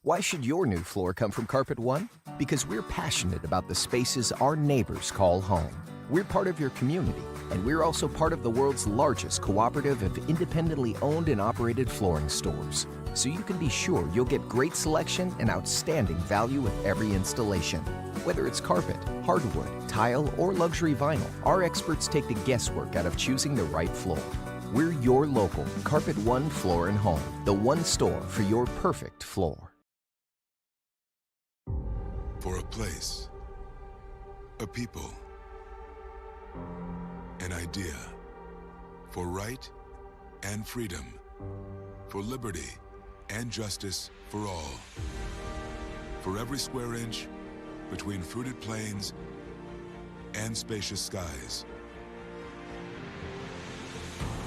Why should your new floor come from Carpet One? Because we're passionate about the spaces our neighbors call home. We're part of your community, and we're also part of the world's largest cooperative of independently owned and operated flooring stores. So you can be sure you'll get great selection and outstanding value with every installation. Whether it's carpet, hardwood, tile, or luxury vinyl, our experts take the guesswork out of choosing the right floor. We're your local Carpet One Floor and Home, the one store for your perfect floor. For a place, a people, an idea, for right and freedom, for liberty and justice for all. For every square inch between fruited plains and spacious skies.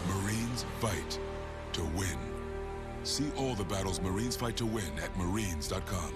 Marines fight to win. See all the battles Marines fight to win at marines.com.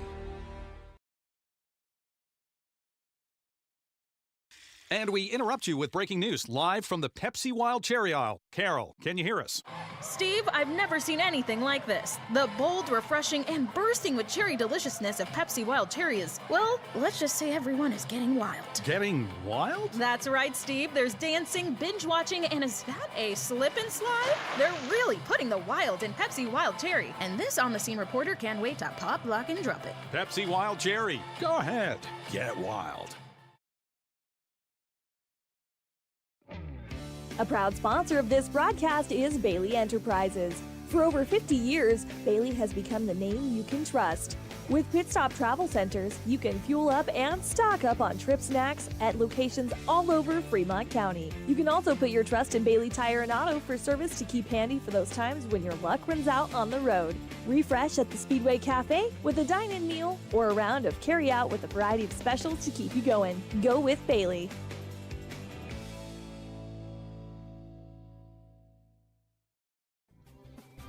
And we interrupt you with breaking news live from the Pepsi Wild Cherry aisle. Carol, can you hear us? Steve, I've never seen anything like this. The bold, refreshing, and bursting with cherry deliciousness of Pepsi Wild Cherry is, well, let's just say everyone is getting wild. Getting wild? That's right, Steve. There's dancing, binge-watching, and is that a slip and slide? They're really putting the wild in Pepsi Wild Cherry. And this on-the-scene reporter can't wait to pop, lock, and drop it. Pepsi Wild Cherry. Go ahead. Get wild. A proud sponsor of this broadcast is Bailey Enterprises. For over 50 years, Bailey has become the name you can trust. With Pit Stop Travel Centers, you can fuel up and stock up on trip snacks at locations all over Fremont County. You can also put your trust in Bailey Tire and Auto for service to keep handy for those times when your luck runs out on the road. Refresh at the Speedway Cafe with a dine-in meal or a round of carry-out with a variety of specials to keep you going. Go with Bailey.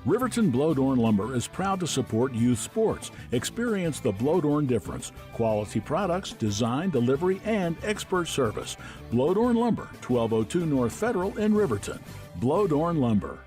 Riverton Blowdorn Lumber is proud to support youth sports. Experience the Blowdorn difference. Quality products, design, delivery, and expert service. Blowdorn Lumber, 1202 North Federal in Riverton. Blowdorn Lumber.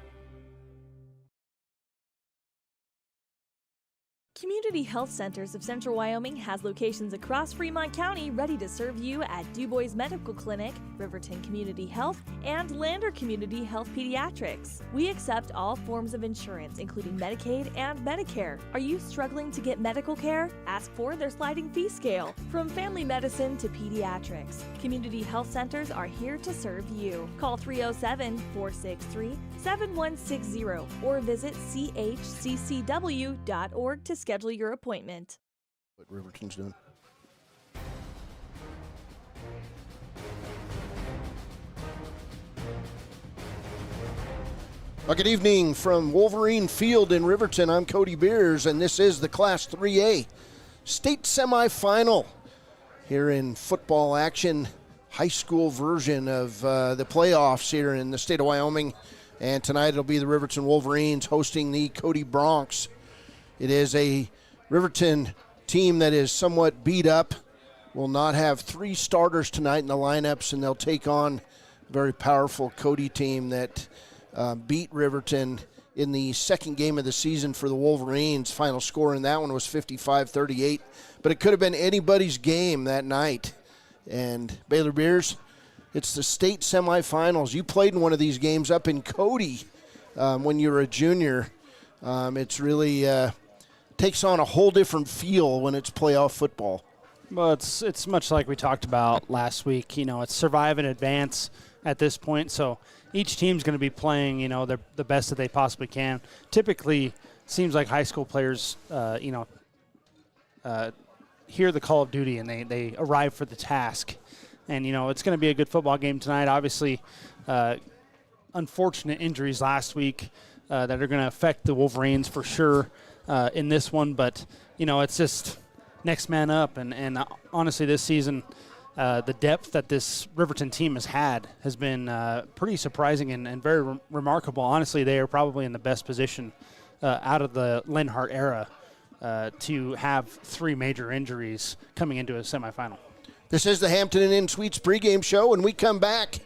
Community Health Centers of Central Wyoming has locations across Fremont County ready to serve you at Du Bois Medical Clinic, Riverton Community Health, and Lander Community Health Pediatrics. We accept all forms of insurance, including Medicaid and Medicare. Are you struggling to get medical care? Ask for their sliding fee scale. From family medicine to pediatrics, Community Health Centers are here to serve you. Call 307-463-7160 or visit chccw.org to schedule your appointment. What Riverton's doing. Well, good evening from Wolverine Field in Riverton. I'm Cody Beers, and this is the Class 3A state semifinal here in football action, high school version of the playoffs here in the state of Wyoming. And tonight it'll be the Riverton Wolverines hosting the Cody Broncs. It is a Riverton team that is somewhat beat up, will not have three starters tonight in the lineups, and they'll take on a very powerful Cody team that beat Riverton in the second game of the season for the Wolverines. Final score in that one was 55-38, but it could have been anybody's game that night. And Baylor Beers, it's the state semifinals. You played in one of these games up in Cody when you were a junior. It's really takes on a whole different feel when it's playoff football. Well, it's much like we talked about last week. You know, it's survive and advance at this point. So each team's going to be playing, you know, the best that they possibly can. Typically, seems like high school players, hear the call of duty and they arrive for the task. And, you know, it's going to be a good football game tonight. Obviously, unfortunate injuries last week that are going to affect the Wolverines for sure in this one. But, you know, it's just next man up. And honestly, this season, the depth that this Riverton team has had has been pretty surprising and very remarkable. Honestly, they are probably in the best position out of the Lenhart era to have three major injuries coming into a semifinal. This is the Hampton Inn Suites pregame show. When we come back,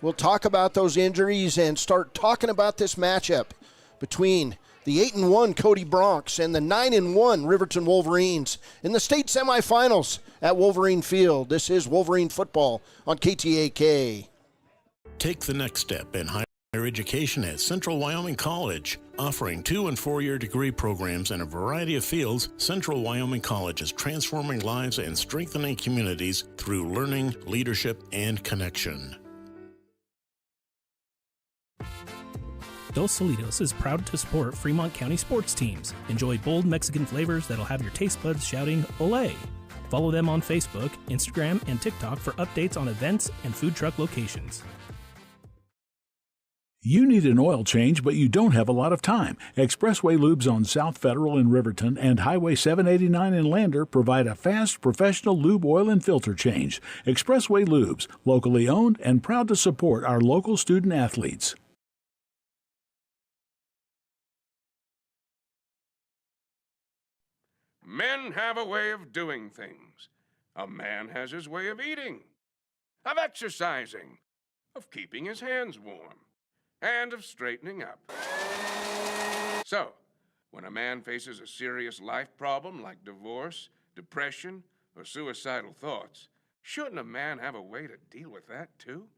we'll talk about those injuries and start talking about this matchup between the 8-1 Cody Broncs and the 9-1 Riverton Wolverines in the state semifinals at Wolverine Field. This is Wolverine football on KTAK. Take the next step in higher education at Central Wyoming College. Offering 2- and 4-year degree programs in a variety of fields, Central Wyoming College is transforming lives and strengthening communities through learning, leadership, and connection. Dos Solitos is proud to support Fremont County sports teams. Enjoy bold Mexican flavors that'll have your taste buds shouting, "Olé!" Follow them on Facebook, Instagram, and TikTok for updates on events and food truck locations. You need an oil change, but you don't have a lot of time. Expressway Lubes on South Federal in Riverton and Highway 789 in Lander provide a fast, professional lube, oil, and filter change. Expressway Lubes, locally owned and proud to support our local student athletes. Men have a way of doing things. A man has his way of eating, of exercising, of keeping his hands warm, and of straightening up. So, when a man faces a serious life problem like divorce, depression, or suicidal thoughts, shouldn't a man have a way to deal with that too?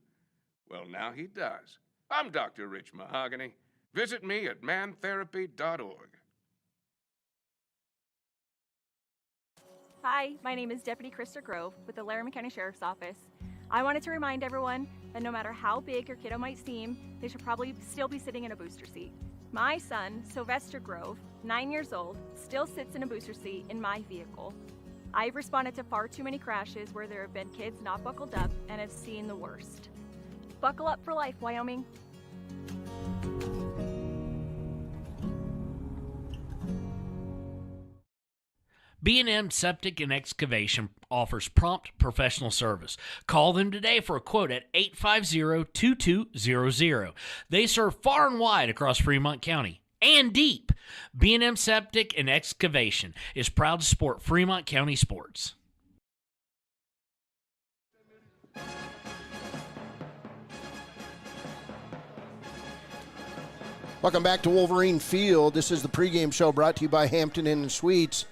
Well, now he does. I'm Dr. Rich Mahogany. Visit me at mantherapy.org. Hi, my name is Deputy Krista Grove with the Laramie County Sheriff's Office. I wanted to remind everyone that no matter how big your kiddo might seem, they should probably still be sitting in a booster seat. My son, Sylvester Grove, 9 years old, still sits in a booster seat in my vehicle. I've responded to far too many crashes where there have been kids not buckled up and have seen the worst. Buckle up for life, Wyoming. B&M Septic and Excavation offers prompt professional service. Call them today for a quote at 850-2200. They serve far and wide across Fremont County and deep. B&M Septic and Excavation is proud to support Fremont County sports. Welcome back to Wolverine Field. This is the pregame show brought to you by Hampton Inn and Suites.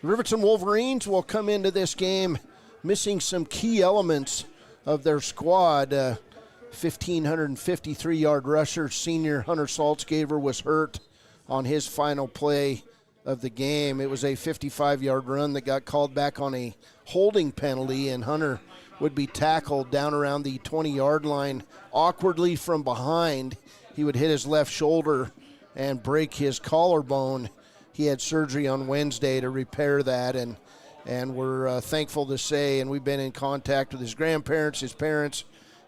Riverton Wolverines will come into this game missing some key elements of their squad. 1,553-yard rusher, senior Hunter Saltzgaver, was hurt on his final play of the game. It was a 55-yard run that got called back on a holding penalty, and Hunter would be tackled down around the 20-yard line awkwardly from behind. He would hit his left shoulder and break his collarbone. He had surgery on Wednesday to repair that, and we're thankful to say, and we've been in contact with his grandparents, his parents,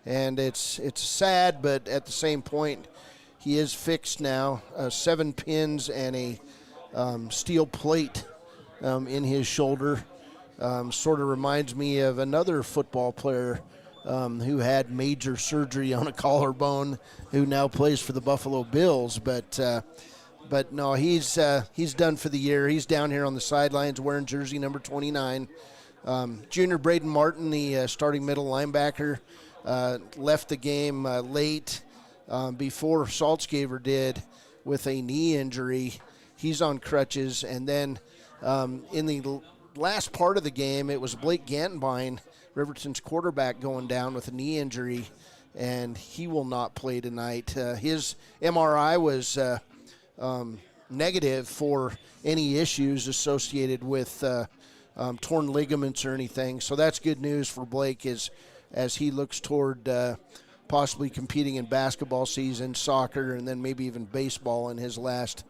and it's sad, but at the same point, he is fixed now. 7 pins and a steel plate in his shoulder. Sort of reminds me of another football player who had major surgery on a collarbone, who now plays for the Buffalo Bills, But no, he's done for the year. He's down here on the sidelines wearing jersey number 29. Junior Braden Martin, the starting middle linebacker, left the game late before Saltzgaver did with a knee injury. He's on crutches. And then in the last part of the game, it was Blake Gantenbein, Riverton's quarterback, going down with a knee injury, and he will not play tonight. His MRI was negative for any issues associated with torn ligaments or anything. So that's good news for Blake as he looks toward possibly competing in basketball season, soccer, and then maybe even baseball in his last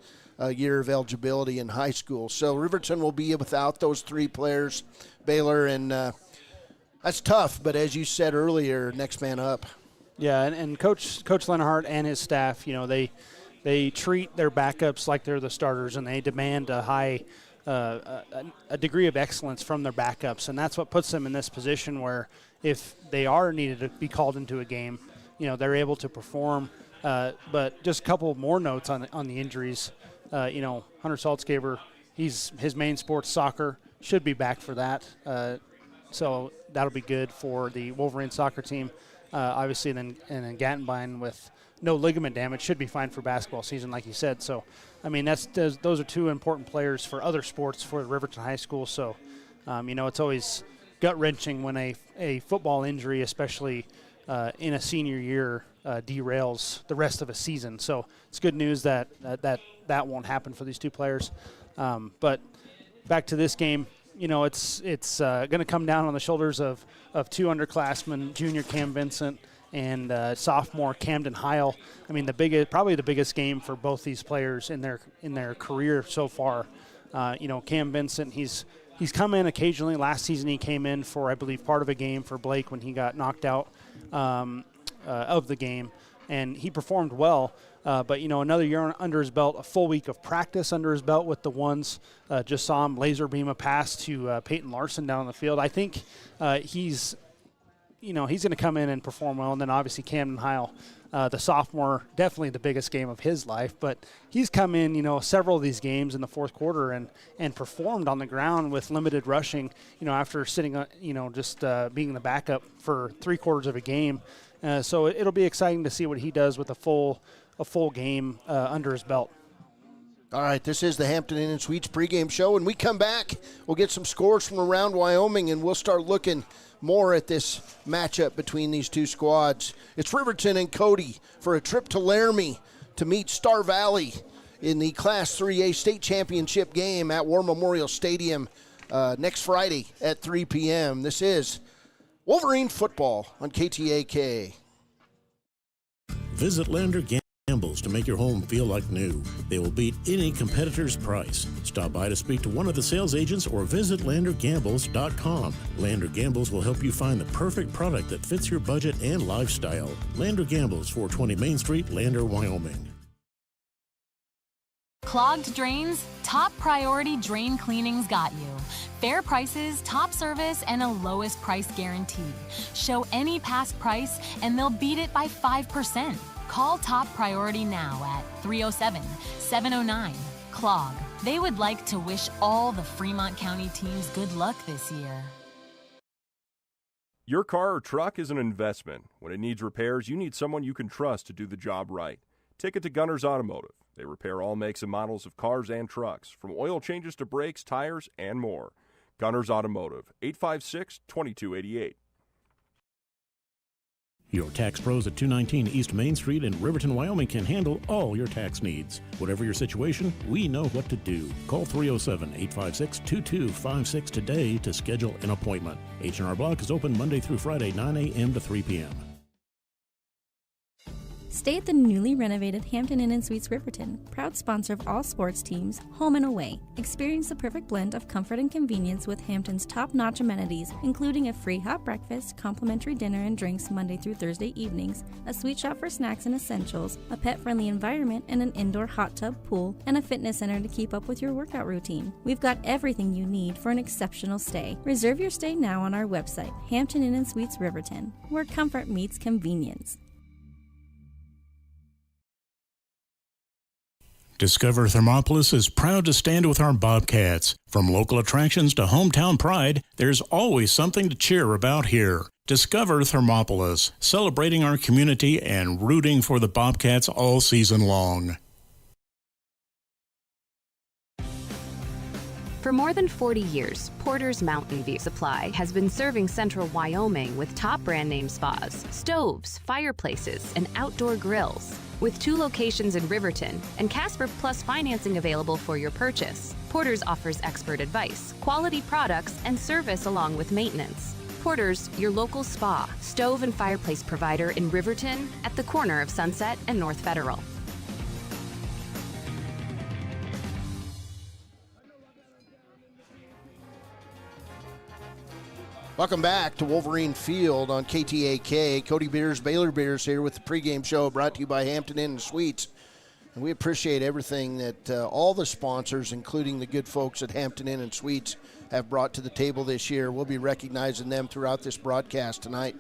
year of eligibility in high school. So Riverton will be without those 3 players, Baylor, and that's tough. But as you said earlier, next man up. Yeah, and Coach Lenhart and his staff, they treat their backups like they're the starters, and they demand a high a degree of excellence from their backups, and that's what puts them in this position where if they are needed to be called into a game, they're able to perform. But just a couple more notes on the injuries. Hunter Saltzgaver, his main sport's soccer, should be back for that. So that'll be good for the Wolverine soccer team. Obviously, and then Gantenbein with no ligament damage, should be fine for basketball season, like you said. So, I mean, those are two important players for other sports for Riverton High School. So, it's always gut-wrenching when a football injury, especially in a senior year, derails the rest of a season. So it's good news that won't happen for these two players. But back to this game, it's going to come down on the shoulders of two underclassmen, junior Cam Vincent and sophomore Camden Heil. I mean, probably the biggest game for both these players in their career so far. Cam Vincent, he's come in occasionally. Last season he came in for, I believe, part of a game for Blake when he got knocked out of the game, and he performed well. But another year under his belt, a full week of practice under his belt with the ones. Just saw him laser beam a pass to Peyton Larson down the field. I think he's going to come in and perform well. And then obviously Camden Heil, the sophomore, definitely the biggest game of his life. But he's come in, several of these games in the fourth quarter and performed on the ground with limited rushing, after sitting, just being the backup for 3/4 of a game. So it'll be exciting to see what he does with a full game under his belt. All right, this is the Hampton Inn & Suites pregame show. When we come back, we'll get some scores from around Wyoming, and we'll start looking more at this matchup between these two squads. It's Riverton and Cody for a trip to Laramie to meet Star Valley in the Class 3A state championship game at War Memorial Stadium next Friday at 3 p.m. This is Wolverine football on KTAK. Visit Lander Gambles to make your home feel like new. They will beat any competitor's price. Stop by to speak to one of the sales agents or visit LanderGambles.com. Lander Gambles will help you find the perfect product that fits your budget and lifestyle. Lander Gambles, 420 Main Street, Lander, Wyoming. Clogged drains? Top Priority Drain Cleaning's got you. Fair prices, top service, and a lowest price guarantee. Show any past price and they'll beat it by 5%. Call Top Priority now at 307-709-CLOG. They would like to wish all the Fremont County teams good luck this year. Your car or truck is an investment. When it needs repairs, you need someone you can trust to do the job right. Take it to Gunners Automotive. They repair all makes and models of cars and trucks, from oil changes to brakes, tires, and more. Gunners Automotive, 856-2288. Your tax pros at 219 East Main Street in Riverton, Wyoming can handle all your tax needs. Whatever your situation, we know what to do. Call 307-856-2256 today to schedule an appointment. H&R Block is open Monday through Friday, 9 a.m. to 3 p.m. Stay at the newly renovated Hampton Inn & Suites Riverton, proud sponsor of all sports teams, home and away. Experience the perfect blend of comfort and convenience with Hampton's top-notch amenities, including a free hot breakfast, complimentary dinner and drinks Monday through Thursday evenings, a sweet shop for snacks and essentials, a pet-friendly environment and an indoor hot tub pool, and a fitness center to keep up with your workout routine. We've got everything you need for an exceptional stay. Reserve your stay now on our website, Hampton Inn & Suites Riverton, where comfort meets convenience. Discover Thermopolis is proud to stand with our Bobcats. From local attractions to hometown pride, there's always something to cheer about here. Discover Thermopolis, celebrating our community and rooting for the Bobcats all season long. For more than 40 years, Porter's Mountain View Supply has been serving central Wyoming with top brand name spas, stoves, fireplaces, and outdoor grills. With 2 locations in Riverton and Casper Plus financing available for your purchase, Porter's offers expert advice, quality products, and service along with maintenance. Porter's, your local spa, stove, and fireplace provider in Riverton at the corner of Sunset and North Federal. Welcome back to Wolverine Field on KTAK. Cody Beers, Baylor Beers here with the pregame show brought to you by Hampton Inn & Suites. And we appreciate everything that all the sponsors, including the good folks at Hampton Inn & Suites, have brought to the table this year. We'll be recognizing them throughout this broadcast tonight.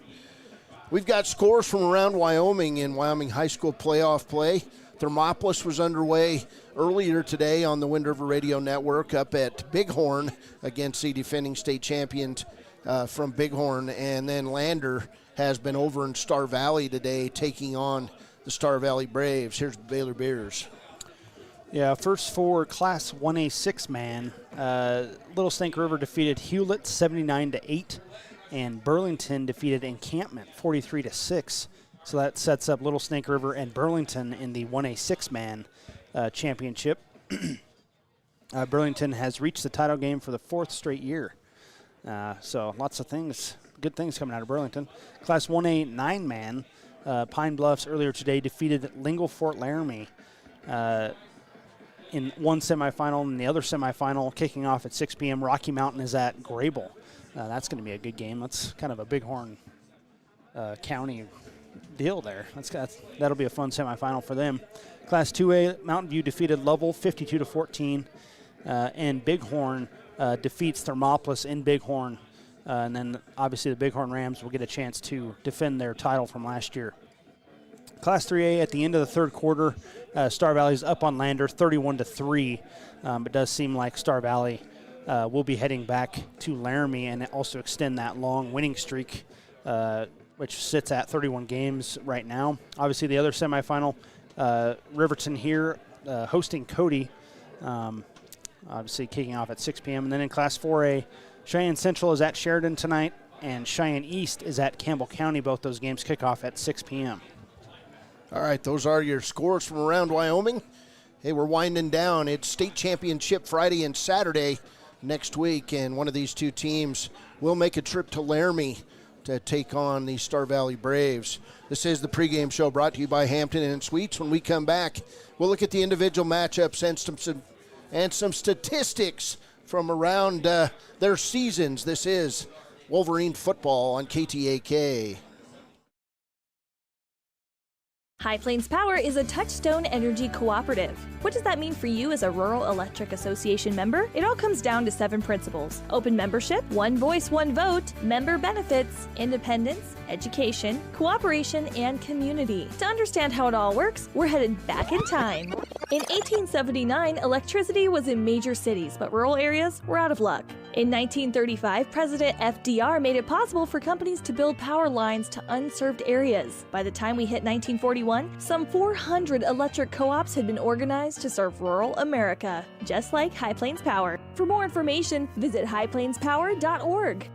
We've got scores from around Wyoming in Wyoming high school playoff play. Thermopolis was underway earlier today on the Wind River Radio Network up at Bighorn against the defending state champions from Bighorn, and then Lander has been over in Star Valley today taking on the Star Valley Braves. Here's the Baylor Bears. Yeah, first for Class 1A 6-man. Little Snake River defeated Hewlett 79-8, and Burlington defeated Encampment 43-6. So that sets up Little Snake River and Burlington in the 1A 6-man championship. Burlington has reached the title game for the 4th straight year. So lots of things, good things coming out of Burlington. Class 1A 9-man, Pine Bluffs earlier today defeated Lingle Fort Laramie in one semifinal, and the other semifinal kicking off at 6 p.m. Rocky Mountain is at Grable. That's going to be a good game. That's kind of a Bighorn County deal there. That'll be a fun semifinal for them. Class 2A, Mountain View defeated Lovell 52-14, and Bighorn defeats Thermopolis in Bighorn. And then obviously the Bighorn Rams will get a chance to defend their title from last year. Class 3A at the end of the third quarter, Star Valley's up on Lander 31-3. It does seem like Star Valley will be heading back to Laramie and also extend that long winning streak, which sits at 31 games right now. Obviously the other semifinal, Riverton here hosting Cody, obviously kicking off at 6 p.m. And then in Class 4A, Cheyenne Central is at Sheridan tonight, and Cheyenne East is at Campbell County. Both those games kick off at 6 p.m. All right, those are your scores from around Wyoming. Hey, we're winding down. It's state championship Friday and Saturday next week, and one of these two teams will make a trip to Laramie to take on the Star Valley Braves. This is the pregame show brought to you by Hampton Inn and Suites. When we come back, we'll look at the individual matchups and some statistics from around their seasons. This is Wolverine football on KTAK. High Plains Power is a Touchstone Energy cooperative. What does that mean for you as a Rural Electric Association member? It all comes down to 7 principles: open membership, one voice, one vote, member benefits, independence, education, cooperation, and community. To understand how it all works, we're headed back in time. In 1879, electricity was in major cities, but rural areas were out of luck. In 1935, President FDR made it possible for companies to build power lines to unserved areas. By the time we hit 1941, some 400 electric co-ops had been organized to serve rural America, just like High Plains Power. For more information, visit highplainspower.org.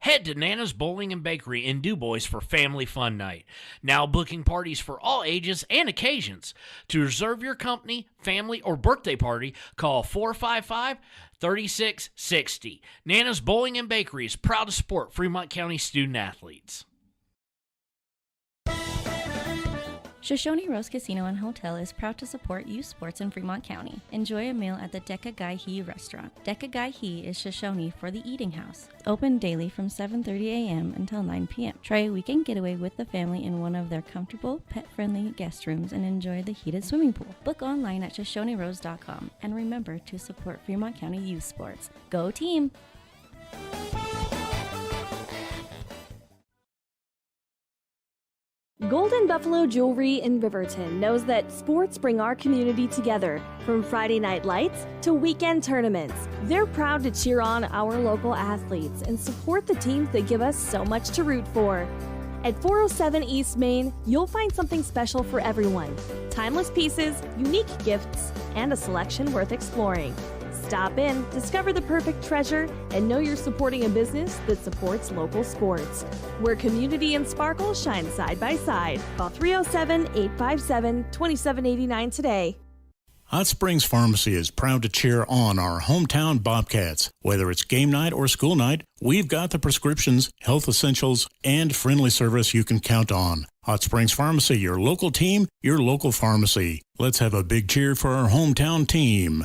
Head to Nana's Bowling and Bakery in DuBois for Family Fun Night. Now booking parties for all ages and occasions. To reserve your company, family, or birthday party, call 455-3660. Nana's Bowling and Bakery is proud to support Fremont County student athletes. Shoshone Rose Casino and Hotel is proud to support youth sports in Fremont County. Enjoy a meal at the Deca Gai He restaurant. Deca Gai He is Shoshone for the eating house. Open daily from 7:30 a.m. until 9 p.m. Try a weekend getaway with the family in one of their comfortable, pet-friendly guest rooms and enjoy the heated swimming pool. Book online at ShoshoneRose.com and remember to support Fremont County youth sports. Go team! Golden Buffalo Jewelry in Riverton knows that sports bring our community together. From Friday night lights to weekend tournaments, they're proud to cheer on our local athletes and support the teams that give us so much to root for. At 407 East Main, you'll find something special for everyone. Timeless pieces, unique gifts, and a selection worth exploring. Stop in, discover the perfect treasure, and know you're supporting a business that supports local sports. Where community and sparkle shine side by side. Call 307-857-2789 today. Hot Springs Pharmacy is proud to cheer on our hometown Bobcats. Whether it's game night or school night, we've got the prescriptions, health essentials, and friendly service you can count on. Hot Springs Pharmacy, your local team, your local pharmacy. Let's have a big cheer for our hometown team.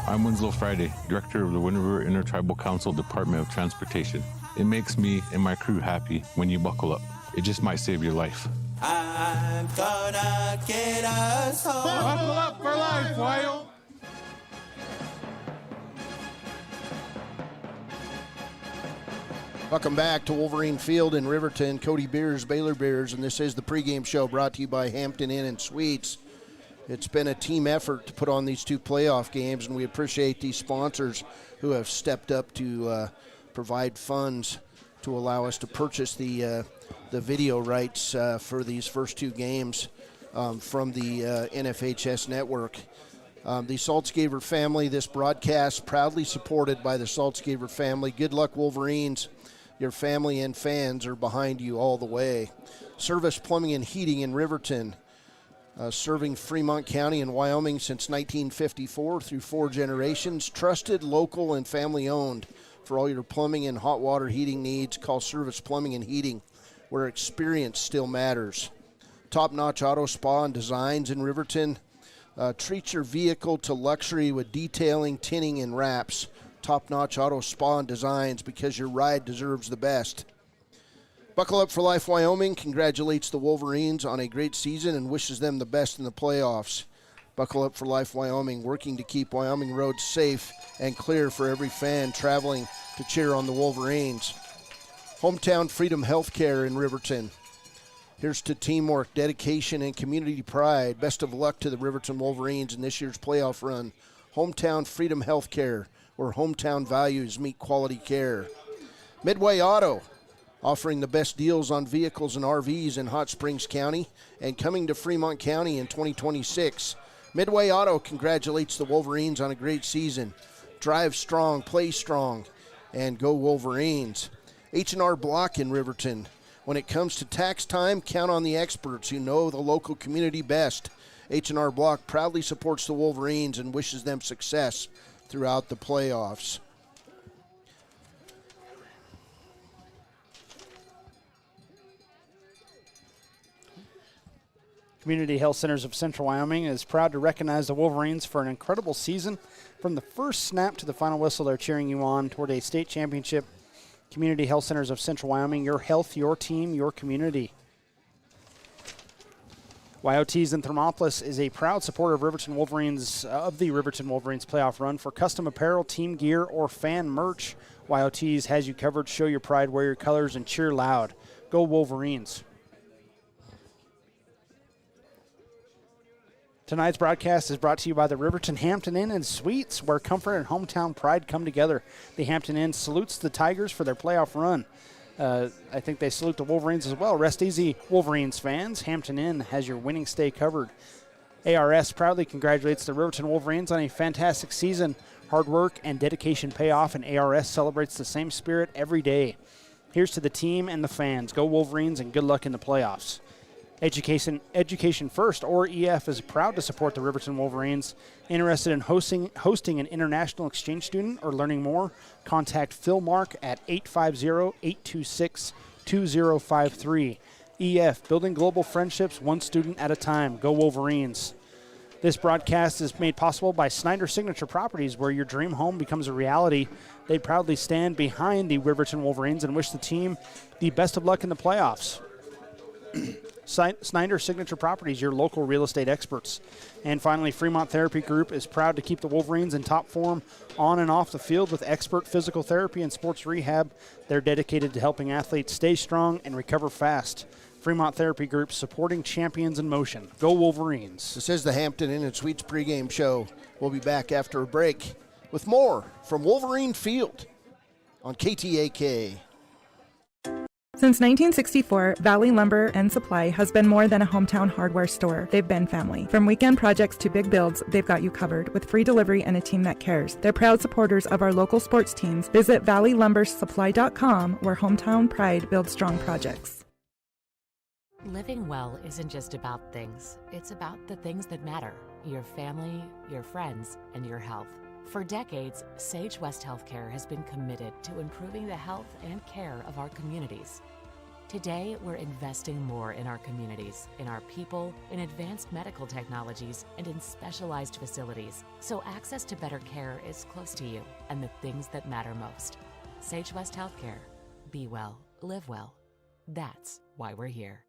I'm Winslow Friday, Director of the Wind River Intertribal Council Department of Transportation. It makes me and my crew happy when you buckle up. It just might save your life. I'm gonna get us home. Buckle up for life, Wyle. Welcome back to Wolverine Field in Riverton. Cody Beers, Baylor Bears, and this is the pregame show brought to you by Hampton Inn and Suites. It's been a team effort to put on these 2 playoff games, and we appreciate these sponsors who have stepped up to provide funds to allow us to purchase the video rights for these first two games from the NFHS network. The Saltzgaver family, this broadcast proudly supported by the Saltzgaver family. Good luck, Wolverines. Your family and fans are behind you all the way. Service Plumbing and Heating in Riverton, serving Fremont County and Wyoming since 1954 through 4 generations. Trusted, local, and family-owned. For all your plumbing and hot water heating needs, call Service Plumbing and Heating, where experience still matters. Top-notch auto spa and designs in Riverton. Treat your vehicle to luxury with detailing, tinning, and wraps. Top-notch auto spa and designs, because your ride deserves the best. Buckle Up for Life Wyoming congratulates the Wolverines on a great season and wishes them the best in the playoffs. Buckle Up for Life Wyoming, working to keep Wyoming roads safe and clear for every fan traveling to cheer on the Wolverines. Hometown Freedom Healthcare in Riverton. Here's to teamwork, dedication, and community pride. Best of luck to the Riverton Wolverines in this year's playoff run. Hometown Freedom Healthcare, where hometown values meet quality care. Midway Auto, offering the best deals on vehicles and RVs in Hot Springs County and coming to Fremont County in 2026. Midway Auto congratulates the Wolverines on a great season. Drive strong, play strong, and go Wolverines. H&R Block in Riverton. When it comes to tax time, count on the experts who know the local community best. H&R Block proudly supports the Wolverines and wishes them success throughout the playoffs. Community Health Centers of Central Wyoming is proud to recognize the Wolverines for an incredible season. From the first snap to the final whistle, they're cheering you on toward a state championship. Community Health Centers of Central Wyoming, your health, your team, your community. YOTs in Thermopolis is a proud supporter of the Riverton Wolverines playoff run. For custom apparel, team gear, or fan merch, YOTs has you covered. Show your pride, wear your colors, and cheer loud. Go Wolverines. Tonight's broadcast is brought to you by the Riverton Hampton Inn and Suites, where comfort and hometown pride come together. The Hampton Inn salutes the Tigers for their playoff run. I think they salute the Wolverines as well. Rest easy, Wolverines fans. Hampton Inn has your winning stay covered. ARS proudly congratulates the Riverton Wolverines on a fantastic season. Hard work and dedication pay off, and ARS celebrates the same spirit every day. Here's to the team and the fans. Go Wolverines, and good luck in the playoffs. Education First, or EF, is proud to support the Riverton Wolverines. Interested in hosting an international exchange student or learning more? Contact Phil Mark at 850-826-2053. EF, building global friendships one student at a time. Go Wolverines. This broadcast is made possible by Snyder Signature Properties, where your dream home becomes a reality. They proudly stand behind the Riverton Wolverines and wish the team the best of luck in the playoffs. Snyder Signature Properties, your local real estate experts. And finally, Fremont Therapy Group is proud to keep the Wolverines in top form on and off the field with expert physical therapy and sports rehab. They're dedicated to helping athletes stay strong and recover fast. Fremont Therapy Group, supporting champions in motion. Go Wolverines. This is the Hampton Inn and Suites pregame show. We'll be back after a break with more from Wolverine Field on KTAK. Since 1964, Valley Lumber and Supply has been more than a hometown hardware store. They've been family. From weekend projects to big builds, they've got you covered with free delivery and a team that cares. They're proud supporters of our local sports teams. Visit valleylumbersupply.com, where hometown pride builds strong projects. Living well isn't just about things. It's about the things that matter. Your family, your friends, and your health. For decades, Sage West Healthcare has been committed to improving the health and care of our communities. Today, we're investing more in our communities, in our people, in advanced medical technologies, and in specialized facilities, so access to better care is close to you and the things that matter most. Sage West Healthcare. Be well, live well. That's why we're here.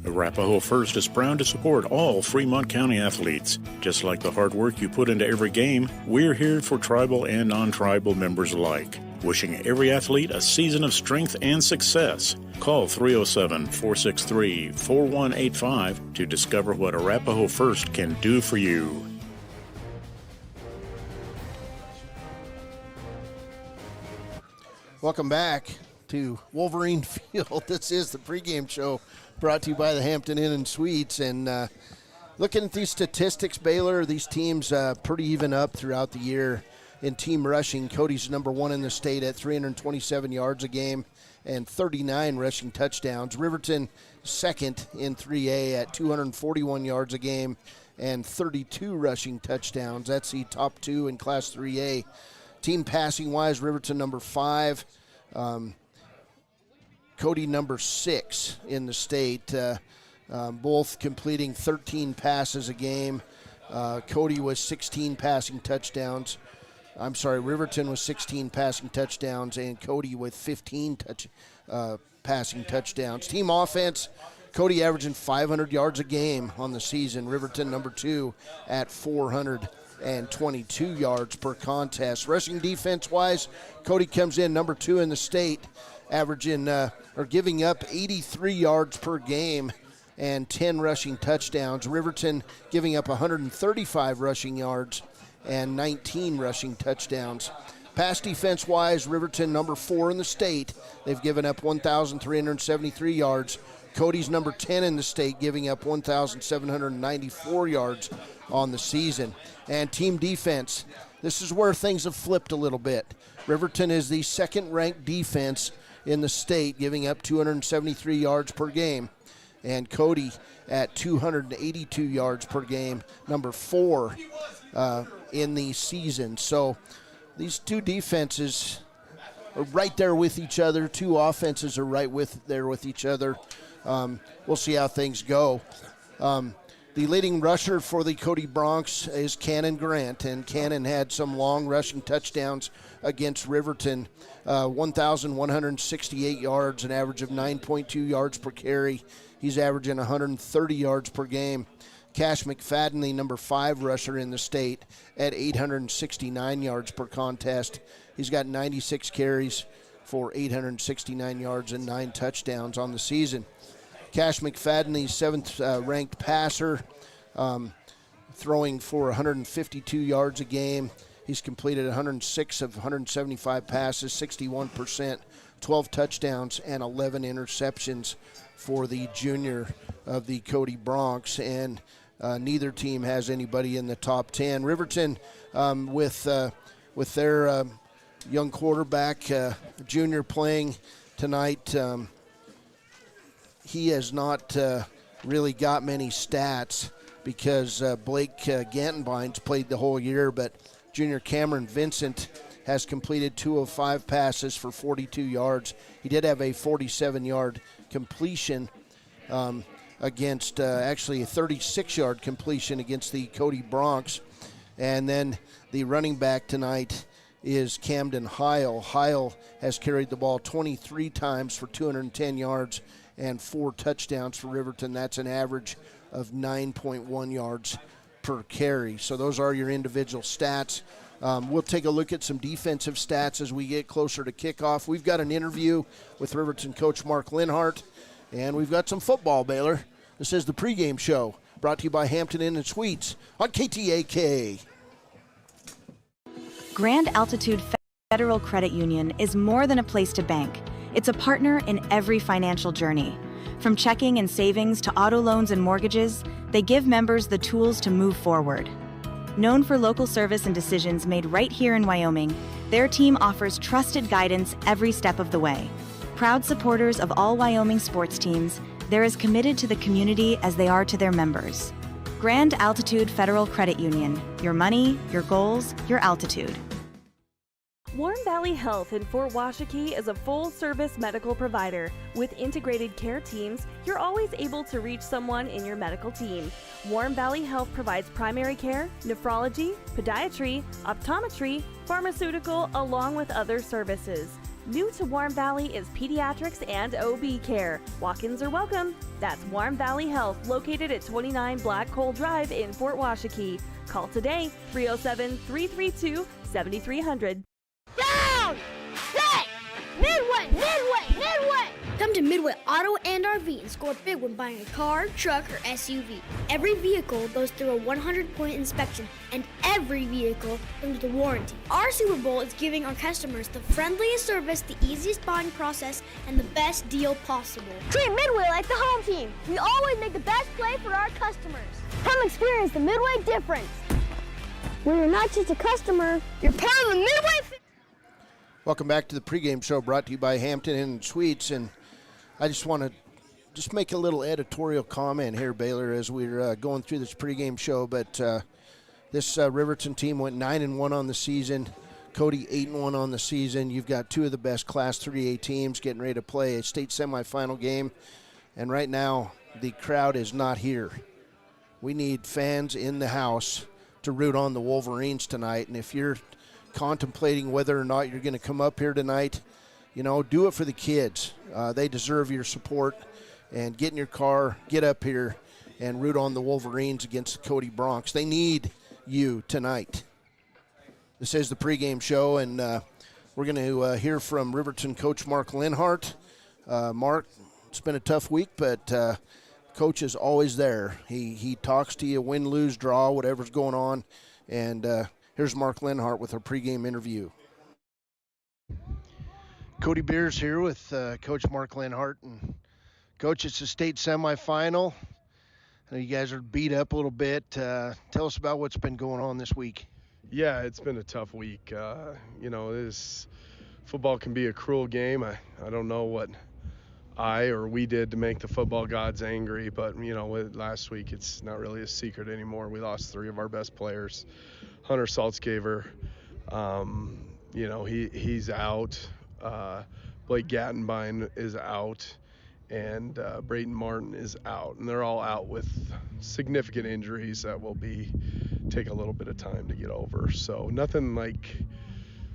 Arapahoe First is proud to support all Fremont County athletes. Just like the hard work you put into every game, we're here for tribal and non-tribal members alike. Wishing every athlete a season of strength and success. Call 307-463-4185 to discover what Arapahoe First can do for you. Welcome back to Wolverine Field. This is the pregame show brought to you by the Hampton Inn and Suites. And looking at these statistics, Baylor, these teams pretty even up throughout the year in team rushing. Cody's number one in the state at 327 yards a game and 39 rushing touchdowns. Riverton second in 3A at 241 yards a game and 32 rushing touchdowns. That's the top two in Class 3A. Team passing-wise, Riverton number 5, Cody number 6 in the state, both completing 13 passes a game. Cody was 16 passing touchdowns. I'm sorry, Riverton was 16 passing touchdowns and Cody with 15 passing touchdowns. Team offense, Cody averaging 500 yards a game on the season. Riverton number 2 at 422 yards per contest. Rushing defense-wise, Cody comes in number 2 in the state, averaging or giving up 83 yards per game and 10 rushing touchdowns. Riverton giving up 135 rushing yards and 19 rushing touchdowns. Pass defense-wise, Riverton number 4 in the state. They've given up 1,373 yards. Cody's number 10 in the state, giving up 1,794 yards on the season. And team defense, this is where things have flipped a little bit. Riverton is the second-ranked defense in the state, giving up 273 yards per game. And Cody at 282 yards per game, number 4 in the season. So these two defenses are right there with each other. Two offenses are right there with each other. We'll see how things go. The leading rusher for the Cody Broncs is Cannon Grant, and Cannon had some long rushing touchdowns against Riverton, 1,168 yards, an average of 9.2 yards per carry. He's averaging 130 yards per game. Cash McFadden, the number 5 rusher in the state, at 869 yards per contest. He's got 96 carries for 869 yards and 9 touchdowns on the season. Cash McFadden, the 7th-ranked passer, throwing for 152 yards a game. He's completed 106 of 175 passes, 61%, 12 touchdowns, and 11 interceptions for the junior of the Cody Broncs. And neither team has anybody in the top 10. Riverton, with their young quarterback, junior, playing tonight, he has not really got many stats because Blake Gantenbein's played the whole year, but junior Cameron Vincent has completed 2 of 5 passes for 42 yards. He did have a 47-yard completion against actually a 36-yard completion against the Cody Broncs. And then the running back tonight is Camden Heil. Heil has carried the ball 23 times for 210 yards and 4 touchdowns for Riverton. That's an average of 9.1 yards per carry. So those are your individual stats. We'll take a look at some defensive stats as we get closer to kickoff. We've got an interview with Riverton coach Mark Linhart, and we've got some football, Baylor. This is the pregame show, brought to you by Hampton Inn and Suites on KTAK. Grand Altitude Federal Credit Union is more than a place to bank. It's a partner in every financial journey. From checking and savings to auto loans and mortgages, they give members the tools to move forward. Known for local service and decisions made right here in Wyoming, their team offers trusted guidance every step of the way. Proud supporters of all Wyoming sports teams, they're as committed to the community as they are to their members. Grand Altitude Federal Credit Union. Your money, your goals, your altitude. Warm Valley Health in Fort Washakie is a full-service medical provider. With integrated care teams, you're always able to reach someone in your medical team. Warm Valley Health provides primary care, nephrology, podiatry, optometry, pharmaceutical, along with other services. New to Warm Valley is pediatrics and OB care. Walk-ins are welcome. That's Warm Valley Health, located at 29 Black Coal Drive in Fort Washakie. Call today, 307-332-7300. Down! Set! Midway! Midway! Midway! Come Come to Midway Auto and RV and score big when buying a car, truck, or SUV. Every vehicle goes through a 100-point inspection, and every vehicle comes with a warranty. Our Super Bowl is giving our customers the friendliest service, the easiest buying process, and the best deal possible. Treat Midway like the home team. We always make the best play for our customers. Come experience the Midway difference. Where you're not just a customer, you're part of the Midway. Welcome back to the pregame show, brought to you by Hampton Inn and Suites. And I just want to make a little editorial comment here, Baylor, as we're going through this pregame show. But this Riverton team went 9-1 on the season. Cody 8-1 on the season. You've got two of the best Class 3A teams getting ready to play a state semifinal game. And right now, the crowd is not here. We need fans in the house to root on the Wolverines tonight. And if you're contemplating whether or not you're going to come up here tonight, do it for the kids. They deserve your support. And get in your car, get up here, and root on the Wolverines against the Cody Bronx. They need you tonight. This is the pregame show, and we're going to hear from Riverton coach Mark Linhart. Mark, it's been a tough week, but Coach is always there. He talks to you, win, lose, draw, whatever's going on. And here's Mark Linhart with our pregame interview. Cody Beers here with Coach Mark Linhart. And Coach, it's a state semifinal. I know you guys are beat up a little bit. Tell us about what's been going on this week. Yeah, it's been a tough week. This football can be a cruel game. I don't know what we did to make the football gods angry, but last week it's not really a secret anymore. We lost three of our best players. Hunter Saltzgaver, he's out. Blake Gattenbein is out, and Brayton Martin is out, and they're all out with significant injuries that will take a little bit of time to get over. So nothing like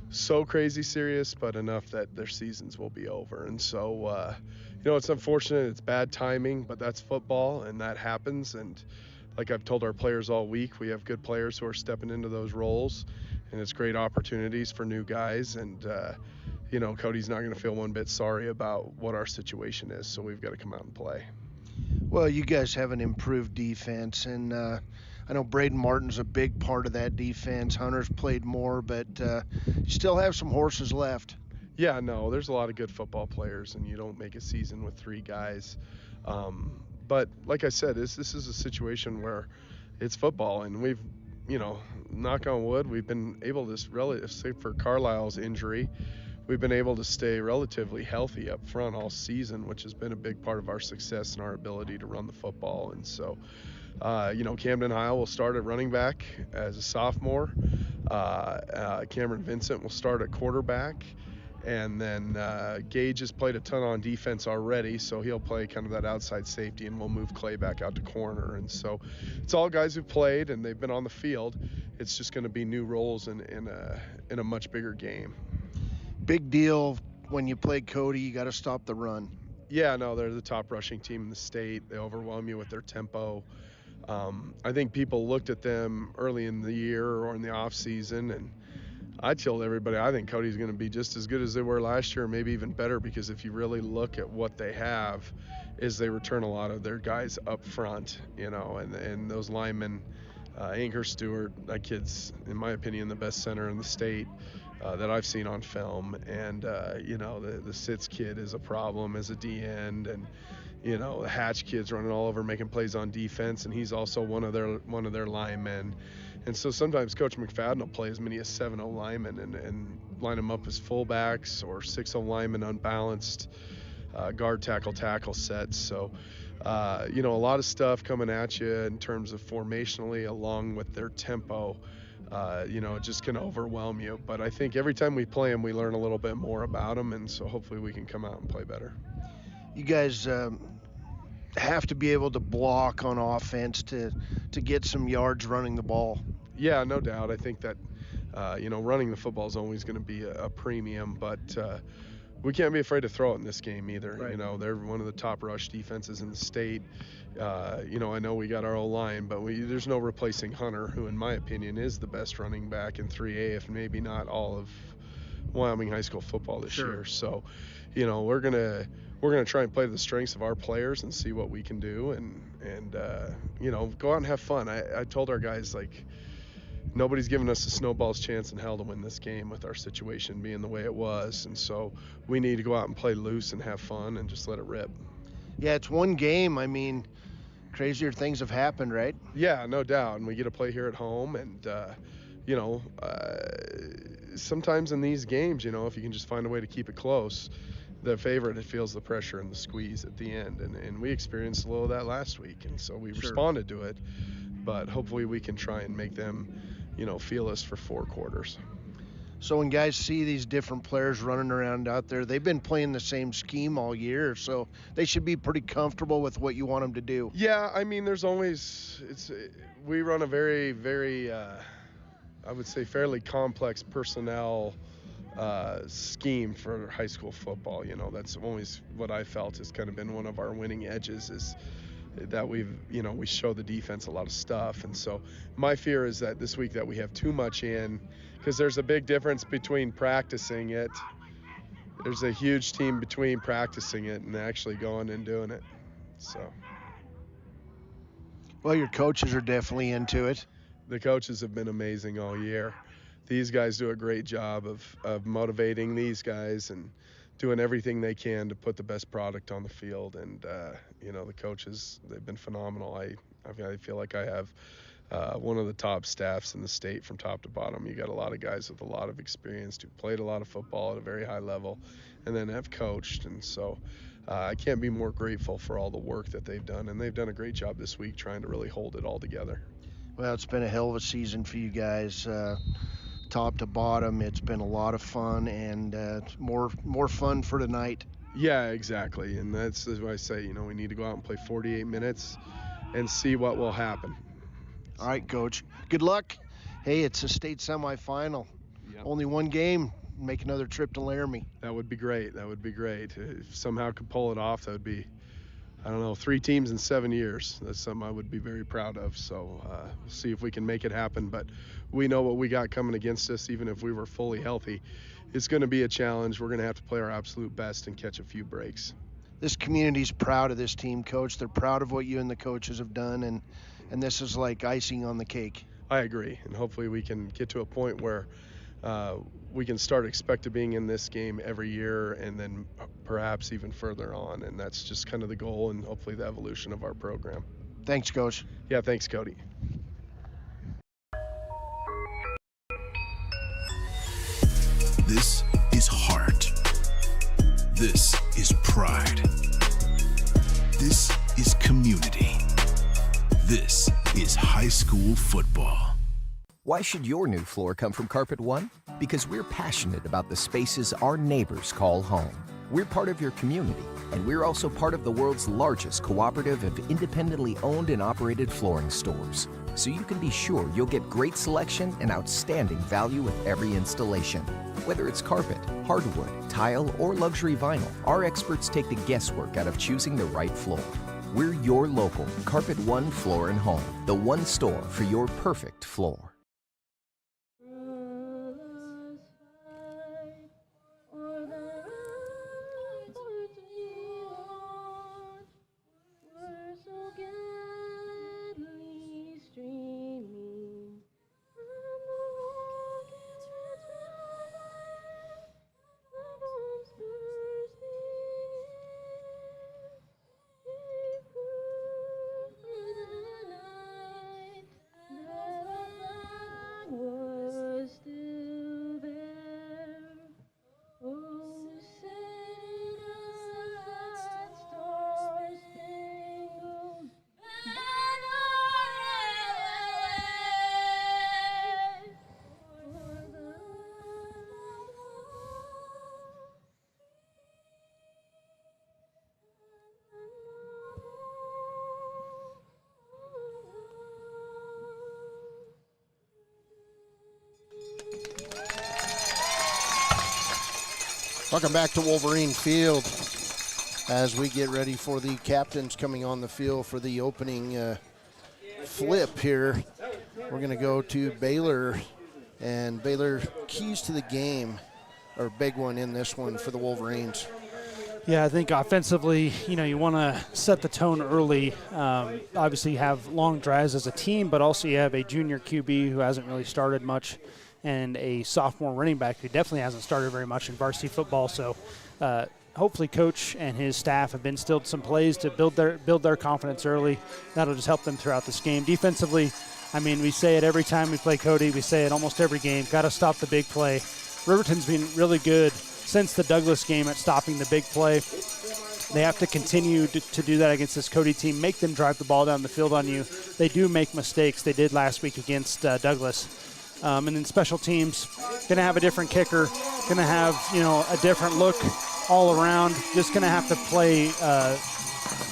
so crazy serious, but enough that their seasons will be over. And so, it's unfortunate. It's bad timing, but that's football, and that happens. And like I've told our players all week, we have good players who are stepping into those roles, and it's great opportunities for new guys. And, Cody's not going to feel one bit sorry about what our situation is, so we've got to come out and play. Well, you guys have an improved defense, and I know Braden Martin's a big part of that defense. Hunter's played more, but you still have some horses left. Yeah, no, there's a lot of good football players, and you don't make a season with three guys. But like I said, this is a situation where it's football, and we've, knock on wood, we've been able to, save for Carlisle's injury, we've been able to stay relatively healthy up front all season, which has been a big part of our success and our ability to run the football. And so, Camden Heil will start at running back as a sophomore. Cameron Vincent will start at quarterback. And then Gage has played a ton on defense already, so he'll play kind of that outside safety, and we'll move Clay back out to corner. And so it's all guys who've played, and they've been on the field. It's just going to be new roles in a much bigger game. Big deal when you play Cody, you got to stop the run. Yeah, no, they're the top rushing team in the state. They overwhelm you with their tempo. I think people looked at them early in the year or in the off season, and I told everybody I think Cody's going to be just as good as they were last year, maybe even better, because if you really look at what they have, is they return a lot of their guys up front, and those linemen, Anchor Stewart, that kid's, in my opinion, the best center in the state that I've seen on film, and the Sitz kid is a problem as a D end, and the Hatch kid's running all over making plays on defense, and he's also one of their linemen. And so sometimes Coach McFadden will play as many as 7-0 linemen and line them up as fullbacks or 6-0 linemen unbalanced guard tackle sets. So, a lot of stuff coming at you in terms of formationally along with their tempo. It just can overwhelm you. But I think every time we play them, we learn a little bit more about them, and so hopefully we can come out and play better. You guys have to be able to block on offense to get some yards running the ball. Yeah, no doubt. I think that, running the football is always going to be a premium, but we can't be afraid to throw it in this game either. Right. They're one of the top rush defenses in the state. I know we got our O-line, but there's no replacing Hunter, who in my opinion is the best running back in 3A, if maybe not all of Wyoming high school football this year. So, we're we're going to try and play to the strengths of our players and see what we can do and go out and have fun. I told our guys, like, nobody's given us a snowball's chance in hell to win this game with our situation being the way it was. And so we need to go out and play loose and have fun and just let it rip. Yeah, it's one game. I mean, crazier things have happened, right? Yeah, no doubt. And we get to play here at home. And, sometimes in these games, if you can just find a way to keep it close, the favorite feels the pressure and the squeeze at the end. And we experienced a little of that last week. And so we responded to it. But hopefully we can try and make them, feel us for 4 quarters. So when guys see these different players running around out there, they've been playing the same scheme all year, so they should be pretty comfortable with what you want them to do. Yeah, I mean, we run a very, very, I would say fairly complex personnel scheme for high school football. That's always what I felt has kind of been one of our winning edges is that we show the defense a lot of stuff. And so my fear is that this week that we have too much in, because there's a big difference between practicing it. There's a huge team between practicing it and actually going and doing it. So. Well, your coaches are definitely into it. The coaches have been amazing all year. These guys do a great job of motivating these guys and doing everything they can to put the best product on the field. And, the coaches, they've been phenomenal. I feel like I have one of the top staffs in the state from top to bottom. You got a lot of guys with a lot of experience who played a lot of football at a very high level and then have coached. And so I can't be more grateful for all the work that they've done. And they've done a great job this week trying to really hold it all together. Well, it's been a hell of a season for you guys. Top to bottom, it's been a lot of fun, and more fun for tonight. Yeah, exactly, and that's why I say, we need to go out and play 48 minutes and see what will happen. All right, Coach. Good luck. Hey, it's a state semifinal. Yep. Only one game. Make another trip to Laramie. That would be great. If somehow could pull it off, that would be, 3 teams in 7 years. That's something I would be very proud of. So we'll see if we can make it happen. But we know what we got coming against us, even if we were fully healthy. It's going to be a challenge. We're going to have to play our absolute best and catch a few breaks. This community's proud of this team, Coach. They're proud of what you and the coaches have done, and this is like icing on the cake. I agree, and hopefully we can get to a point where we can start expecting being in this game every year and then perhaps even further on, and that's just kind of the goal and hopefully the evolution of our program. Thanks, Coach. Yeah, thanks, Cody. This is heart. This is pride. This is community. This is high school football. Why should your new floor come from Carpet One? Because we're passionate about the spaces our neighbors call home. We're part of your community, and we're also part of the world's largest cooperative of independently owned and operated flooring stores. So you can be sure you'll get great selection and outstanding value with every installation. Whether it's carpet, hardwood, tile, or luxury vinyl, our experts take the guesswork out of choosing the right floor. We're your local Carpet One Floor and Home, the one store for your perfect floor. Welcome back to Wolverine Field as we get ready for the captains coming on the field for the opening flip here. We're going to go to Baylor, and Baylor keys to the game, or big one in this one for the Wolverines. Yeah, I think offensively, you want to set the tone early. Obviously, you have long drives as a team, but also you have a junior QB who hasn't really started much and a sophomore running back who definitely hasn't started very much in varsity football. So hopefully Coach and his staff have instilled some plays to build their confidence early. That'll just help them throughout this game. Defensively, we say it every time we play Cody. We say it almost every game. Got to stop the big play. Riverton's been really good since the Douglas game at stopping the big play. They have to continue to do that against this Cody team. Make them drive the ball down the field on you. They do make mistakes. They did last week against Douglas. And then special teams, going to have a different kicker, going to have, a different look all around. Just going to have to play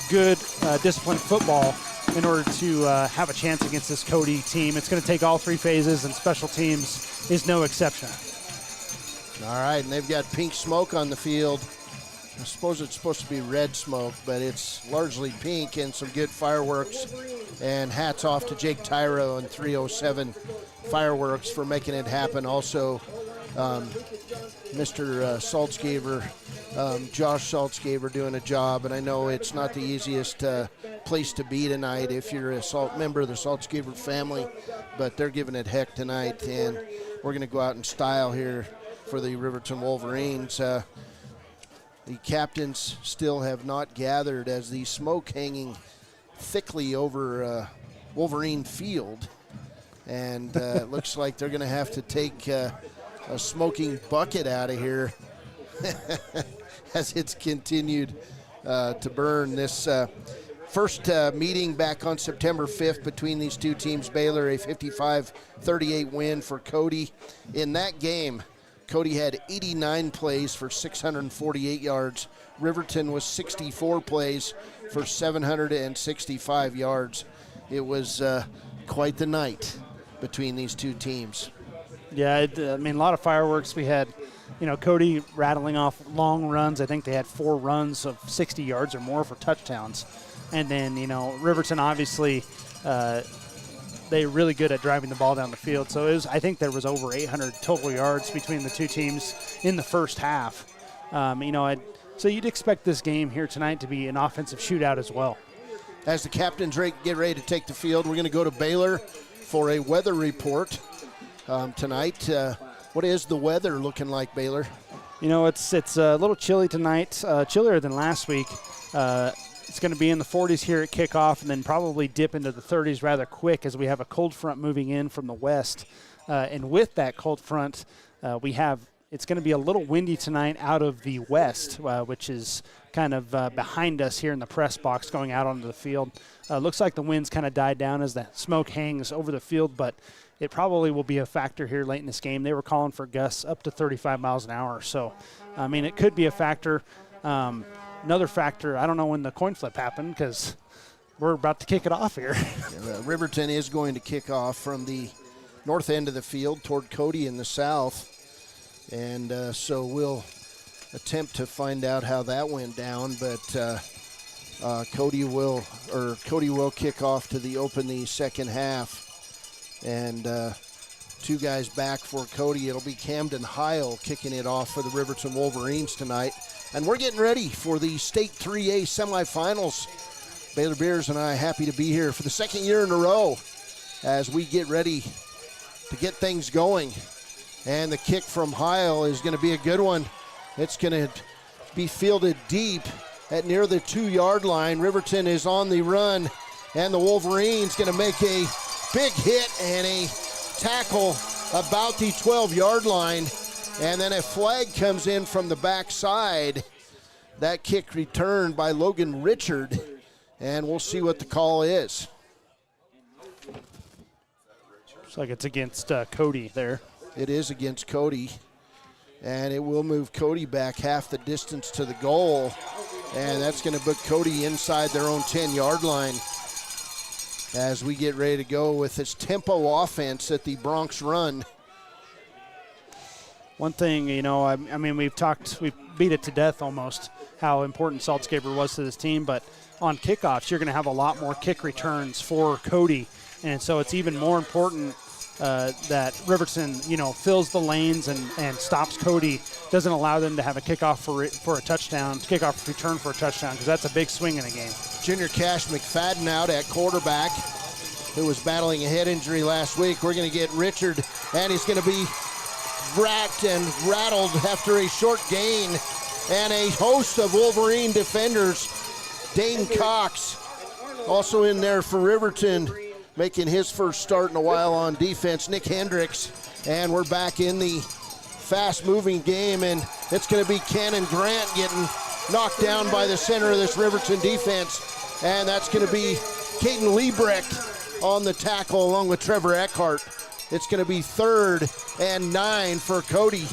good, disciplined football in order to have a chance against this Cody team. It's going to take all three phases, and special teams is no exception. All right, and they've got pink smoke on the field. I suppose it's supposed to be red smoke, but it's largely pink, and some good fireworks. And hats off to Jake Tyro and 307 Fireworks for making it happen. Also, Mr. Saltzgaber, Josh Saltzgaber doing a job, and I know it's not the easiest place to be tonight if you're a member of the Saltzgaber family, but they're giving it heck tonight, and we're going to go out in style here for the Riverton Wolverines. The captains still have not gathered as the smoke hanging thickly over Wolverine Field, and it looks like they're going to have to take a smoking bucket out of here as it's continued to burn. This first meeting back on September 5th between these two teams, Baylor a 55-38 win for Cody. In that game, Cody had 89 plays for 648 yards. Riverton was 64 plays for 765 yards. It was quite the night between these two teams. Yeah, a lot of fireworks. We had, Cody rattling off long runs. I think they had 4 runs of 60 yards or more for touchdowns. And then, Riverton obviously they're really good at driving the ball down the field. So I think there was over 800 total yards between the two teams in the first half. So you'd expect this game here tonight to be an offensive shootout as well. As the captains get ready to take the field, we're going to go to Baylor for a weather report tonight. What is the weather looking like, Baylor? It's a little chilly tonight, chillier than last week. It's going to be in the 40s here at kickoff and then probably dip into the 30s rather quick as we have a cold front moving in from the west. And with that cold front, it's going to be a little windy tonight out of the west, which is kind of behind us here in the press box going out onto the field. Looks like the wind's kind of died down as the smoke hangs over the field, but it probably will be a factor here late in this game. They were calling for gusts up to 35 miles an hour. So, it could be a factor. Another factor, I don't know when the coin flip happened because we're about to kick it off here. Riverton is going to kick off from the north end of the field toward Cody in the south. And so we'll attempt to find out how that went down. But Cody will kick off to open the second half. And 2 guys back for Cody. It'll be Camden Heil kicking it off for the Riverton Wolverines tonight. And we're getting ready for the State 3A semifinals. Baylor Bears and I happy to be here for the second year in a row as we get ready to get things going. And the kick from Heil is going to be a good one. It's going to be fielded deep at near the 2-yard line. Riverton is on the run, and the Wolverines going to make a big hit and a tackle about the 12-yard line. And then a flag comes in from the backside. That kick returned by Logan Richard, and we'll see what the call is. Looks like it's against Cody there. It is against Cody, and it will move Cody back half the distance to the goal, and that's going to put Cody inside their own 10-yard line as we get ready to go with this tempo offense at the Bronx run. One thing, we've beat it to death almost, how important Saltzgaber was to this team, but on kickoffs, you're going to have a lot more kick returns for Cody, and so it's even more important that Riverton, fills the lanes and stops Cody, doesn't allow them to have a kickoff for a touchdown, kickoff return for a touchdown, because that's a big swing in a game. Junior Cash McFadden out at quarterback, who was battling a head injury last week. We're going to get Richard, and he's going to be racked and rattled after a short gain. And a host of Wolverine defenders. Dane Cox also in there for Riverton, making his first start in a while on defense. Nick Hendricks, and we're back in the fast-moving game, and it's going to be Cannon Grant getting knocked down by the center of this Riverton defense, and that's going to be Caden Liebrecht on the tackle along with Trevor Eckhart. It's going to be 3rd and 9 for Cody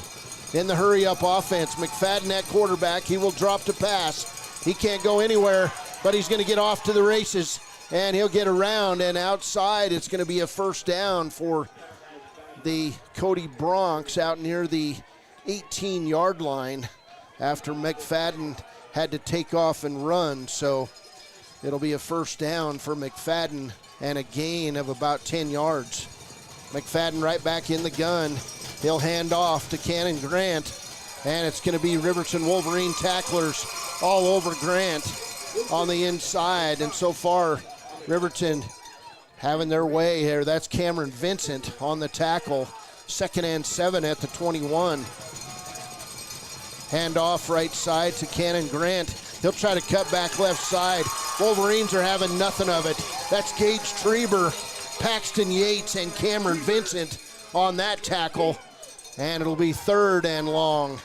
in the hurry-up offense. McFadden at quarterback. He will drop to pass. He can't go anywhere, but he's going to get off to the races, and he'll get around, and outside it's going to be a first down for the Cody Bronx out near the 18-yard line after McFadden had to take off and run. So it'll be a first down for McFadden and a gain of about 10 yards. McFadden right back in the gun. He'll hand off to Cannon Grant, and it's going to be Riverton Wolverine tacklers all over Grant on the inside. And so far, Riverton having their way here. That's Cameron Vincent on the tackle. 2nd and 7 at the 21. Hand off right side to Cannon Grant. He'll try to cut back left side. Wolverines are having nothing of it. That's Gage Treber, Paxton Yates, and Cameron Vincent on that tackle. And it'll be 3rd and long.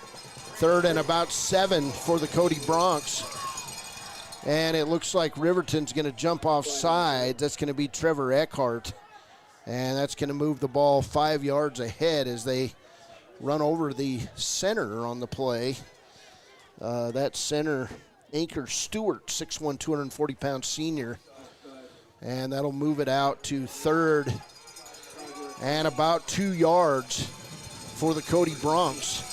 3rd and about 7 for the Cody Bronx. And it looks like Riverton's going to jump off sides. That's going to be Trevor Eckhart. And that's going to move the ball 5 yards ahead as they run over the center on the play. That center, Anchor Stewart, 6'1", 240-pound senior. And that'll move it out to 3rd and about 2 yards for the Cody Bronx.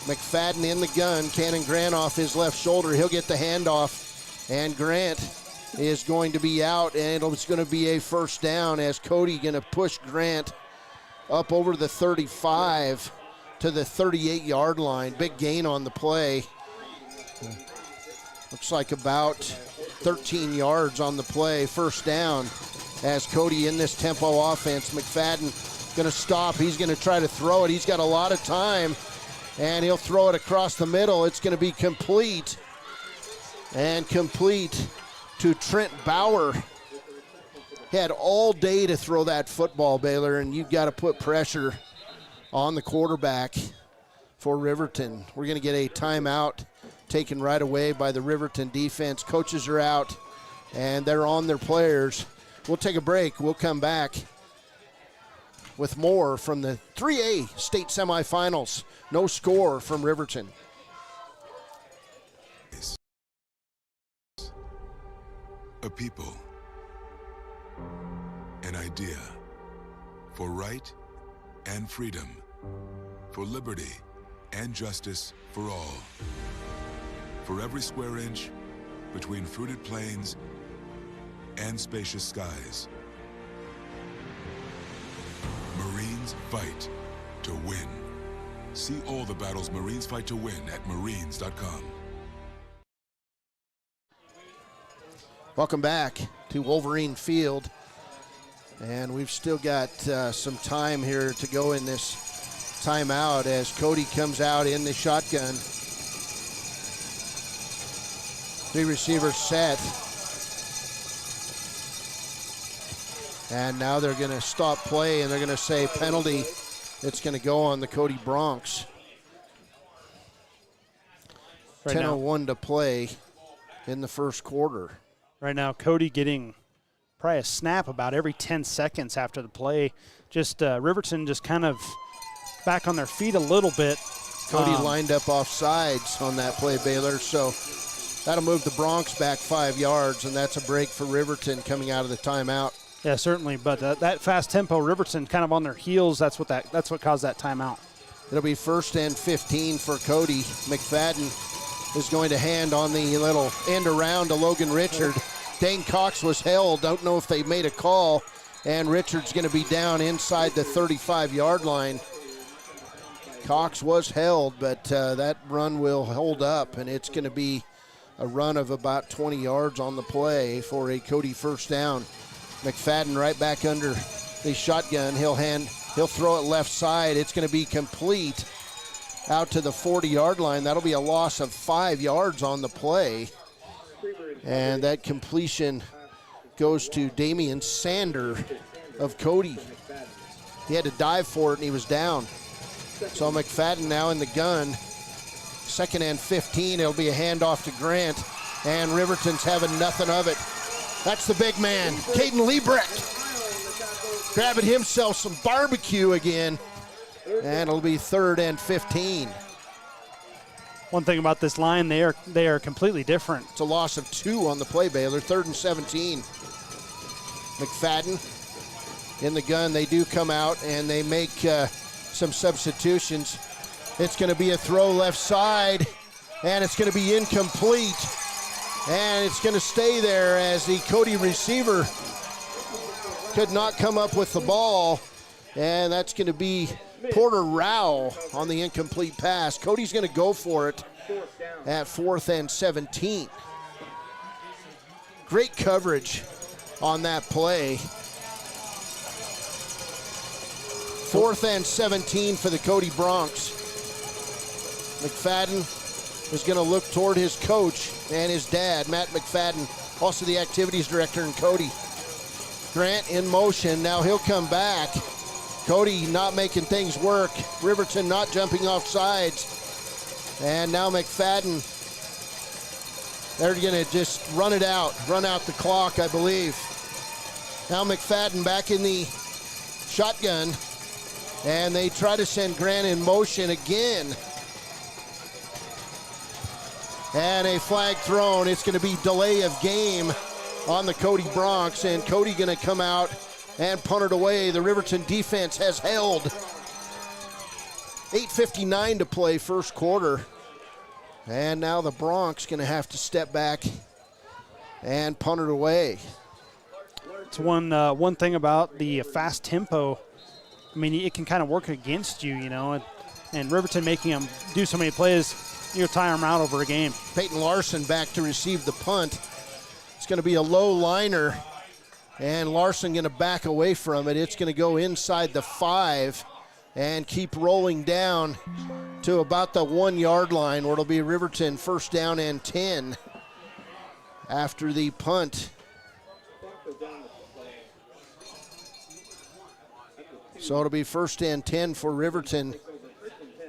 McFadden in the gun. Cannon Grant off his left shoulder. He'll get the handoff. And Grant is going to be out, and it's going to be a first down as Cody going to push Grant up over the 35 to the 38-yard line. Big gain on the play. Looks like about 13 yards on the play. First down as Cody in this tempo offense. McFadden going to stop. He's going to try to throw it. He's got a lot of time, and he'll throw it across the middle. It's going to be complete. And complete to Trent Bauer. He had all day to throw that football, Baylor, and you've got to put pressure on the quarterback for Riverton. We're going to get a timeout taken right away by the Riverton defense. Coaches are out, and they're on their players. We'll take a break. We'll come back with more from the 3A state semifinals. No score from Riverton. A people, an idea, for right and freedom, for liberty and justice for all. For every square inch between fruited plains and spacious skies. Marines fight to win. See all the battles Marines fight to win at marines.com. Welcome back to Wolverine Field, and we've still got some time here to go in this timeout as Cody comes out in the shotgun. 3 receivers set, and now they're going to stop play and they're going to say penalty. It's going to go on the Cody Bronx. 10:01 to play in the first quarter. Right now, Cody getting probably a snap about every 10 seconds after the play. Just Riverton just kind of back on their feet a little bit. Cody lined up off sides on that play, Baylor, so that'll move the Bronx back 5 yards, and that's a break for Riverton coming out of the timeout. Yeah, certainly, but that fast tempo, Riverton kind of on their heels. That's what caused that timeout. It'll be 1st and 15 for Cody. McFadden is going to hand on the little end around to Logan Richard. Dane Cox was held. Don't know if they made a call. and Richard's going to be down inside the 35-yard line. Cox was held, but that run will hold up, and it's going to be a run of about 20 yards on the play for a Cody first down. McFadden right back under the shotgun. He'll throw it left side. It's going to be complete out to the 40-yard line. That'll be a loss of 5 yards on the play. And that completion goes to Damian Sander of Cody. He had to dive for it, and he was down. So McFadden now in the gun. 2nd and 15. It'll be a handoff to Grant, and Riverton's having nothing of it. That's the big man, Caden Liebrecht, grabbing himself some barbecue again, and it'll be 3rd and 15. One thing about this line, they are completely different. It's a loss of 2 on the play, Baylor. 3rd and 17. McFadden in the gun. They do come out, and they make some substitutions. It's going to be a throw left side, and it's going to be incomplete. And it's going to stay there as the Cody receiver could not come up with the ball. And that's going to be Porter Rao on the incomplete pass. Cody's going to go for it at 4th and 17. Great coverage on that play. 4th and 17 for the Cody Broncs. McFadden is going to look toward his coach and his dad, Matt McFadden, also the activities director in Cody. Grant in motion. Now he'll come back. Cody not making things work. Riverton not jumping off sides. And now McFadden, they're going to just run out the clock, I believe. Now McFadden back in the shotgun, and they try to send Grant in motion again. And a flag thrown. It's going to be delay of game on the Cody Broncs, and Cody going to come out and punt it away. The Riverton defense has held. 8:59 to play first quarter. And now the Broncs going to have to step back and punt it away. It's one thing about the fast tempo. I mean, it can kind of work against you, you know, and Riverton making them do so many plays, you'll tire them out over a game. Peyton Larson back to receive the punt. It's going to be a low liner, and Larson going to back away from it. It's going to go inside the 5 and keep rolling down to about the 1-yard line, where it'll be Riverton first down and 10 after the punt. So it'll be first and 10 for Riverton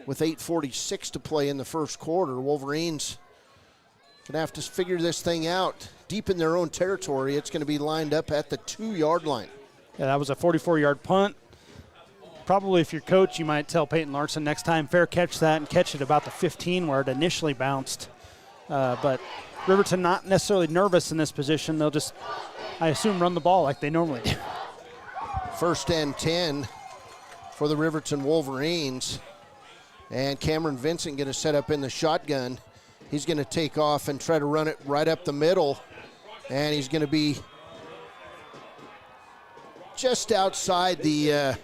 with 8:46 to play in the first quarter. Wolverines going to have to figure this thing out. Deep in their own territory, it's going to be lined up at the 2-yard line. Yeah, that was a 44-yard punt. Probably if you're coach, you might tell Peyton Larson next time, fair catch that and catch it about the 15 where it initially bounced. But Riverton not necessarily nervous in this position. They'll just, I assume, run the ball like they normally do. First and 10 for the Riverton Wolverines. And Cameron Vincent going to set up in the shotgun. He's going to take off and try to run it right up the middle. And he's going to be just outside the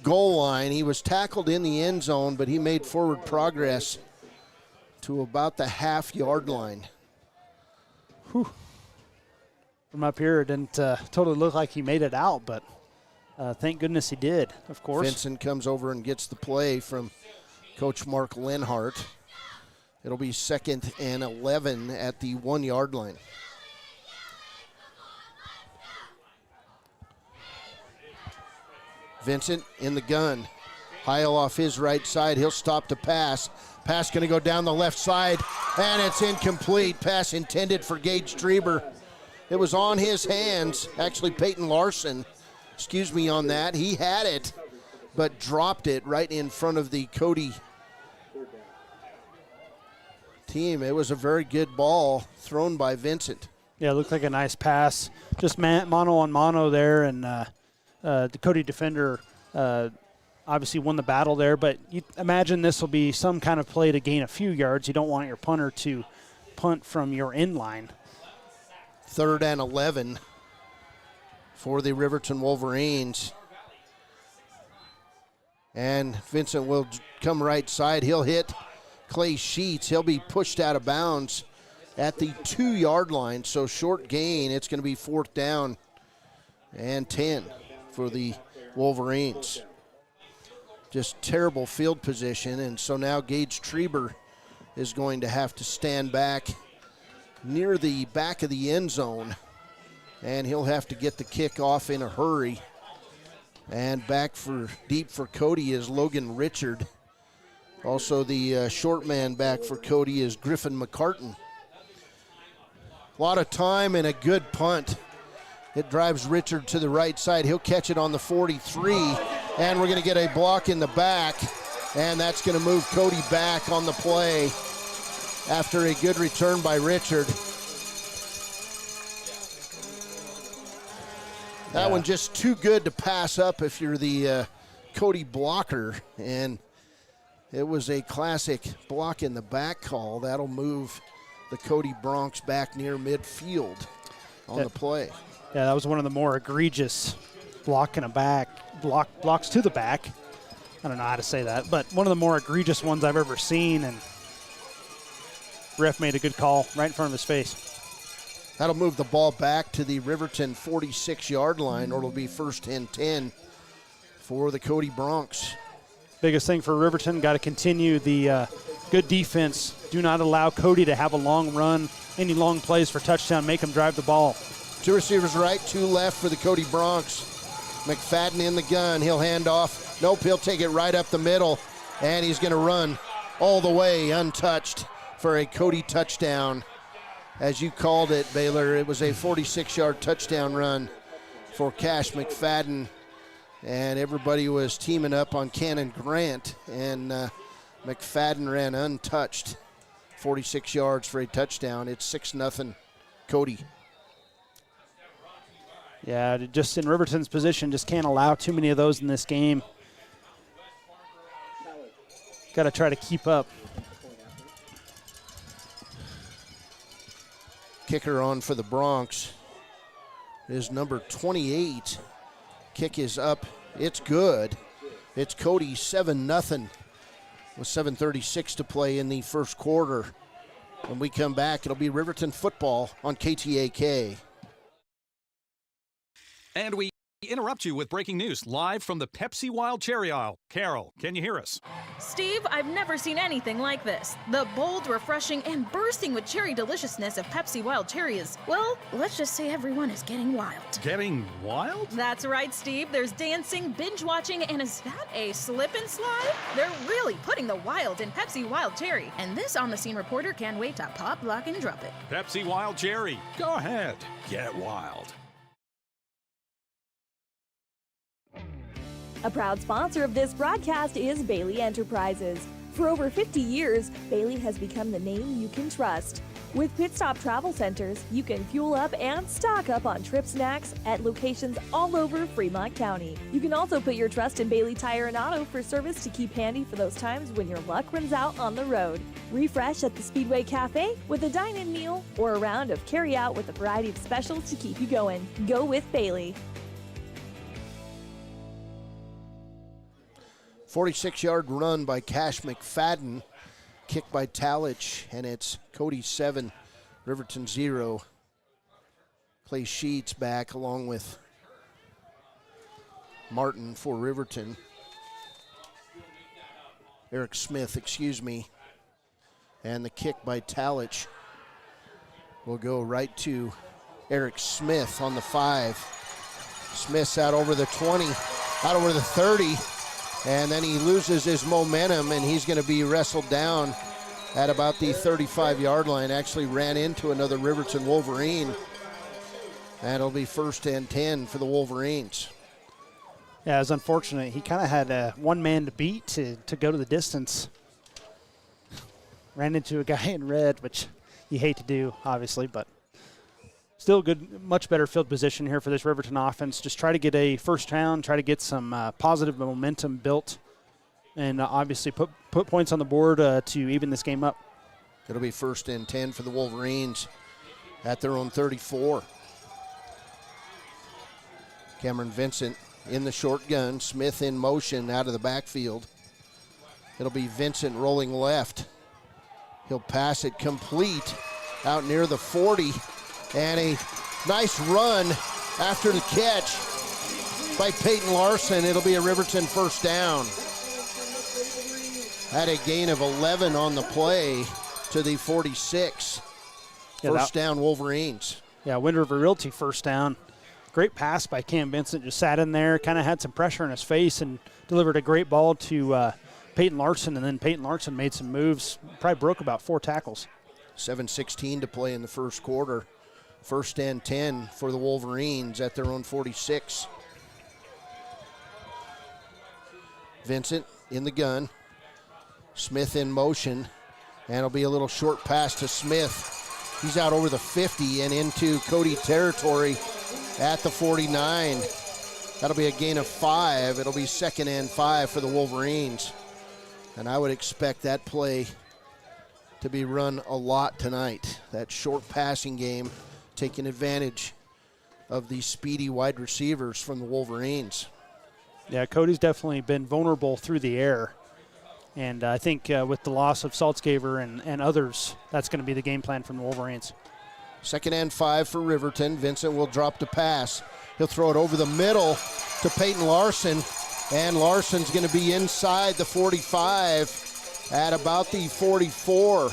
goal line. He was tackled in the end zone, but he made forward progress to about the half-yard line. Whew. From up here, it didn't totally look like he made it out, but thank goodness he did, of course. Vincent comes over and gets the play from Coach Mark Lenhart. It'll be 2nd and 11 at the 1-yard line. Vincent in the gun. Heil off his right side. He'll stop to pass. Pass going to go down the left side, and it's incomplete. Pass intended for Gage Strieber. It was on his hands. Actually, Peyton Larson, excuse me on that. He had it, but dropped it right in front of the Cody team. It was a very good ball thrown by Vincent. Yeah, it looked like a nice pass. Just mono on mono there, and the Cody defender obviously won the battle there, but you imagine this will be some kind of play to gain a few yards. You don't want your punter to punt from your end line. 3rd and 11 for the Riverton Wolverines. And Vincent will come right side. He'll hit Clay Sheets. He'll be pushed out of bounds at the 2-yard line. So short gain. It's going to be 4th down and 10 for the Wolverines. Just terrible field position. And so now Gage Treber is going to have to stand back near the back of the end zone. And he'll have to get the kick off in a hurry. And back for deep for Cody is Logan Richard. Also the short man back for Cody is Griffin McCartan. A lot of time and a good punt. It drives Richard to the right side. He'll catch it on the 43, and we're going to get a block in the back, and that's going to move Cody back on the play after a good return by Richard. That one just too good to pass up if you're the Cody blocker, and it was a classic block in the back call. That'll move the Cody Broncs back near midfield on the play. Yeah, that was one of the more egregious blocks to the back. I don't know how to say that, but one of the more egregious ones I've ever seen, and ref made a good call right in front of his face. That'll move the ball back to the Riverton 46-yard line, or it'll be 1st and 10 for the Cody Broncs. Biggest thing for Riverton, got to continue the good defense. Do not allow Cody to have a long run, any long plays for touchdown, make him drive the ball. 2 receivers right, 2 left for the Cody Broncs. McFadden in the gun. He'll hand off. Nope, he'll take it right up the middle, and he's going to run all the way untouched for a Cody touchdown. As you called it, Baylor, it was a 46-yard touchdown run for Cash McFadden, and everybody was teaming up on Cannon Grant, and McFadden ran untouched, 46 yards for a touchdown. It's 6-0 Cody. Yeah, just in Riverton's position, just can't allow too many of those in this game. Got to try to keep up. Kicker on for the Broncs is number 28. Kick is up. It's good. It's Cody 7-0 with 7:36 to play in the first quarter. When we come back, it'll be Riverton football on KTAK. And we interrupt you with breaking news live from the Pepsi Wild Cherry aisle. Carol, can you hear us? Steve, I've never seen anything like this. The bold, refreshing, and bursting with cherry deliciousness of Pepsi Wild Cherry is, well, let's just say everyone is getting wild. Getting wild? That's right, Steve. There's dancing, binge-watching, and is that a slip and slide? They're really putting the wild in Pepsi Wild Cherry, and this on-the-scene reporter can't wait to pop, lock, and drop it. Pepsi Wild Cherry. Go ahead. Get wild. A proud sponsor of this broadcast is Bailey Enterprises. For over 50 years, Bailey has become the name you can trust. With Pit Stop Travel Centers, you can fuel up and stock up on trip snacks at locations all over Fremont County. You can also put your trust in Bailey Tire and Auto for service to keep handy for those times when your luck runs out on the road. Refresh at the Speedway Cafe with a dine-in meal or a round of carry-out with a variety of specials to keep you going. Go with Bailey. 46-yard run by Cash McFadden. Kick by Talich, and it's Cody 7, Riverton 0. Clay Sheets back along with Martin for Riverton. Eric Smith, excuse me. And the kick by Talich will go right to Eric Smith on the 5. Smith's out over the 20, out over the 30. And then he loses his momentum, and he's going to be wrestled down at about the 35-yard line. Actually ran into another Riverton Wolverine. And it'll be 1st and 10 for the Wolverines. Yeah, it was unfortunate. He kind of had one man to beat to go to the distance. Ran into a guy in red, which you hate to do, obviously, but still good, much better field position here for this Riverton offense. Just try to get a first down, try to get some positive momentum built, and obviously put points on the board to even this game up. It'll be 1st and 10 for the Wolverines at their own 34. Cameron Vincent in the short gun. Smith in motion out of the backfield. It'll be Vincent rolling left. He'll pass it complete out near the 40. And a nice run after the catch by Peyton Larson. It'll be a Riverton first down. Had a gain of 11 on the play to the 46. First down, Wolverines. Yeah, Wind River Realty first down. Great pass by Cam Vincent. Just sat in there, kind of had some pressure in his face and delivered a great ball to Peyton Larson. And then Peyton Larson made some moves, probably broke about 4 tackles. 7:16 to play in the first quarter. First and 10 for the Wolverines at their own 46. Vincent in the gun. Smith in motion. And it'll be a little short pass to Smith. He's out over the 50 and into Cody territory at the 49. That'll be a gain of 5. It'll be 2nd and 5 for the Wolverines. And I would expect that play to be run a lot tonight. That short passing game, taking advantage of these speedy wide receivers from the Wolverines. Yeah, Cody's definitely been vulnerable through the air. And I think with the loss of Saltzgaver and others, that's going to be the game plan from the Wolverines. 2nd and 5 for Riverton. Vincent will drop to pass. He'll throw it over the middle to Peyton Larson. And Larson's going to be inside the 45 at about the 44.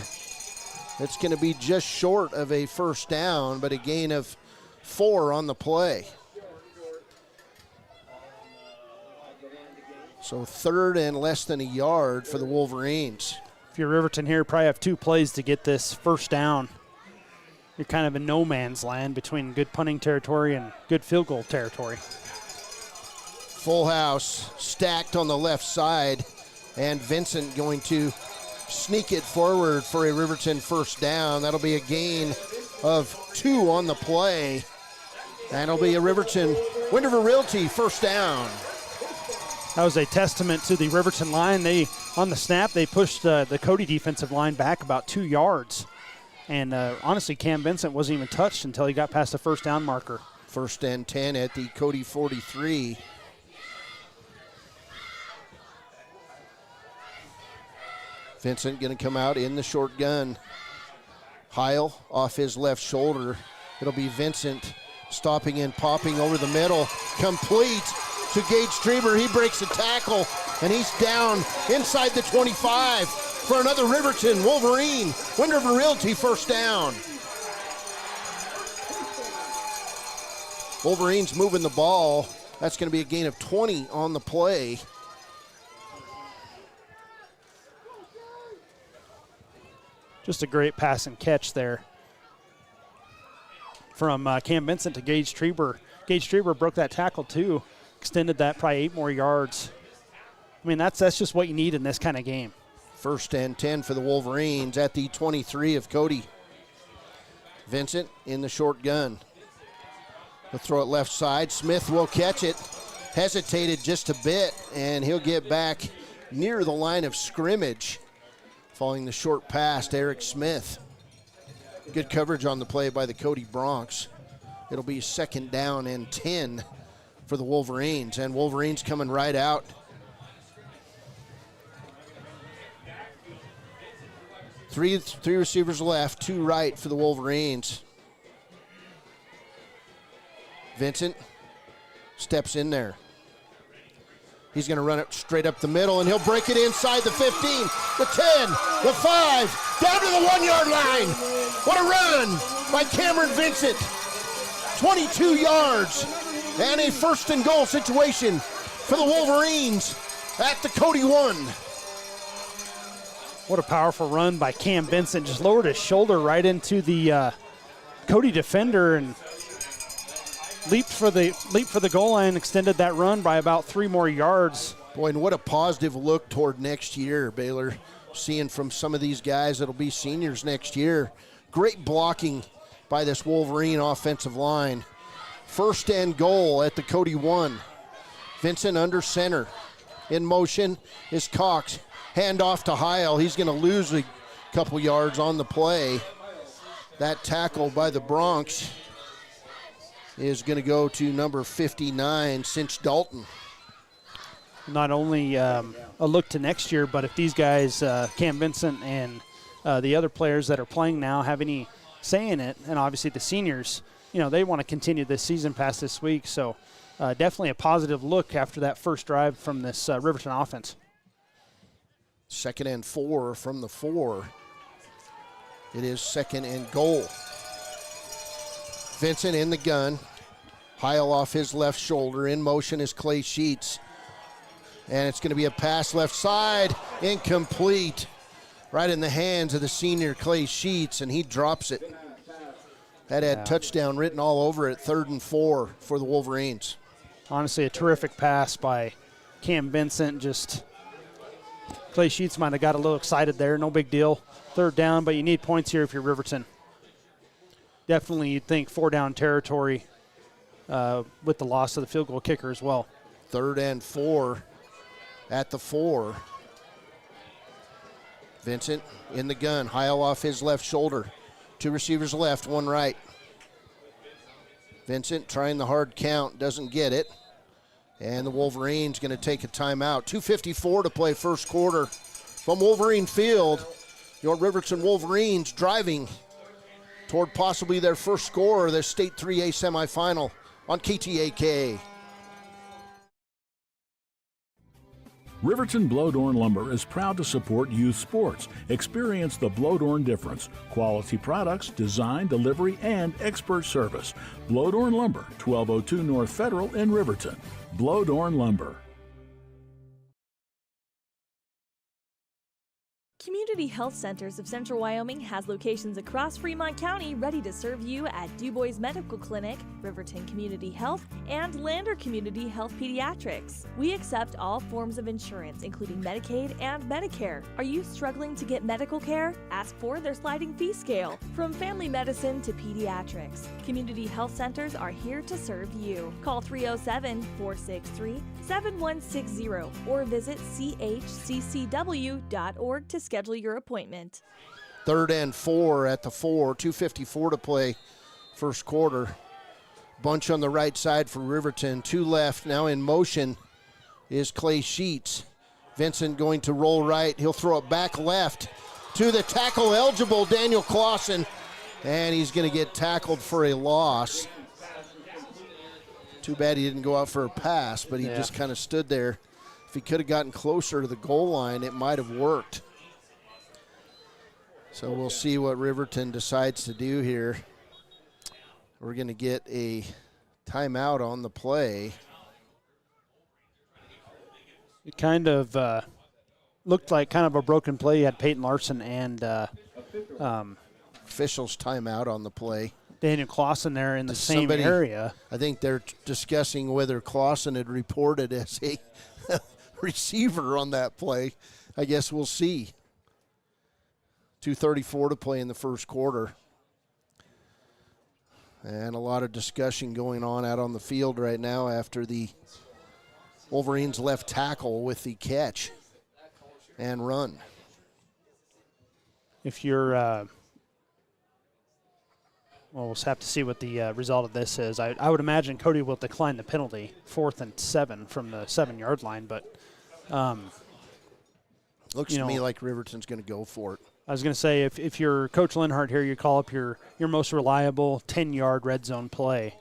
It's going to be just short of a first down, but a gain of 4 on the play. So 3rd and less than a yard for the Wolverines. If you're Riverton here, probably have 2 plays to get this first down. You're kind of in no man's land between good punting territory and good field goal territory. Full house stacked on the left side, and Vincent going to sneak it forward for a Riverton first down. That'll be a gain of 2 on the play. And it'll be a Riverton Wind River Realty first down. That was a testament to the Riverton line. On the snap, they pushed the Cody defensive line back about 2 yards. And honestly, Cam Vincent wasn't even touched until he got past the first down marker. 1st and 10 at the Cody 43. Vincent going to come out in the short gun. Heil off his left shoulder. It'll be Vincent stopping and popping over the middle. Complete to Gage Strieber. He breaks a tackle, and he's down inside the 25 for another Riverton Wolverine Wind River Realty first down. Wolverines moving the ball. That's going to be a gain of 20 on the play. Just a great pass and catch there from Cam Vincent to Gage Strieber. Gage Strieber broke that tackle too, extended that probably 8 more yards. I mean, that's just what you need in this kind of game. 1st and 10 for the Wolverines at the 23 of Cody. Vincent in the short gun. He'll throw it left side. Smith will catch it. Hesitated just a bit, and he'll get back near the line of scrimmage following the short pass to Eric Smith. Good coverage on the play by the Cody Broncs. It'll be 2nd down and 10 for the Wolverines, and Wolverines coming right out. Three receivers left, 2 right for the Wolverines. Vincent steps in there. He's going to run it straight up the middle, and he'll break it inside the 15, the 10, the 5, down to the 1-yard line. What a run by Cameron Vincent. 22 yards, and a 1st and goal situation for the Wolverines at the Cody 1. What a powerful run by Cam Vincent. Just lowered his shoulder right into the Cody defender and leaped for the goal line, extended that run by about 3 more yards. Boy, and what a positive look toward next year, Baylor. Seeing from some of these guys that'll be seniors next year. Great blocking by this Wolverine offensive line. 1st and goal at the Cody 1. Vincent under center. In motion is Cox. Hand off to Heil. He's going to lose a couple yards on the play. That tackle by the Broncs is going to go to number 59, Cinch Dalton. Not only a look to next year, but if these guys, Cam Vincent and the other players that are playing now, have any say in it, and obviously the seniors, they want to continue this season past this week. So definitely a positive look after that first drive from this Riverton offense. 2nd and 4 from the 4. It is 2nd and goal. Vincent in the gun. Heil off his left shoulder. In motion is Clay Sheets. And it's going to be a pass left side. Incomplete. Right in the hands of the senior Clay Sheets, and he drops it. That had touchdown written all over it, 3rd and 4 for the Wolverines. Honestly, a terrific pass by Cam Vincent. Just Clay Sheets might have got a little excited there. No big deal. 3rd down, but you need points here if you're Riverton. Definitely you'd think 4-down territory with the loss of the field goal kicker as well. 3rd and 4 at the 4. Vincent in the gun. Heil off his left shoulder. 2 receivers left, 1 right. Vincent trying the hard count, doesn't get it. And the Wolverines going to take a timeout. 2:54 to play first quarter from Wolverine Field. Your Riverton Wolverines driving toward possibly their first score of their State 3A semifinal on KTAK. Riverton Blodorn Lumber is proud to support youth sports. Experience the Blodorn difference. Quality products, design, delivery, and expert service. Blodorn Lumber, 1202 North Federal in Riverton. Blodorn Lumber. Community Health Centers of Central Wyoming has locations across Fremont County ready to serve you at DuBois Medical Clinic, Riverton Community Health, and Lander Community Health Pediatrics. We accept all forms of insurance, including Medicaid and Medicare. Are you struggling to get medical care? Ask for their sliding fee scale. From family medicine to pediatrics, Community Health Centers are here to serve you. Call 307-463-7160 or visit chccw.org to schedule your appointment. 3rd and 4 at the 4, 2:54 to play first quarter. Bunch on the right side for Riverton, 2 left. Now in motion is Clay Sheets. Vincent going to roll right. He'll throw it back left to the tackle eligible Daniel Clausen, and he's going to get tackled for a loss. Too bad he didn't go out for a pass, but he just kind of stood there. If he could have gotten closer to the goal line, it might have worked. So we'll see what Riverton decides to do here. We're going to get a timeout on the play. It kind of looked like kind of a broken play. You had Peyton Larson and officials timeout on the play. Daniel Clausen there in the same area. I think they're discussing whether Clausen had reported as a receiver on that play. I guess we'll see. 2:34 to play in the first quarter. And a lot of discussion going on out on the field right now after the Wolverines left tackle with the catch and run. If you're, well, we'll have to see what the result of this is. I would imagine Cody will decline the penalty, 4th and 7 from the 7-yard line, but looks to me like Riverton's going to go for it. I was going to say, if you're Coach Linhart here, you call up your most reliable 10-yard red zone play.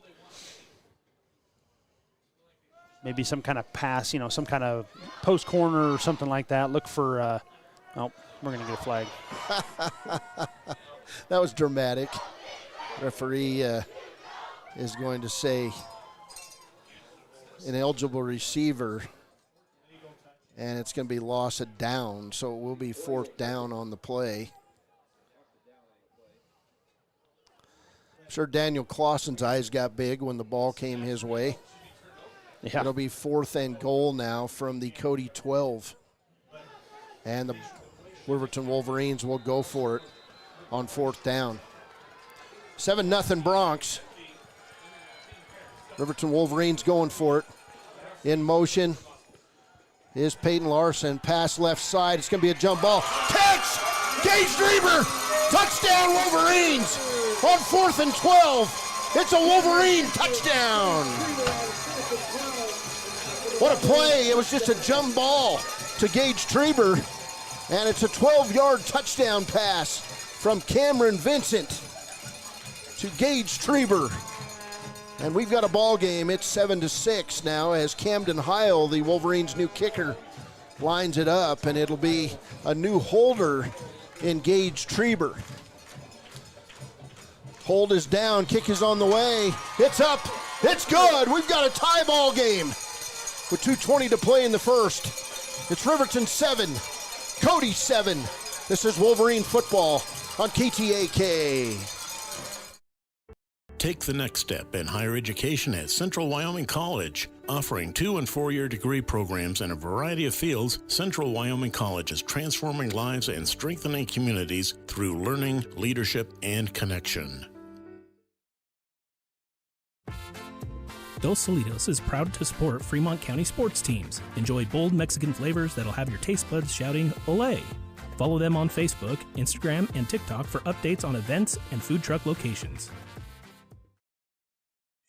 Maybe some kind of pass, some kind of post corner or something like that. Look for, oh, we're going to get a flag. That was dramatic. Referee is going to say an eligible receiver, and it's going to be loss of down, so it will be 4th down on the play. I'm sure Daniel Clausen's eyes got big when the ball came his way. Yeah. It'll be 4th and goal now from the Cody 12. And the Riverton Wolverines will go for it on 4th down. 7-0 Bronx. Riverton Wolverines going for it. In motion is Peyton Larson. Pass left side. It's going to be a jump ball. Catch! Gage Drever! Touchdown Wolverines on 4th and 12. It's a Wolverine touchdown. What a play. It was just a jump ball to Gage Treber, and it's a 12-yard touchdown pass from Cameron Vincent to Gage Treber. And we've got a ball game. It's 7-6 now as Camden Heil, the Wolverines' new kicker, lines it up, and it'll be a new holder in Gage Treber. Hold is down, kick is on the way. It's up, it's good. We've got a tie ball game with 2:20 to play in the first. It's Riverton 7, Cody 7. This is Wolverine football on KTAK. Take the next step in higher education at Central Wyoming College. Offering 2- and 4-year degree programs in a variety of fields, Central Wyoming College is transforming lives and strengthening communities through learning, leadership, and connection. Dos Solitos is proud to support Fremont County sports teams. Enjoy bold Mexican flavors that'll have your taste buds shouting, "Olé!" Follow them on Facebook, Instagram, and TikTok for updates on events and food truck locations.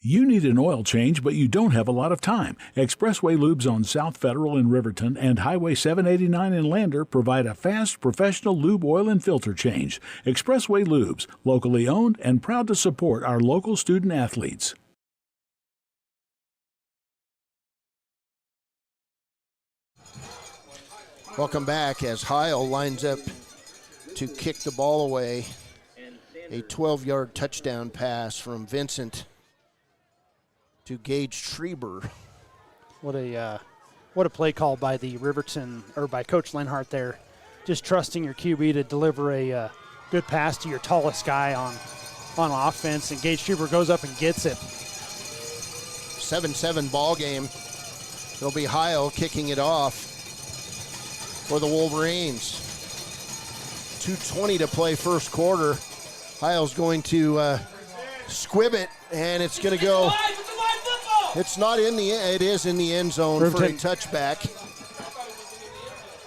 You need an oil change, but you don't have a lot of time. Expressway Lubes on South Federal in Riverton and Highway 789 in Lander provide a fast, professional lube, oil, and filter change. Expressway Lubes, locally owned and proud to support our local student athletes. Welcome back as Heil lines up to kick the ball away. A 12-yard touchdown pass from Vincent to Gage Treber. What a play call by the Riverton, or by Coach Lenhart there. Just trusting your QB to deliver a good pass to your tallest guy on offense, and Gage Treber goes up and gets it. 7-7 ball game. It'll be Heil kicking it off for the Wolverines. 2:20 to play first quarter. Heil's going to squib it, and it's going to go. It's not in the end. It is in the end zone Riverton. for a touchback.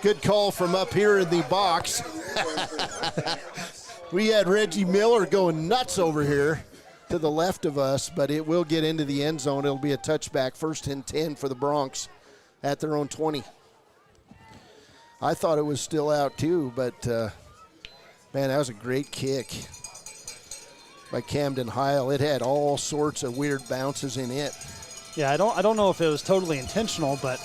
Good call from up here in the box. We had Reggie Miller going nuts over here to the left of us, but it will get into the end zone. It'll be a touchback, 1st and 10 for the Broncs at their own 20. I thought it was still out too, but man, that was a great kick by Camden Heil. It had all sorts of weird bounces in it. Yeah, I don't know if it was totally intentional, but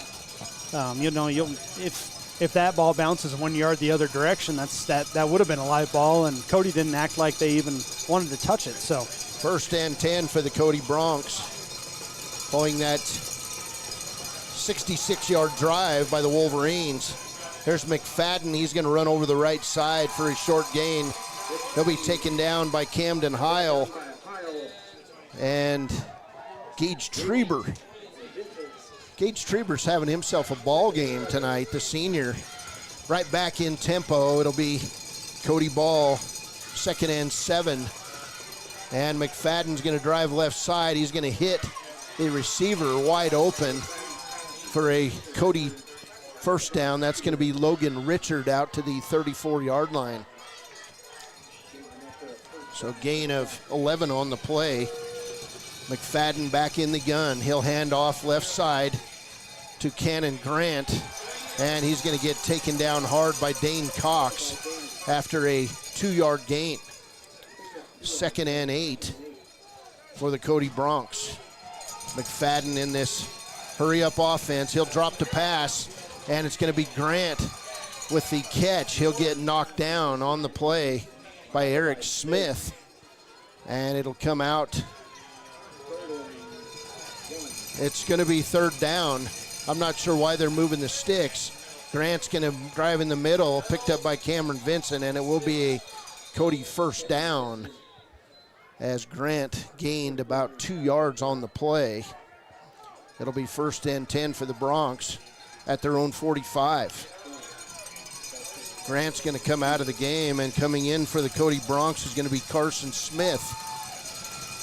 if that ball bounces 1 yard the other direction, that would have been a live ball, and Cody didn't act like they even wanted to touch it. So 1st and 10 for the Cody Broncs, following that 66-yard drive by the Wolverines. There's McFadden. He's going to run over the right side for a short gain. He'll be taken down by Camden Heil and Gage Treber. Gage Treber's having himself a ball game tonight, the senior. Right back in tempo. It'll be Cody ball, 2nd and 7. And McFadden's going to drive left side. He's going to hit the receiver wide open for a Cody first down. That's going to be Logan Richard out to the 34-yard line. So gain of 11 on the play. McFadden back in the gun. He'll hand off left side to Cannon Grant, and he's going to get taken down hard by Dane Cox after a 2-yard gain. 2nd and 8 for the Cody Broncs. McFadden in this hurry-up offense. He'll drop the pass, and it's going to be Grant with the catch. He'll get knocked down on the play by Eric Smith, and it'll come out. It's going to be 3rd down. I'm not sure why they're moving the sticks. Grant's going to drive in the middle, picked up by Cameron Vincent, and it will be a Cody first down as Grant gained about 2 yards on the play. It'll be 1st and 10 for the Broncs at their own 45. Grant's going to come out of the game, and coming in for the Cody Broncs is going to be Carson Smith,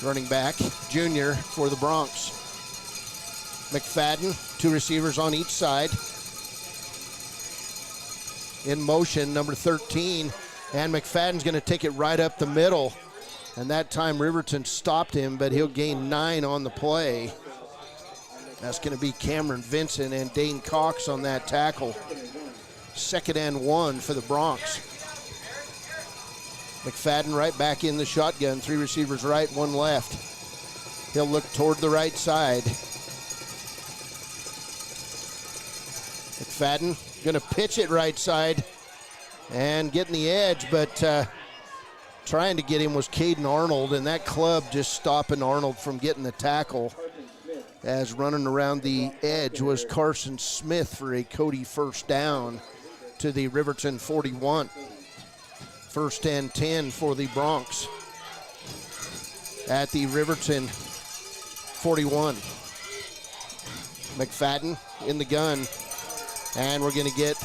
running back, junior for the Broncs. McFadden, 2 receivers on each side. In motion, number 13, and McFadden's going to take it right up the middle And that time Riverton stopped him, but he'll gain 9 on the play. That's going to be Cameron Vincent and Dane Cox on that tackle. 2nd and 1 for the Bronx. McFadden right back in the shotgun. 3 receivers right, 1 left. He'll look toward the right side. McFadden going to pitch it right side and getting the edge, but trying to get him was Caden Arnold, and that club just stopping Arnold from getting the tackle, as running around the edge was Carson Smith for a Cody first down to the Riverton 41. 1st and 10 for the Bronx at the Riverton 41. McFadden in the gun, and we're going to get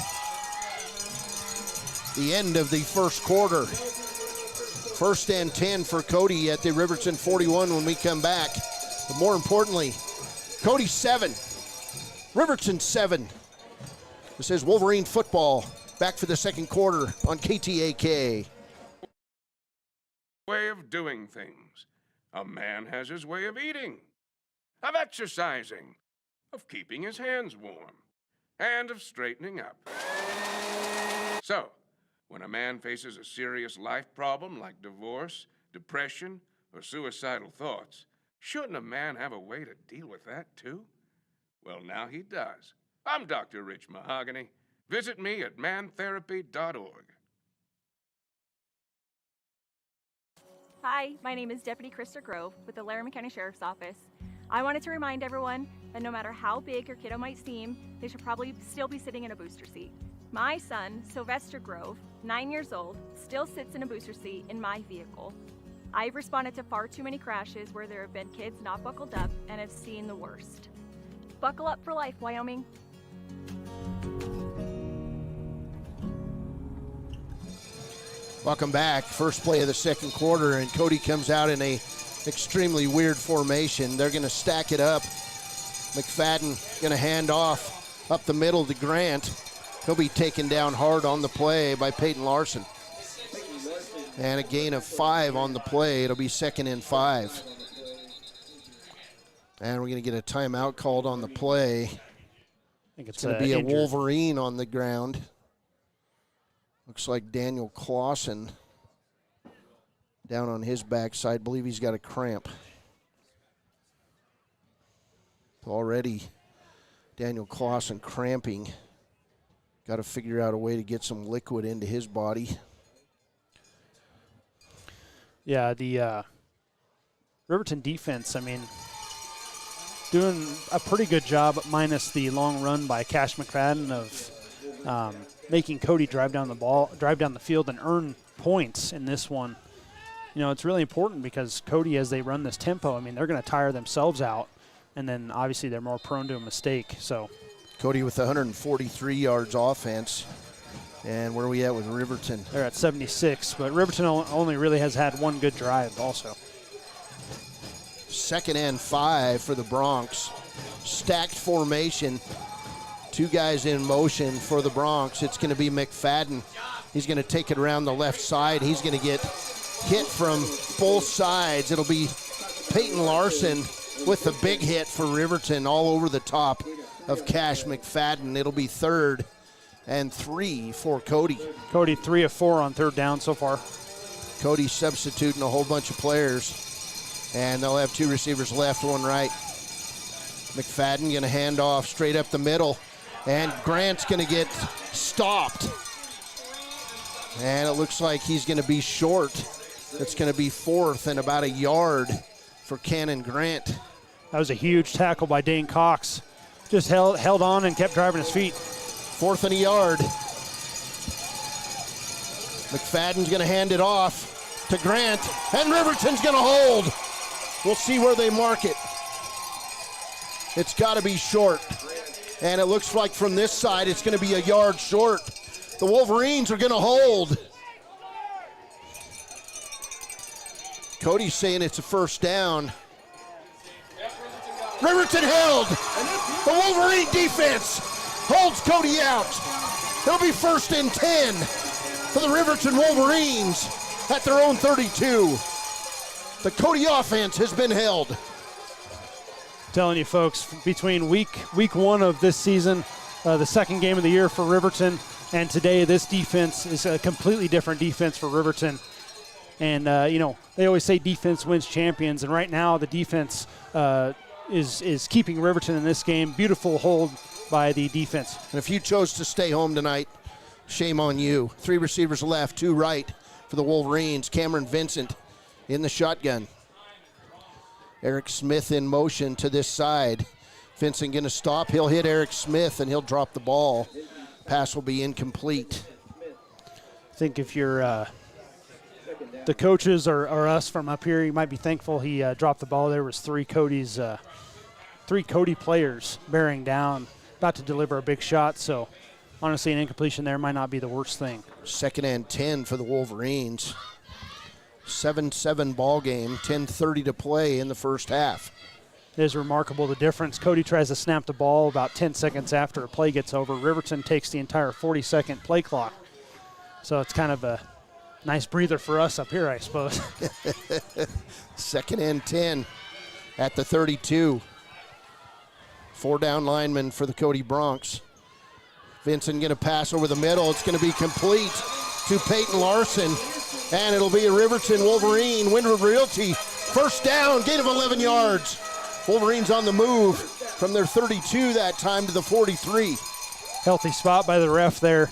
the end of the first quarter. 1st and 10 for Cody at the Riverton 41 when we come back. But more importantly, Cody 7, Riverton 7. This is Wolverine football. Back for the second quarter on KTAK. Way of doing things. A man has his way of eating, of exercising, of keeping his hands warm, and of straightening up. So, when a man faces a serious life problem like divorce, depression, or suicidal thoughts, shouldn't a man have a way to deal with that too? Well, now he does. I'm Dr. Rich Mahogany. Visit me at mantherapy.org. Hi, my name is Deputy Krista Grove with the Laramie County Sheriff's Office. I wanted to remind everyone that no matter how big your kiddo might seem, they should probably still be sitting in a booster seat. My son, Sylvester Grove, 9 years old, still sits in a booster seat in my vehicle. I've responded to far too many crashes where there have been kids not buckled up and have seen the worst. Buckle up for life, Wyoming. Welcome back. First play of the second quarter, and Cody comes out in a extremely weird formation. They're going to stack it up. McFadden going to hand off up the middle to Grant. He'll be taken down hard on the play by Peyton Larson. And a gain of 5 on the play. It'll be 2nd and 5. And we're going to get a timeout called on the play. I think it's going to be a injured. Wolverine on the ground. Looks like Daniel Clausen down on his backside. Believe he's got a cramp. Already Daniel Clausen cramping. Got to figure out a way to get some liquid into his body. Yeah, the Riverton defense, I mean, doing a pretty good job, minus the long run by Cash McFadden of making Cody drive down the field and earn points in this one. You know, it's really important because Cody, as they run this tempo, I mean, they're going to tire themselves out, and then obviously they're more prone to a mistake. So Cody with 143 yards offense. And where are we at with Riverton? They're at 76, but Riverton only really has had one good drive also. 2nd and 5 for the Bronx. Stacked formation. 2 guys in motion for the Bronx. It's going to be McFadden. He's going to take it around the left side. He's going to get hit from both sides. It'll be Peyton Larson with the big hit for Riverton all over the top of Cash McFadden. It'll be 3rd and 3 for Cody. Cody 3 of 4 on 3rd down so far. Cody substituting a whole bunch of players, and they'll have 2 receivers left, 1 right. McFadden going to hand off straight up the middle, and Grant's going to get stopped. And it looks like he's going to be short. It's going to be 4th and about a yard for Cannon Grant. That was a huge tackle by Dane Cox. Just held on and kept driving his feet. 4th and a yard. McFadden's going to hand it off to Grant, and Riverton's going to hold. We'll see where they mark it. It's got to be short, and it looks like from this side it's going to be a yard short. The Wolverines are going to hold. Cody's saying it's a 1st down. Riverton held. The Wolverine defense holds Cody out. It'll be 1st and 10 for the Riverton Wolverines at their own 32. The Cody offense has been held. Telling you, folks, between week one of this season, the second game of the year for Riverton, and today, this defense is a completely different defense for Riverton. And, they always say defense wins champions, and right now the defense is keeping Riverton in this game. Beautiful hold by the defense. And if you chose to stay home tonight, shame on you. 3 receivers left, 2 right for the Wolverines. Cameron Vincent in the shotgun. Eric Smith in motion to this side. Vincent going to stop. He'll hit Eric Smith, and he'll drop the ball. Pass will be incomplete. I think if you're the coaches or us from up here, you might be thankful he dropped the ball. There was 3 Cody players bearing down, about to deliver a big shot. So, honestly, an incompletion there might not be the worst thing. 2nd and 10 for the Wolverines. 7-7 ball game, 10:30 to play in the first half. It is remarkable the difference. Cody tries to snap the ball about 10 seconds after a play gets over. Riverton takes the entire 40-second play clock. So it's kind of a nice breather for us up here, I suppose. 2nd and 10 at the 32. 4 down linemen for the Cody Broncs. Vincent going to pass over the middle. It's going to be complete to Peyton Larson. And it'll be a Riverton Wolverine Wind River Realty first down, gain of 11 yards. Wolverines on the move from their 32 that time to the 43. Healthy spot by the ref there.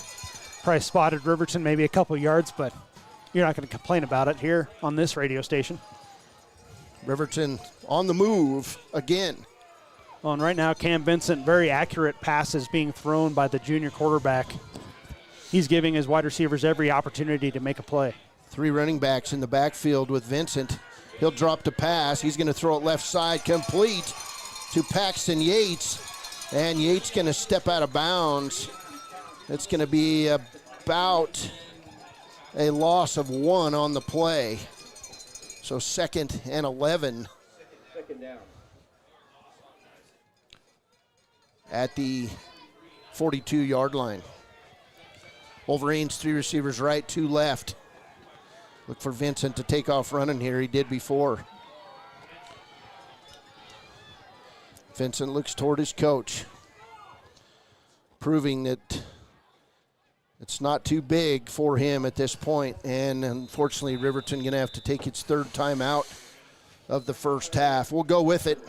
Probably spotted Riverton maybe a couple yards, but you're not going to complain about it here on this radio station. Riverton on the move again. Well, and right now, Cam Vincent, very accurate passes being thrown by the junior quarterback. He's giving his wide receivers every opportunity to make a play. 3 running backs in the backfield with Vincent. He'll drop to pass. He's going to throw it left side, complete to Paxton Yates. And Yates going to step out of bounds. It's going to be about a loss of 1 on the play. So 2nd and 11. Second down. At the 42-yard line. Wolverines, 3 receivers right, 2 left. Look for Vincent to take off running here. He did before. Vincent looks toward his coach, proving that it's not too big for him at this point. And unfortunately, Riverton going to have to take its 3rd time out of the first half. We'll go with it.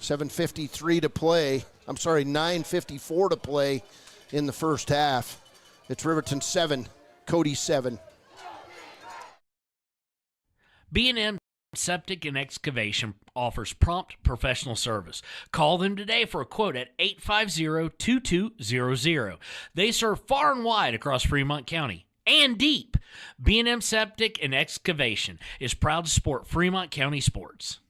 7:53 to play. 9:54 to play in the first half. It's Riverton 7. Cody 7. B&M Septic and Excavation offers prompt professional service. Call them today for a quote at 850-2200. They serve far and wide across Fremont County and deep. B&M Septic and Excavation is proud to support Fremont County sports.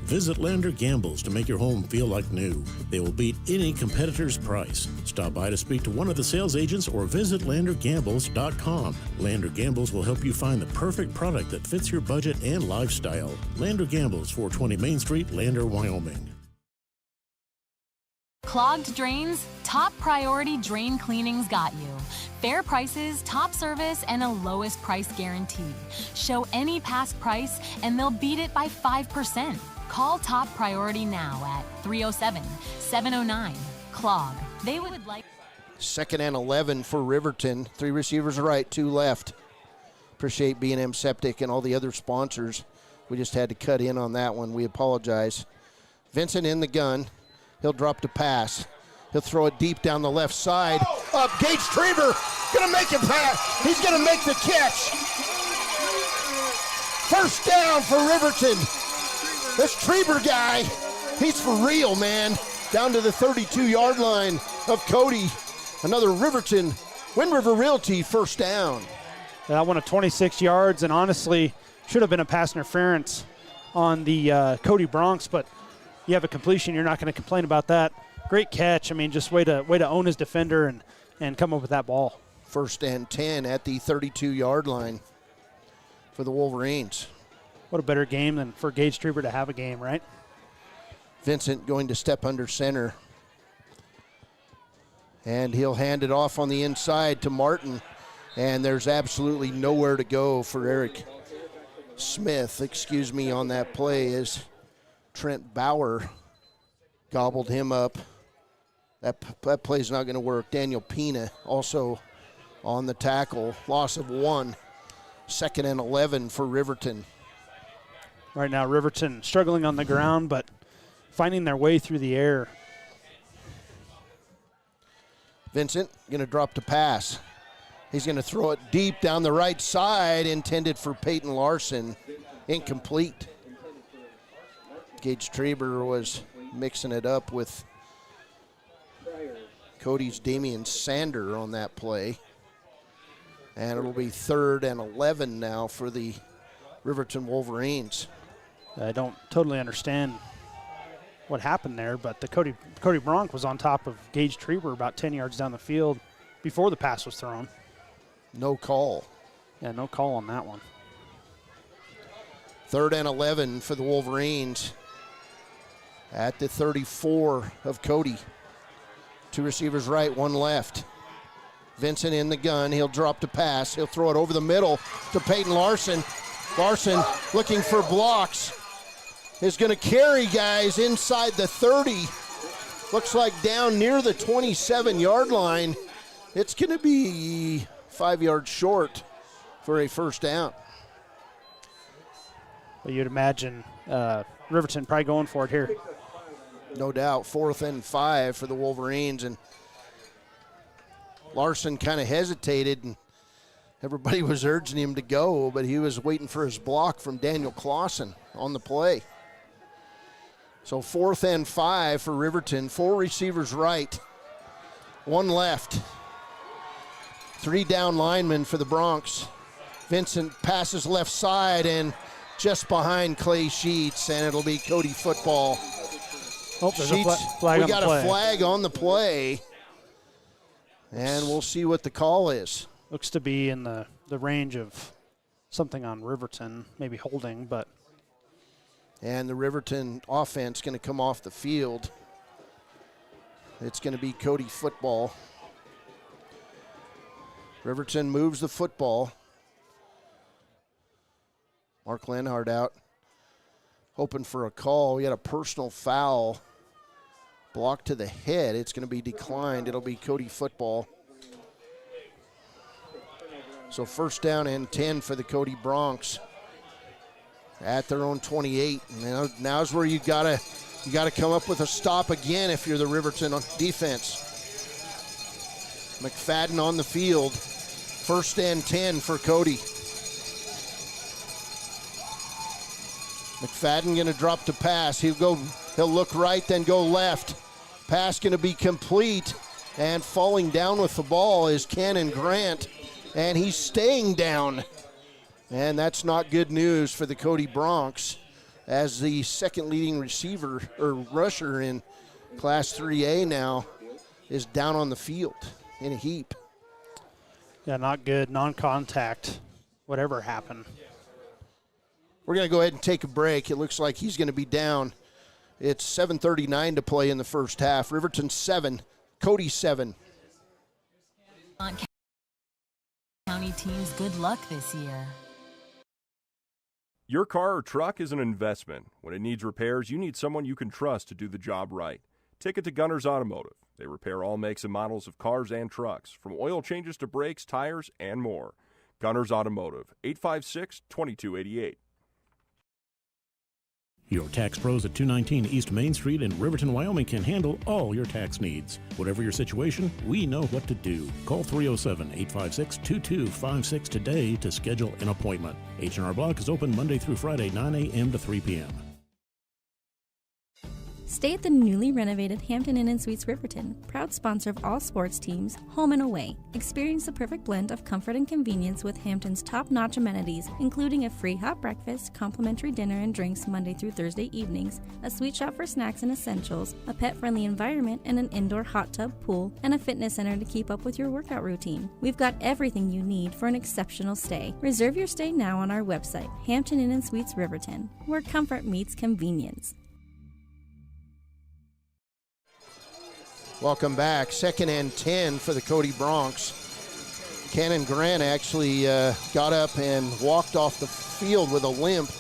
Visit Lander Gambles to make your home feel like new. They will beat any competitor's price. Stop by to speak to one of the sales agents or visit LanderGambles.com. Lander Gambles will help you find the perfect product that fits your budget and lifestyle. Lander Gambles, 420 Main Street, Lander, Wyoming. Clogged drains? Top Priority Drain Cleaning's got you. Fair prices, top service, and a lowest price guarantee. Show any past price and they'll beat it by 5%. Call Top Priority now at 307-709-CLOG. They would like... 2nd and 11 for Riverton. 3 receivers right, 2 left. Appreciate B&M Septic and all the other sponsors. We just had to cut in on that one. We apologize. Vincent in the gun. He'll drop to pass. He'll throw it deep down the left side. Up, Gage Treber, gonna make it pass. He's gonna make the catch. First down for Riverton. This Treber guy, he's for real, man. Down to the 32-yard line of Cody. Another Riverton Wind River Realty first down. That one of 26 yards, and honestly, should have been a pass interference on the Cody Broncs, but you have a completion, you're not going to complain about that. Great catch. I mean, just way to own his defender and come up with that ball. 1st and 10 at the 32-yard line for the Wolverines. What a better game than for Gage Treber to have a game, right? Vincent going to step under center. And he'll hand it off on the inside to Martin. And there's absolutely nowhere to go for Eric Smith, on that play as Trent Bauer gobbled him up. That play's not going to work. Daniel Pina also on the tackle. Loss of 1. 2nd and 11 for Riverton. Right now, Riverton struggling on the ground, but finding their way through the air. Vincent going to drop to pass. He's going to throw it deep down the right side, intended for Peyton Larson. Incomplete. Gage Traber was mixing it up with Cody's Damian Sander on that play. And it'll be 3rd and 11 now for the Riverton Wolverines. I don't totally understand what happened there, but the Cody Bronk was on top of Gage Traber about 10 yards down the field before the pass was thrown. No call. Yeah, no call on that one. 3rd and 11 for the Wolverines at the 34 of Cody. 2 receivers right, 1 left. Vincent in the gun. He'll drop to pass. He'll throw it over the middle to Peyton Larson. Larson looking for blocks. Is going to carry guys inside the 30. Looks like down near the 27-yard line. It's going to be 5 yards short for a first down. Well, you'd imagine Riverton probably going for it here. No doubt. 4th and 5 for the Wolverines. And Larson kind of hesitated, and everybody was urging him to go, but he was waiting for his block from Daniel Clausen on the play. So 4th and 5 for Riverton. 4 receivers right, 1 left. 3 down linemen for the Bronx. Vincent passes left side and just behind Clay Sheets, and it'll be Cody football. Oh, there's Sheets, a flag we on got the play. a flag on the play, and we'll see what the call is. Looks to be in the range of something on Riverton, maybe holding, but. And the Riverton offense going to come off the field. It's going to be Cody football. Riverton moves the football. Mark Lenhard out, hoping for a call. We had a personal foul. Block to the head. It's going to be declined. It'll be Cody football. So 1st down and 10 for the Cody Bronx at their own 28. Now's where you gotta come up with a stop again if you're the Riverton defense. McFadden on the field. 1st and 10 for Cody. McFadden going to drop to pass. He'll look right, then go left. Pass going to be complete, and falling down with the ball is Cannon Grant, and he's staying down. And that's not good news for the Cody Bronx, as the 2nd leading receiver or rusher in Class 3A now is down on the field in a heap. Yeah, not good. Non-contact, whatever happened. We're going to go ahead and take a break. It looks like he's going to be down. It's 7:39 to play in the first half. Riverton 7, Cody 7. County teams good luck this year. Your car or truck is an investment. When it needs repairs, you need someone you can trust to do the job right. Take it to Gunners Automotive. They repair all makes and models of cars and trucks, from oil changes to brakes, tires, and more. Gunners Automotive, 856-2288. Your tax pros at 219 East Main Street in Riverton, Wyoming can handle all your tax needs. Whatever your situation, we know what to do. Call 307-856-2256 today to schedule an appointment. H&R Block is open Monday through Friday, 9 a.m. to 3 p.m. Stay at the newly renovated Hampton Inn & Suites Riverton, proud sponsor of all sports teams, home and away. Experience the perfect blend of comfort and convenience with Hampton's top-notch amenities, including a free hot breakfast, complimentary dinner and drinks Monday through Thursday evenings, a sweet shop for snacks and essentials, a pet-friendly environment, and an indoor hot tub, pool, and a fitness center to keep up with your workout routine. We've got everything you need for an exceptional stay. Reserve your stay now on our website, Hampton Inn & Suites Riverton, where comfort meets convenience. Welcome back. 2nd and 10 for the Cody Bronx. Cannon Grant actually got up and walked off the field with a limp.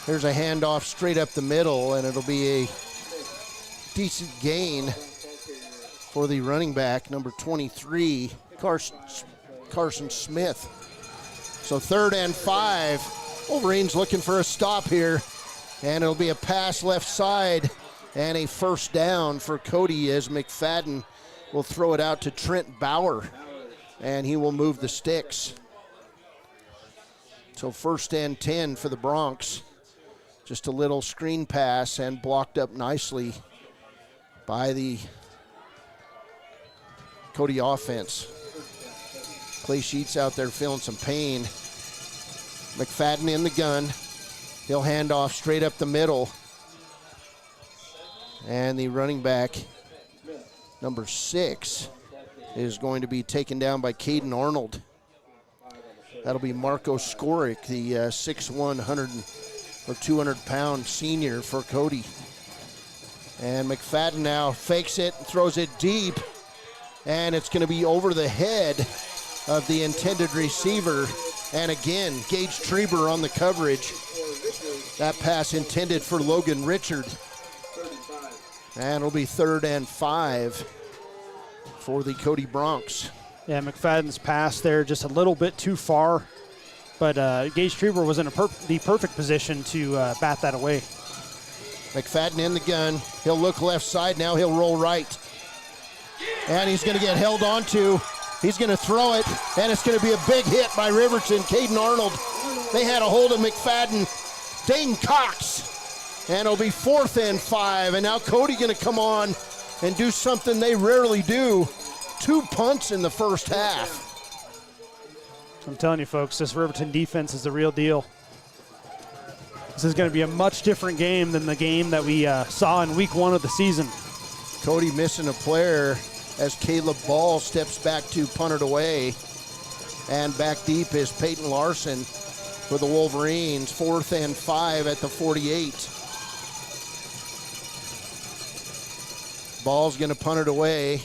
There's a handoff straight up the middle, and it'll be a decent gain for the running back, number 23, Carson Smith. So 3rd and 5. Wolverines looking for a stop here, and it'll be a pass left side and a first down for Cody as McFadden will throw it out to Trent Bauer, and he will move the sticks. So 1st and 10 for the Broncs. Just a little screen pass and blocked up nicely by the Cody offense. Clay Sheets out there feeling some pain. McFadden in the gun. He'll hand off straight up the middle. And the running back, number 6, is going to be taken down by Caden Arnold. That'll be Marco Skoric, the 6'1", 200-pound senior for Cody. And McFadden now fakes it, throws it deep, and it's going to be over the head of the intended receiver. And again, Gage Treber on the coverage. That pass intended for Logan Richard. And it'll be 3rd and 5 for the Cody Broncs. Yeah, McFadden's pass there just a little bit too far, but Gage Treber was in the perfect position to bat that away. McFadden in the gun. He'll look left side. Now he'll roll right. And he's going to get held onto. He's going to throw it, and it's going to be a big hit by Riverton. Caden Arnold. They had a hold of McFadden. Dane Cox. And it'll be 4th and 5. And now Cody going to come on and do something they rarely do. 2 punts in the first half. I'm telling you, folks, this Riverton defense is the real deal. This is going to be a much different game than the game that we saw in week 1 of the season. Cody missing a player as Caleb Ball steps back to punt it away. And back deep is Peyton Larson for the Wolverines. 4th and 5 at the 48. Ball's going to punt it away,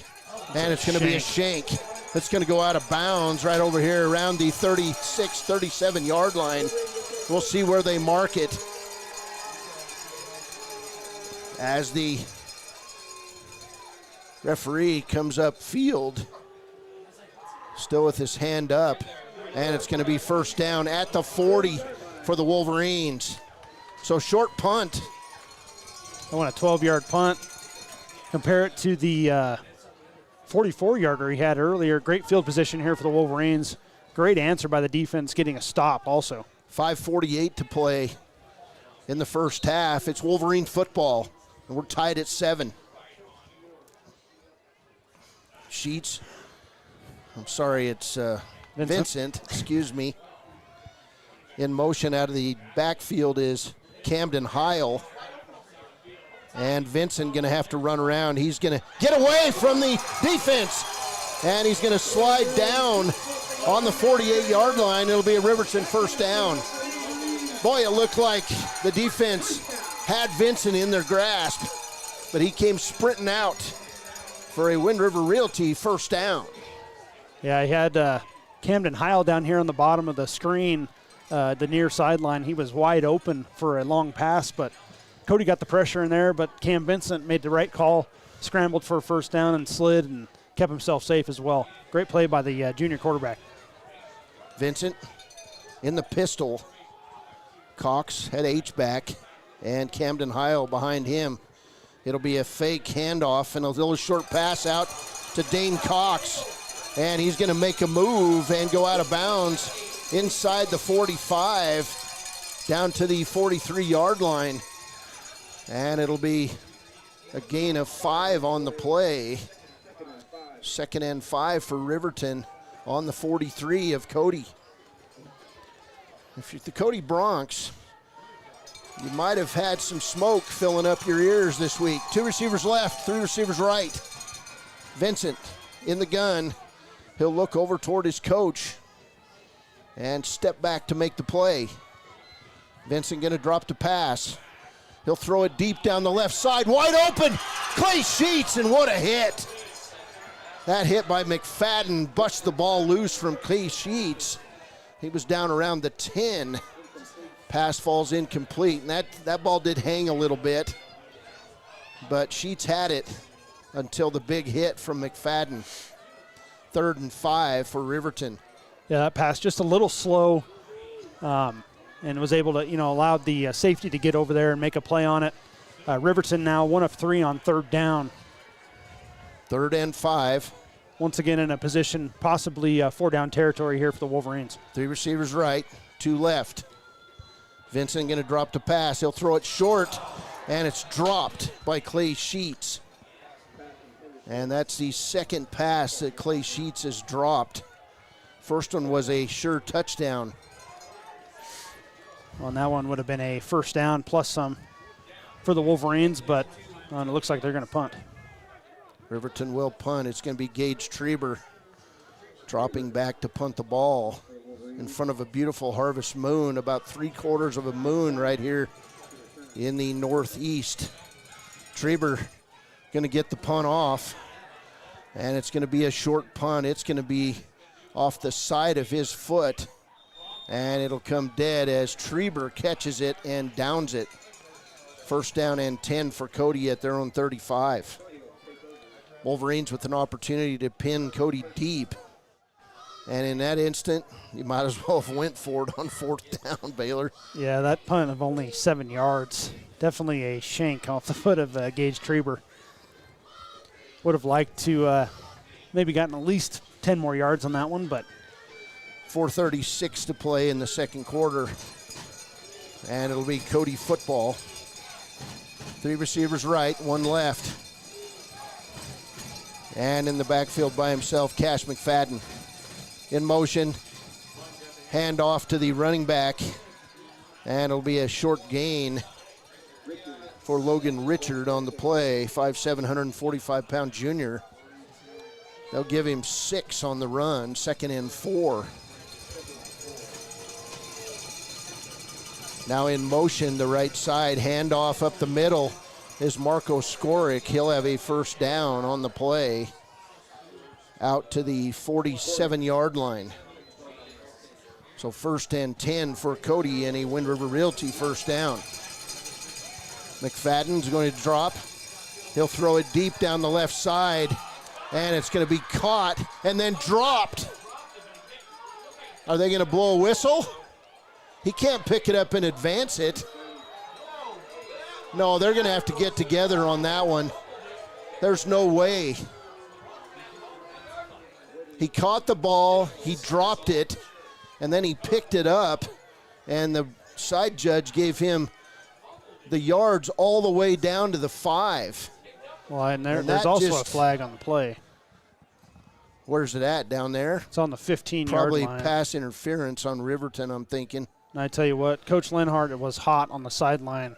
and it's going to be a shank. It's going to go out of bounds right over here around the 36, 37-yard line. We'll see where they mark it as the referee comes up field, still with his hand up, and it's going to be first down at the 40 for the Wolverines. So short punt. I want a 12-yard punt. Compare it to the 44-yarder he had earlier. Great field position here for the Wolverines. Great answer by the defense, getting a stop also. 5:48 to play in the first half. It's Wolverine football, and we're tied at 7. Sheets. I'm sorry, it's Vincent. Excuse me. In motion out of the backfield is Camden Heil. And Vincent going to have to run around. He's going to get away from the defense. And he's going to slide down on the 48-yard line. It'll be a Riverton first down. Boy, it looked like the defense had Vincent in their grasp, but he came sprinting out for a Wind River Realty first down. Yeah, he had Camden Heil down here on the bottom of the screen, the near sideline. He was wide open for a long pass, but Cody got the pressure in there, but Cam Vincent made the right call, scrambled for a first down and slid and kept himself safe as well. Great play by the junior quarterback. Vincent in the pistol. Cox had H-back, and Camden Heil behind him. It'll be a fake handoff and a little short pass out to Dane Cox. And he's going to make a move and go out of bounds inside the 45 down to the 43-yard line. And it'll be a gain of 5 on the play. 2nd and 5 for Riverton on the 43 of Cody. If you're the Cody Broncs, you might have had some smoke filling up your ears this week. 2 receivers left, 3 receivers right. Vincent in the gun. He'll look over toward his coach and step back to make the play. Vincent going to drop the pass. He'll throw it deep down the left side, wide open. Clay Sheets, and what a hit. That hit by McFadden busts the ball loose from Clay Sheets. He was down around the 10. Pass falls incomplete, and that ball did hang a little bit, but Sheets had it until the big hit from McFadden. 3rd and 5 for Riverton. Yeah, that pass just a little slow, and was able to, allowed the safety to get over there and make a play on it. Riverton now 1 of 3 on 3rd down. 3rd and 5. Once again in a position, possibly 4-down territory here for the Wolverines. 3 receivers right, 2 left. Vincent going to drop the pass. He'll throw it short, and it's dropped by Clay Sheets. And that's the second pass that Clay Sheets has dropped. First one was a sure touchdown. Well, and that one would have been a 1st down plus some for the Wolverines, but it looks like they're going to punt. Riverton will punt. It's going to be Gage Treber dropping back to punt the ball in front of a beautiful harvest moon, about 3/4 of a moon right here in the northeast. Treber going to get the punt off, and it's going to be a short punt. It's going to be off the side of his foot, and it'll come dead as Treber catches it and downs it. 1st down and 10 for Cody at their own 35. Wolverines with an opportunity to pin Cody deep. And in that instant, you might as well have went for it on 4th down, Baylor. Yeah, that punt of only 7 yards. Definitely a shank off the foot of Gage Treber. Would have liked to maybe gotten at least 10 more yards on that one, but 4:36 to play in the 2nd quarter. And it'll be Cody football. 3 receivers right, 1 left. And in the backfield by himself, Cash McFadden. In motion, hand off to the running back, and it'll be a short gain for Logan Richard on the play, 5'7", 145-pound junior. They'll give him 6 on the run, 2nd and 4. Now in motion, the right side, handoff up the middle is Marco Skoric. He'll have a 1st down on the play, out to the 47-yard line. So 1st and 10 for Cody and a Wind River Realty 1st down. McFadden's going to drop. He'll throw it deep down the left side, and it's going to be caught and then dropped. Are they going to blow a whistle? He can't pick it up and advance it. No, they're going to have to get together on that one. There's no way. He caught the ball, he dropped it, and then he picked it up, and the side judge gave him the yards all the way down to the 5. Well, and there's also a flag on the play. Where's it at, down there? It's on the 15-yard line. Probably pass interference on Riverton, I'm thinking. And I tell you what, Coach Lenhart was hot on the sideline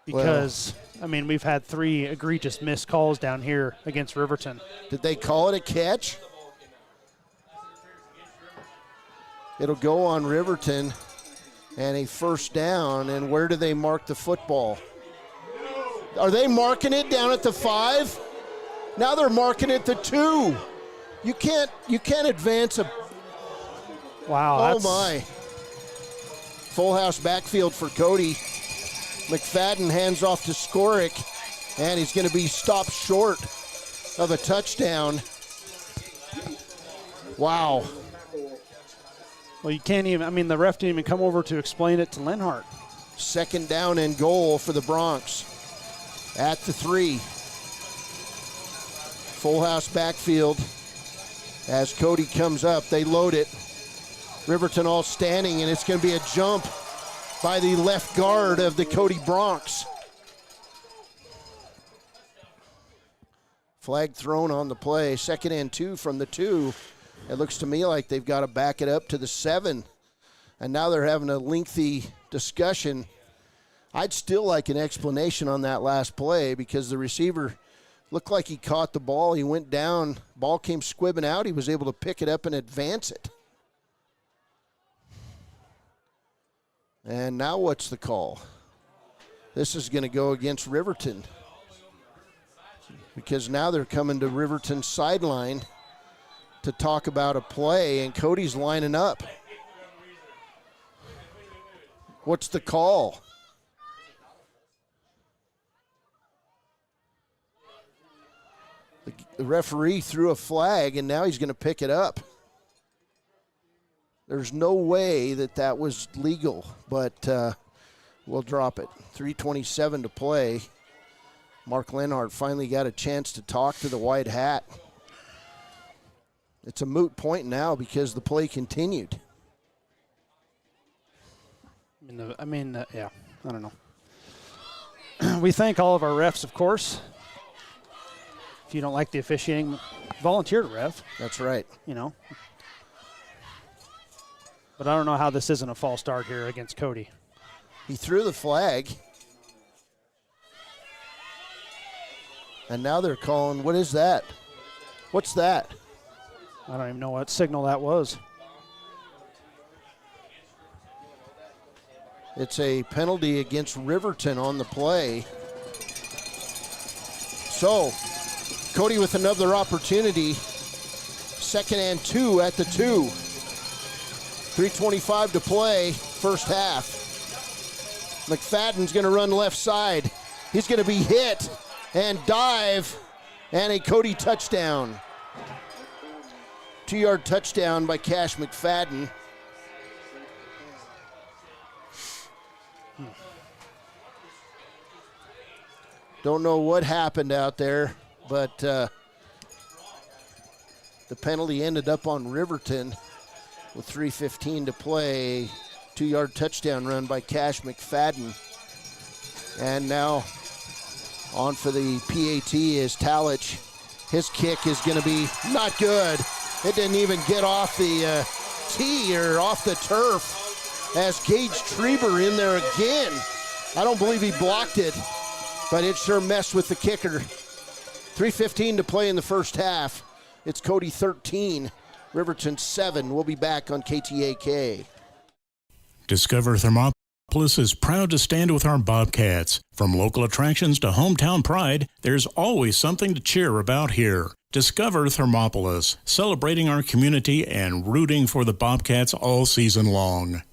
because, we've had 3 egregious missed calls down here against Riverton. Did they call it a catch? It'll go on Riverton and a 1st down. And where do they mark the football? Are they marking it down at the 5? Now they're marking it the 2. You can't advance a. Wow. Oh my. Full house backfield for Cody. McFadden hands off to Skoric, and he's going to be stopped short of a touchdown. Wow. Well, you can't even, the ref didn't even come over to explain it to Lenhart. 2nd down and goal for the Bronx at the 3. Full house backfield as Cody comes up. They load it. Riverton all standing, and it's going to be a jump by the left guard of the Cody Bronx. Flag thrown on the play. 2nd and 2 from the 2. It looks to me like they've got to back it up to the 7. And now they're having a lengthy discussion. I'd still like an explanation on that last play because the receiver looked like he caught the ball. He went down. Ball came squibbing out. He was able to pick it up and advance it. And now what's the call? This is going to go against Riverton. because now they're coming to Riverton's sideline to talk about a play, and Cody's lining up. What's the call? The referee threw a flag, and now he's going to pick it up. There's no way that was legal, but we'll drop it. 3:27 to play. Mark Lenhart finally got a chance to talk to the white hat. It's a moot point now because the play continued. Yeah, I don't know. We thank all of our refs, of course. If you don't like the officiating, volunteer to ref. That's right. But I don't know how this isn't a false start here against Cody. He threw the flag. And now they're calling, what is that? What's that? I don't even know what signal that was. It's a penalty against Riverton on the play. So, Cody with another opportunity. 2nd and 2 at the 2. 3:25 to play, first half. McFadden's going to run left side. He's going to be hit and dive, and a Cody touchdown. 2-yard touchdown by Cash McFadden. Don't know what happened out there, but the penalty ended up on Riverton with 3:15 to play. 2-yard touchdown run by Cash McFadden. And now on for the PAT is Talich. His kick is going to be not good. It didn't even get off the tee or off the turf as Gage Treber in there again. I don't believe he blocked it, but it sure messed with the kicker. 3:15 to play in the first half. It's Cody 13, Riverton 7. We'll be back on KTAK. Discover Thermopolis is proud to stand with our Bobcats. From local attractions to hometown pride, there's always something to cheer about here. Discover Thermopolis, celebrating our community and rooting for the Bobcats all season long.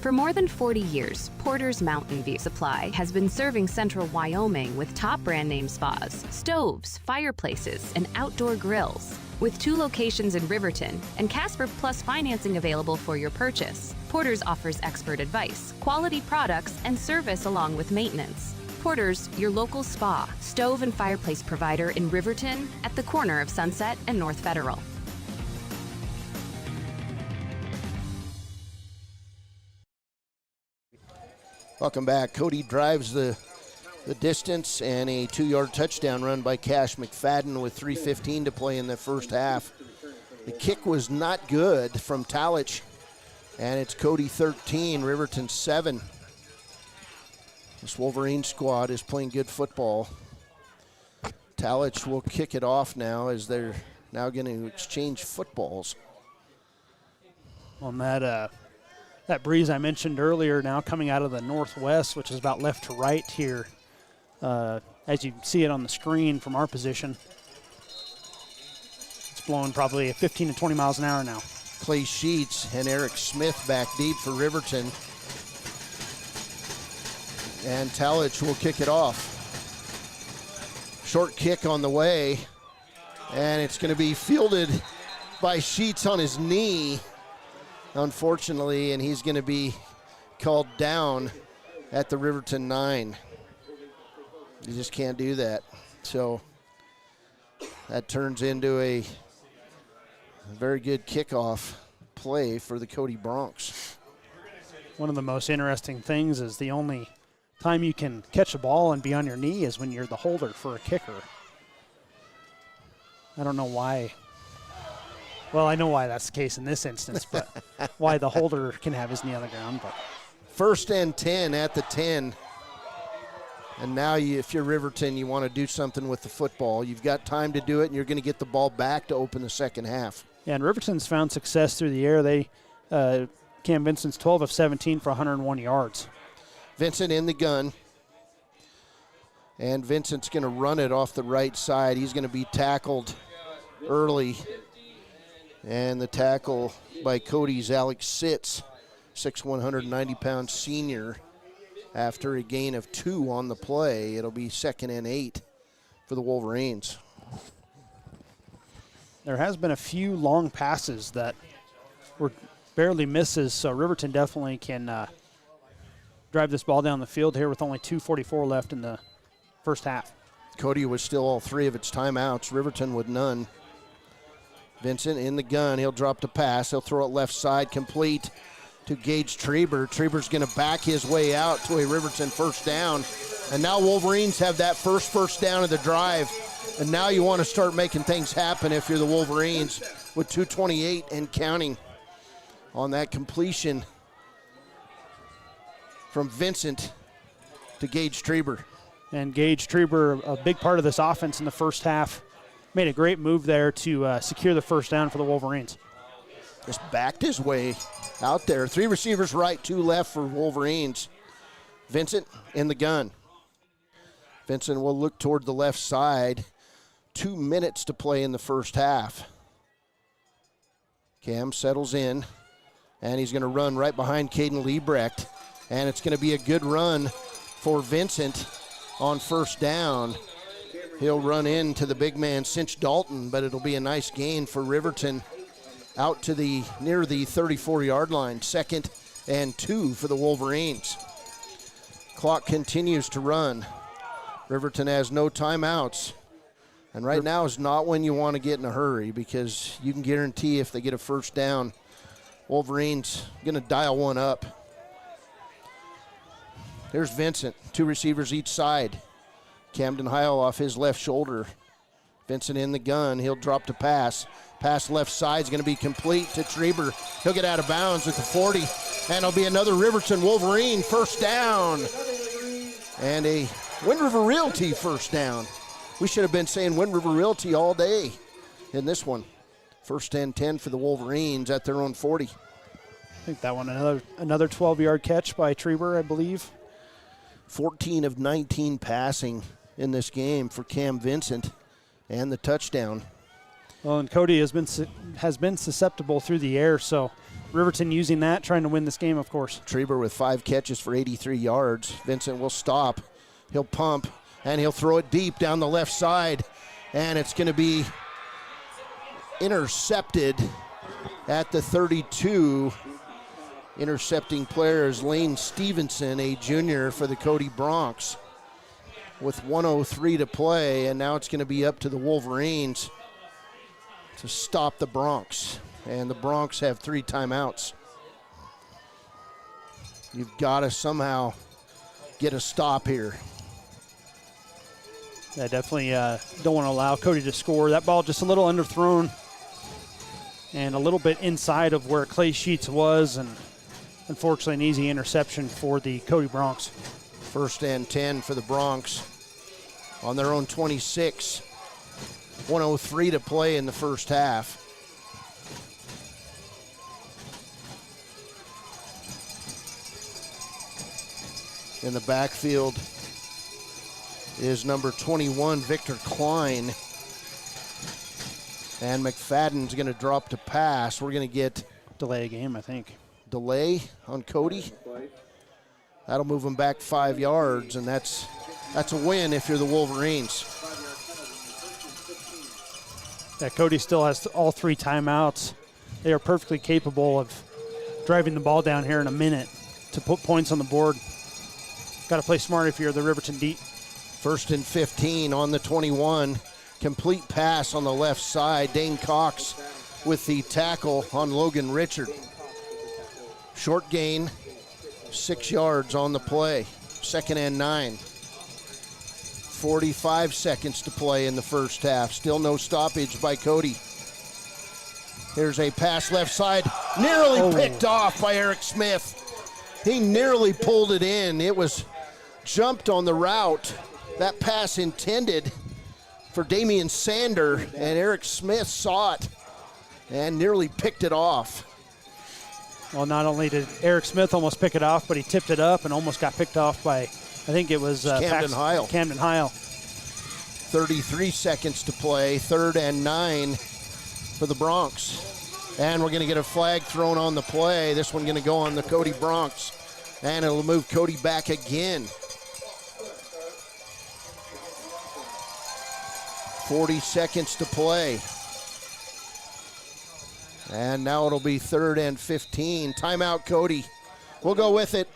For more than 40 years, Porter's Mountain View Supply has been serving central Wyoming with top brand name spas, stoves, fireplaces, and outdoor grills. With 2 locations in Riverton and Casper Plus financing available for your purchase, Porter's offers expert advice, quality products, and service along with maintenance. Porter's, your local spa, stove, and fireplace provider in Riverton at the corner of Sunset and North Federal. Welcome back. Cody drives the distance and a 2-yard touchdown run by Cash McFadden with 3:15 to play in the first half. The kick was not good from Talich, and it's Cody 13, Riverton 7. This Wolverine squad is playing good football. Talich will kick it off now as they're now going to exchange footballs. On that breeze I mentioned earlier now coming out of the northwest, which is about left to right here, as you see it on the screen from our position. It's blowing probably 15 to 20 miles an hour now. Clay Sheets and Eric Smith back deep for Riverton. And Talich will kick it off. Short kick on the way, and it's going to be fielded by Sheets on his knee, unfortunately, and he's going to be called down at the Riverton 9. You just can't do that. So that turns into a very good kickoff play for the Cody Broncs. One of the most interesting things is the only time you can catch a ball and be on your knee is when you're the holder for a kicker. I don't know why. Well, I know why that's the case in this instance, but why the holder can have his knee on the ground. But 1st and 10 at the 10. And now if you're Riverton, you want to do something with the football. You've got time to do it, and you're going to get the ball back to open the second half. Yeah, and Riverton's found success through the air. Cam Vincent's 12 of 17 for 101 yards. Vincent in the gun. And Vincent's going to run it off the right side. He's going to be tackled early. And the tackle by Cody's Alex Sitz, 6'1", 190-pound senior. After a gain of 2 on the play, it'll be 2nd and 8 for the Wolverines. There has been a few long passes that were barely misses, so Riverton definitely can drive this ball down the field here with only 2:44 left in the first half. Cody was still all 3 of its timeouts. Riverton with none. Vincent in the gun. He'll drop the pass. He'll throw it left side, complete to Gage Treber. Treber's going to back his way out to a Riverton first down. And now Wolverines have that first down of the drive. And now you want to start making things happen if you're the Wolverines with 2:28 and counting on that completion from Vincent to Gage Treber. And Gage Treber, a big part of this offense in the first half, made a great move there to secure the first down for the Wolverines. Just backed his way out there. 3 receivers right, 2 left for Wolverines. Vincent in the gun. Vincent will look toward the left side. 2 minutes to play in the first half. Cam settles in, and he's going to run right behind Caden Liebrecht. And it's going to be a good run for Vincent on first down. He'll run into the big man, Cinch Dalton, but it'll be a nice gain for Riverton out to the near the 34-yard line. 2nd and 2 for the Wolverines. Clock continues to run. Riverton has no timeouts. And right now is not when you want to get in a hurry, because you can guarantee if they get a first down, Wolverines going to dial one up. Here's Vincent, 2 receivers each side. Camden Heil off his left shoulder. Vincent in the gun. He'll drop the pass. Pass left side is going to be complete to Treber. He'll get out of bounds at the 40. And it'll be another Riverton Wolverine first down. And a Wind River Realty first down. We should have been saying Wind River Realty all day in this one. 1st and 10 for the Wolverines at their own 40. I think that one, another 12-yard catch by Treber, I believe. 14 of 19 passing in this game for Cam Vincent, and the touchdown. Well, and Cody has been susceptible through the air, so Riverton using that, trying to win this game, of course. Treber with 5 catches for 83 yards. Vincent will stop. He'll pump, and he'll throw it deep down the left side, and it's going to be intercepted at the 32. Intercepting player is Lane Stevenson, a junior for the Cody Broncs, with 1:03 to play, and now it's going to be up to the Wolverines to stop the Broncs. And the Broncs have 3 timeouts. You've got to somehow get a stop here. Yeah, definitely don't want to allow Cody to score. That ball just a little underthrown and a little bit inside of where Clay Sheets was, and unfortunately an easy interception for the Cody Broncs. 1st and 10 for the Broncs on their own 26. 1:03 to play in the first half. In the backfield is number 21, Victor Klein. And McFadden's going to drop to pass. We're going to get delay game, I think. Delay on Cody. That'll move him back 5 yards, and that's a win if you're the Wolverines. Yeah, Cody still has all 3 timeouts. They are perfectly capable of driving the ball down here in a minute to put points on the board. Got to play smart if you're the Riverton Deep. 1st and 15 on the 21. Complete pass on the left side. Dane Cox with the tackle on Logan Richard. Short gain, 6 yards on the play. 2nd and 9. 45 seconds to play in the first half. Still no stoppage by Cody. Here's a pass left side. Nearly picked off by Eric Smith. He nearly pulled it in. It was jumped on the route. That pass intended for Damian Sander, and Eric Smith saw it and nearly picked it off. Well, not only did Eric Smith almost pick it off, but he tipped it up and almost got picked off by I think it was Camden Heil. Camden Heil. 33 seconds to play, 3rd and 9 for the Bronx. And we're going to get a flag thrown on the play. This one going to go on the Cody Bronx. And it'll move Cody back again. 40 seconds to play. And now it'll be 3rd and 15. Timeout, Cody. We'll go with it.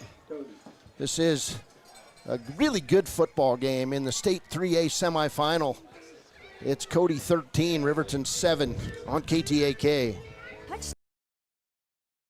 This is a really good football game in the state 3A semifinal. It's Cody 13, Riverton 7 on KTAK.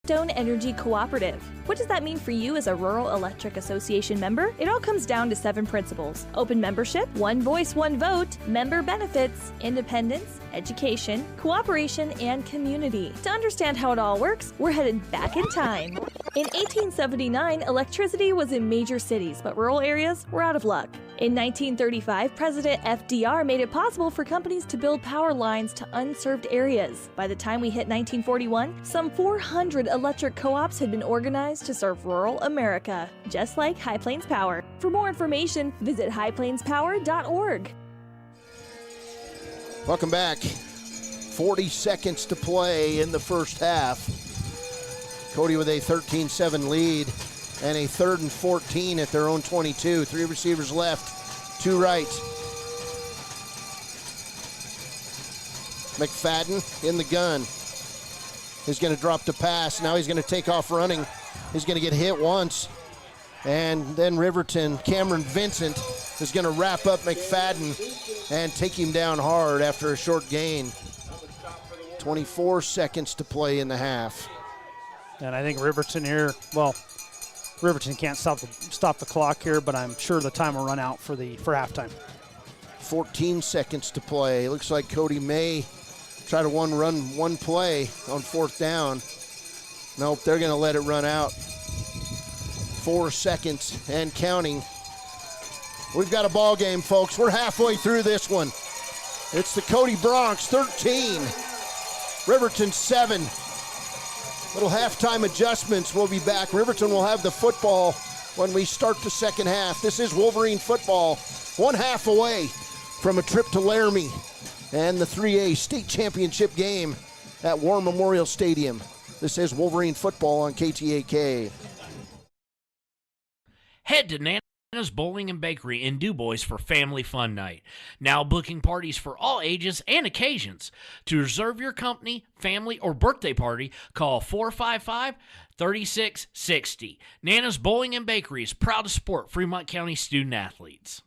Stone Energy Cooperative. What does that mean for you as a Rural Electric Association member? It all comes down to 7 principles: open membership, one voice, one vote, member benefits, independence, education, cooperation, and community. To understand how it all works, we're headed back in time. In 1879, electricity was in major cities, but rural areas were out of luck. In 1935, President FDR made it possible for companies to build power lines to unserved areas. By the time we hit 1941, some 400 electric co-ops had been organized to serve rural America, just like High Plains Power. For more information, visit highplainspower.org. Welcome back. 40 seconds to play in the first half. Cody with a 13-7 lead and a 3rd and 14 at their own 22. 3 receivers left, 2 right. McFadden in the gun. He's going to drop the pass. Now he's going to take off running. He's going to get hit once. And then Riverton, Cameron Vincent, is going to wrap up McFadden and take him down hard after a short gain. 24 seconds to play in the half. And I think Riverton here, well, Riverton can't stop the clock here, but I'm sure the time will run out for halftime. 14 seconds to play. Looks like Cody may try to run one play on 4th down. Nope, they're going to let it run out. 4 seconds and counting. We've got a ball game, folks. We're halfway through this one. It's the Cody Bronx 13, Riverton 7. Little halftime adjustments. We'll be back. Riverton will have the football when we start the second half. This is Wolverine football, 1 half away from a trip to Laramie and the 3A state championship game at War Memorial Stadium. This is Wolverine football on KTAK. Head to Nana's Bowling and Bakery in DuBois for Family Fun Night. Now booking parties for all ages and occasions. To reserve your company, family, or birthday party, call 455-3660. Nana's Bowling and Bakery is proud to support Fremont County student athletes.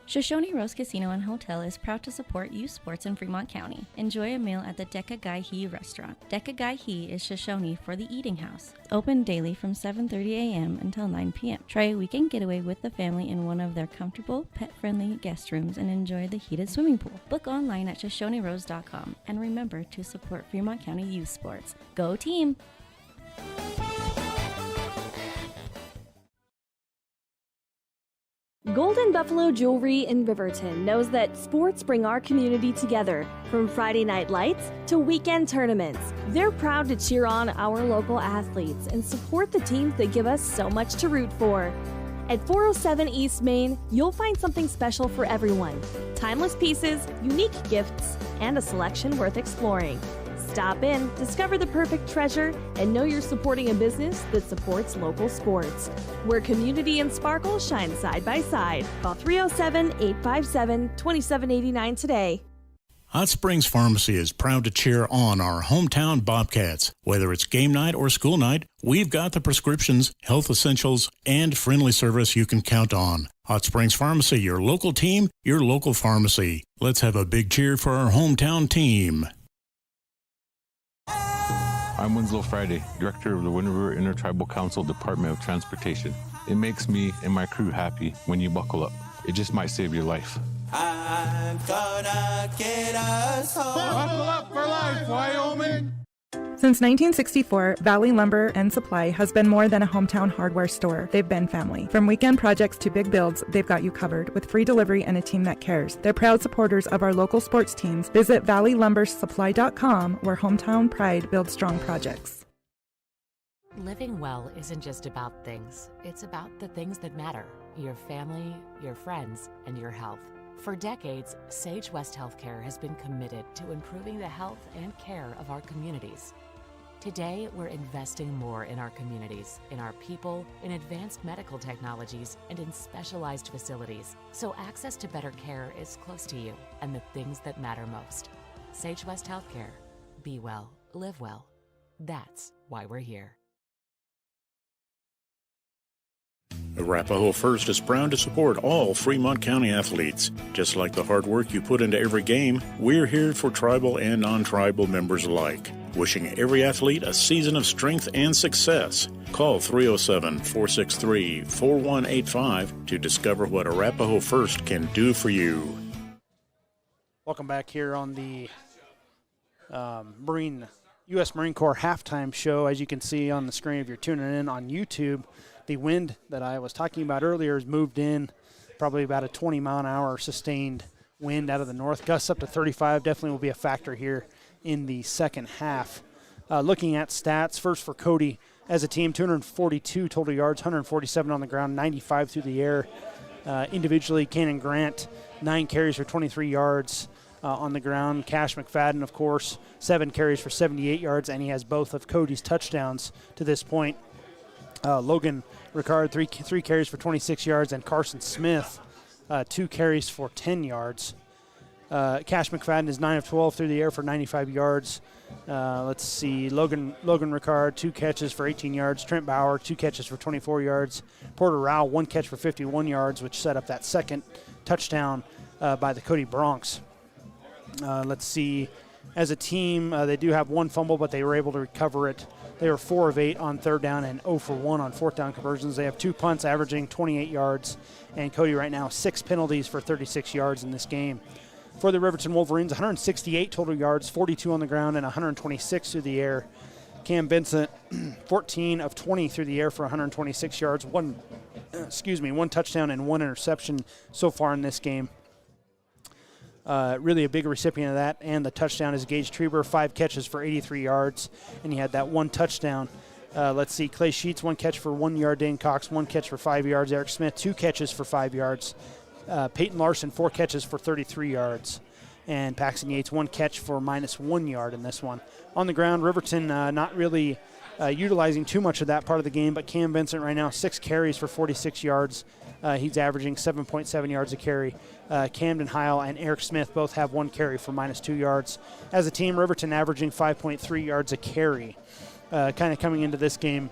Shoshone Rose Casino and Hotel is proud to support youth sports in Fremont County. Enjoy a meal at the Deca Gai He restaurant. Deca Gai He is Shoshone for the eating house. Open daily from 7:30 a.m. until 9 p.m. Try a weekend getaway with the family in one of their comfortable, pet-friendly guest rooms and enjoy the heated swimming pool. Book online at ShoshoneRose.com and remember to support Fremont County youth sports. Go team! Golden Buffalo Jewelry in Riverton knows that sports bring our community together. From Friday night lights to weekend tournaments, they're proud to cheer on our local athletes and support the teams that give us so much to root for. At 407 East Main, you'll find something special for everyone. Timeless pieces, unique gifts, and a selection worth exploring. Stop in, discover the perfect treasure, and know you're supporting a business that supports local sports. Where community and sparkle shine side by side. Call 307-857-2789 today. Hot Springs Pharmacy is proud to cheer on our hometown Bobcats. Whether it's game night or school night, we've got the prescriptions, health essentials, and friendly service you can count on. Hot Springs Pharmacy, your local team, your local pharmacy. Let's have a big cheer for our hometown team. I'm Winslow Friday, Director of the Wind River Intertribal Council Department of Transportation. It makes me and my crew happy when you buckle up. It just might save your life. I'm gonna get us home. Buckle up for life, Wyoming! Since 1964, Valley Lumber and Supply has been more than a hometown hardware store. They've been family. From weekend projects to big builds, they've got you covered with free delivery and a team that cares. They're proud supporters of our local sports teams. Visit valleylumbersupply.com, where hometown pride builds strong projects. Living well isn't just about things. It's about the things that matter. Your family, your friends, and your health. For decades, Sage West Healthcare has been committed to improving the health and care of our communities. Today, we're investing more in our communities, in our people, in advanced medical technologies, and in specialized facilities, so access to better care is close to you and the things that matter most. Sage West Healthcare. Be well, live well. That's why we're here. Arapahoe First is proud to support all Fremont County athletes. Just like the hard work you put into every game, we're here for tribal and non-tribal members alike. Wishing every athlete a season of strength and success. Call 307-463-4185 to discover what Arapahoe First can do for you. Welcome back here on the U.S. Marine Corps halftime show. As you can see on the screen if you're tuning in on YouTube, the wind that I was talking about earlier has moved in, probably about a 20-mile-an-hour sustained wind out of the north. Gusts up to 35 definitely will be a factor here in the second half. Looking at stats, first for Cody as a team, 242 total yards, 147 on the ground, 95 through the air. Individually, Cannon Grant, 9 carries for 23 yards on the ground. Cash McFadden, of course, 7 carries for 78 yards, and he has both of Cody's touchdowns to this point. Logan Ricard, three carries for 26 yards, and Carson Smith, 2 carries for 10 yards. Cash McFadden is 9 of 12 through the air for 95 yards. Let's see, Logan Ricard, 2 catches for 18 yards. Trent Bauer, 2 catches for 24 yards. Porter Rao, 1 catch for 51 yards, which set up that second touchdown by the Cody Broncs. Let's see, as a team, they do have 1 fumble, but they were able to recover it. They were 4 of 8 on third down and 0 for 1 on fourth down conversions. They have 2 punts averaging 28 yards, and Cody right now 6 penalties for 36 yards in this game. For the Riverton Wolverines, 168 total yards, 42 on the ground, and 126 through the air. Cam Vincent, 14 of 20 through the air for 126 yards, one touchdown and 1 interception so far in this game. Really a big recipient of that, and the touchdown is Gage Treber, 5 catches for 83 yards, and he had that 1 touchdown. Let's see, Clay Sheets, 1 catch for 1 yard. Dane Cox, 1 catch for 5 yards. Eric Smith, 2 catches for 5 yards. Peyton Larson, 4 catches for 33 yards. And Paxton Yates, 1 catch for -1 yard in this one. On the ground, Riverton not really utilizing too much of that part of the game, but Cam Vincent right now, 6 carries for 46 yards. He's averaging 7.7 yards a carry. Camden Heil and Eric Smith both have 1 carry for -2 yards. As a team, Riverton averaging 5.3 yards a carry. Kind of coming into this game,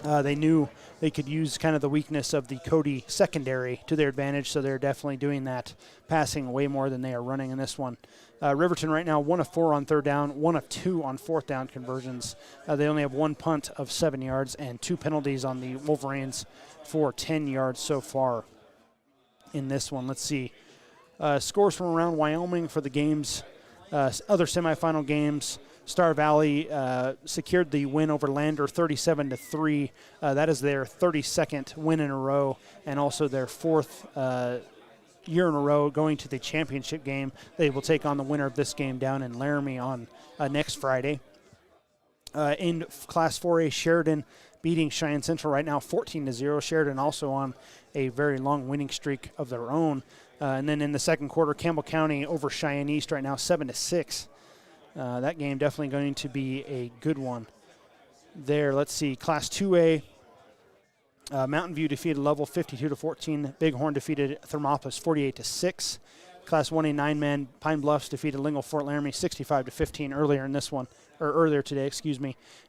they knew they could use kind of the weakness of the Cody secondary to their advantage, so they're definitely doing that, passing way more than they are running in this one. Riverton right now 1 of 4 on third down, 1 of 2 on fourth down conversions. They only have 1 punt of 7 yards and 2 penalties on the Wolverines for 10 yards so far in this one. Let's see. Scores from around Wyoming for the games, other semifinal games. Star Valley secured the win over Lander 37-3. That is their 32nd win in a row and also their 4th year in a row going to the championship game. They will take on the winner of this game down in Laramie on next Friday. In Class 4A, Sheridan beating Cheyenne Central right now 14-0. Sheridan also on a very long winning streak of their own. And then in the second quarter, Campbell County over Cheyenne East right now 7-6. That game definitely going to be a good one there. Let's see, Class 2A, Mountain View defeated Lovell 52-14. Bighorn defeated Thermopolis 48-6. Class 1A 9-man, Pine Bluffs defeated Lingle Fort Laramie 65-15 earlier today,